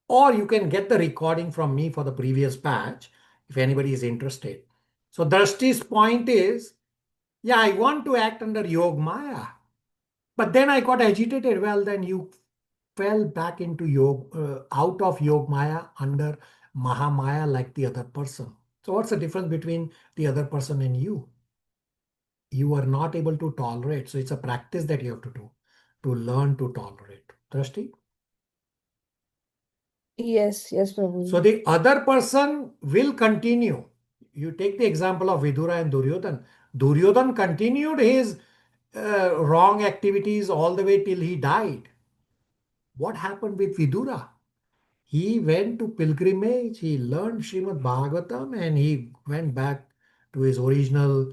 Or you can get the recording from me for the previous batch if anybody is interested. So Drashti's point is, yeah, I want to act under Yog Maya. But then I got agitated. Well, then you fell back into out of Yog Maya under Mahamaya like the other person. So what's the difference between the other person and you? You are not able to tolerate. So it's a practice that you have to do to learn to tolerate. Drashti? Yes, So Prabhuji. the other person will continue. You take the example of Vidura and Duryodhan. Duryodhan continued his wrong activities all the way till he died. What happened with Vidura? He went to pilgrimage, he learned Srimad Bhagavatam, and he went back to his original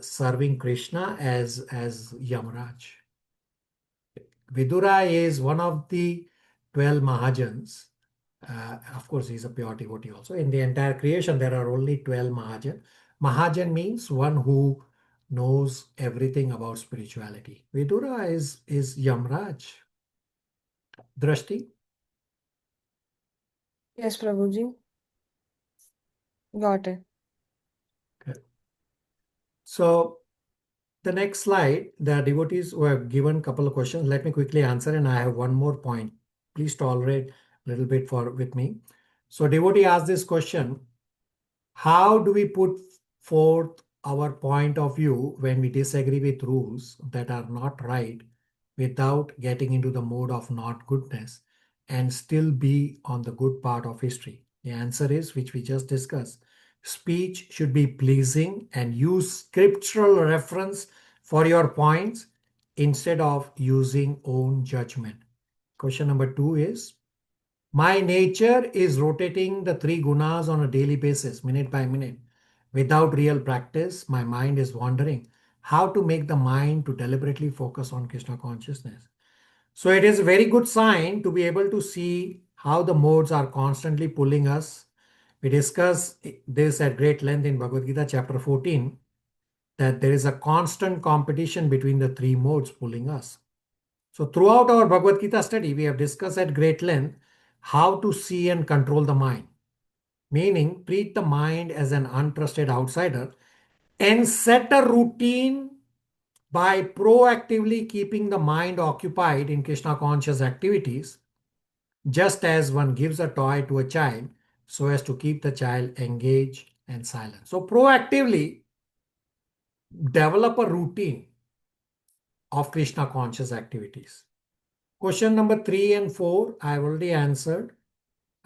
serving Krishna as Yamaraj. Vidura is one of the 12 Mahajans. Of course, he's a pure devotee also. In the entire creation, there are only 12 Mahajan. Mahajan means one who knows everything about spirituality. Vidura is Yamraj. Drashti? Yes, Prabhuji. Got it. Okay. So the next slide, the devotees who have given a couple of questions. Let me quickly answer, and I have one more point. Please tolerate a little bit with me. So devotee asked this question: how do we put forth our point of view when we disagree with rules that are not right without getting into the mode of not goodness and still be on the good part of history? The answer is, which we just discussed, speech should be pleasing and use scriptural reference for your points instead of using own judgment. Question number 2 is, my nature is rotating the 3 gunas on a daily basis, minute by minute. Without real practice, my mind is wandering. How to make the mind to deliberately focus on Krishna consciousness? So it is a very good sign to be able to see how the modes are constantly pulling us. We discuss this at great length in Bhagavad Gita chapter 14, that there is a constant competition between the 3 modes pulling us. So throughout our Bhagavad Gita study, we have discussed at great length how to see and control the mind, meaning treat the mind as an untrusted outsider and set a routine by proactively keeping the mind occupied in Krishna conscious activities, just as one gives a toy to a child so as to keep the child engaged and silent. So proactively develop a routine of Krishna conscious activities. Question number 3 and 4, I have already answered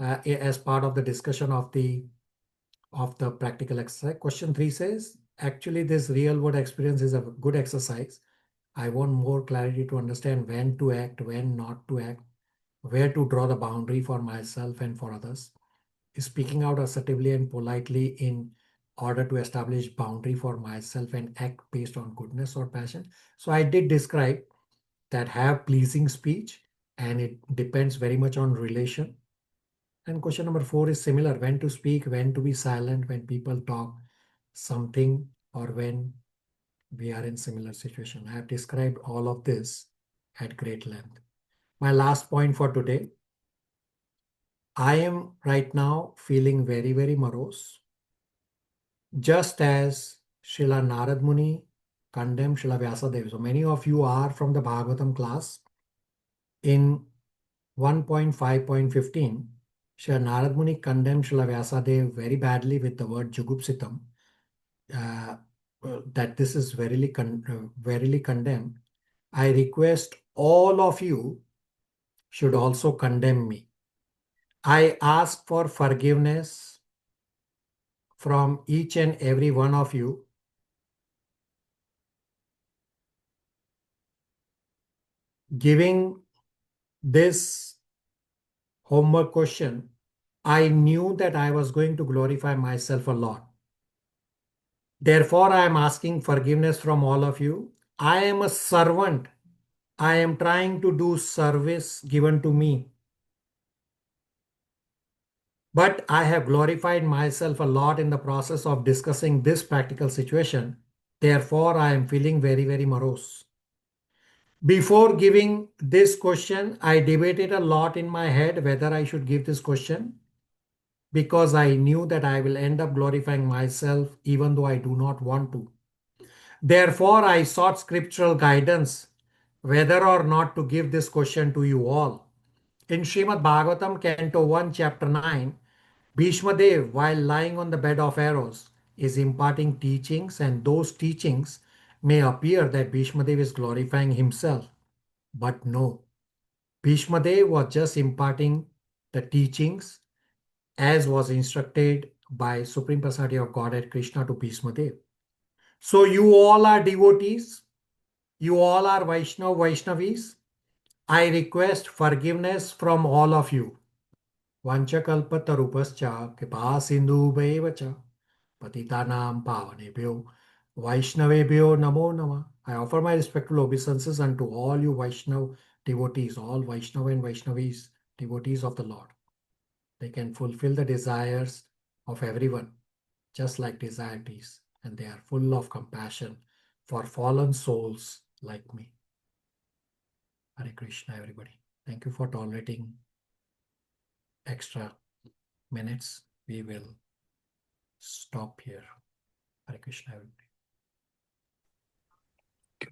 as part of the discussion of the practical exercise. Question 3 says, actually this real world experience is a good exercise. I want more clarity to understand when to act, when not to act, where to draw the boundary for myself and for others. Speaking out assertively and politely in order to establish boundary for myself and act based on goodness or passion. So I did describe that have pleasing speech, and it depends very much on relation. And question number 4 is similar: when to speak, when to be silent, when people talk something, or when we are in similar situation. I have described all of this at great length. My last point for today: I am right now feeling very, very morose. Just as Srila Narad Muni condemned Srila Vyasadeva. So many of you are from the Bhagavatam class. In 1.5.15, Srila Narad Muni condemned Srila Vyasadeva very badly with the word Jugupsitam. That this is verily condemned. I request all of you should also condemn me. I ask for forgiveness from each and every one of you. Giving this homework question, I knew that I was going to glorify myself a lot. Therefore, I am asking forgiveness from all of you. I am a servant. I am trying to do service given to me. But I have glorified myself a lot in the process of discussing this practical situation. Therefore, I am feeling very, very morose. Before giving this question, I debated a lot in my head whether I should give this question because I knew that I will end up glorifying myself even though I do not want to. Therefore, I sought scriptural guidance whether or not to give this question to you all. In Srimad Bhagavatam, Canto 1, Chapter 9, Bhishma Dev, while lying on the bed of arrows, is imparting teachings, and those teachings may appear that Bhishma Dev is glorifying himself. But no, Bhishma Dev was just imparting the teachings as was instructed by Supreme Personality of Godhead Krishna to Bhishma Dev. So you all are devotees, you all are Vaishnavis. I request forgiveness from all of you. Vanchakalpatarupascha Kripa-sindhubhaiva cha Patitanam pavanebhyo Vaishnavebhyo namo namah. I offer my respectful obeisances unto all you Vaishnav devotees, all Vaishnava and Vaishnavis, devotees of the Lord. They can fulfill the desires of everyone, just like deities, and they are full of compassion for fallen souls like me. Hare Krishna, everybody. Thank you for tolerating extra minutes. We will stop here. Hare Krishna, everybody.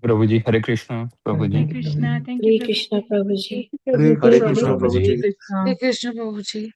Prabhuji, Hare Krishna, Prabhuji. Krishna, thank Hare you, Krishna, Prabhuji. Prabhuji. Hare Krishna, Hare Prabhuji. Krishna. Hare Krishna, Prabhuji.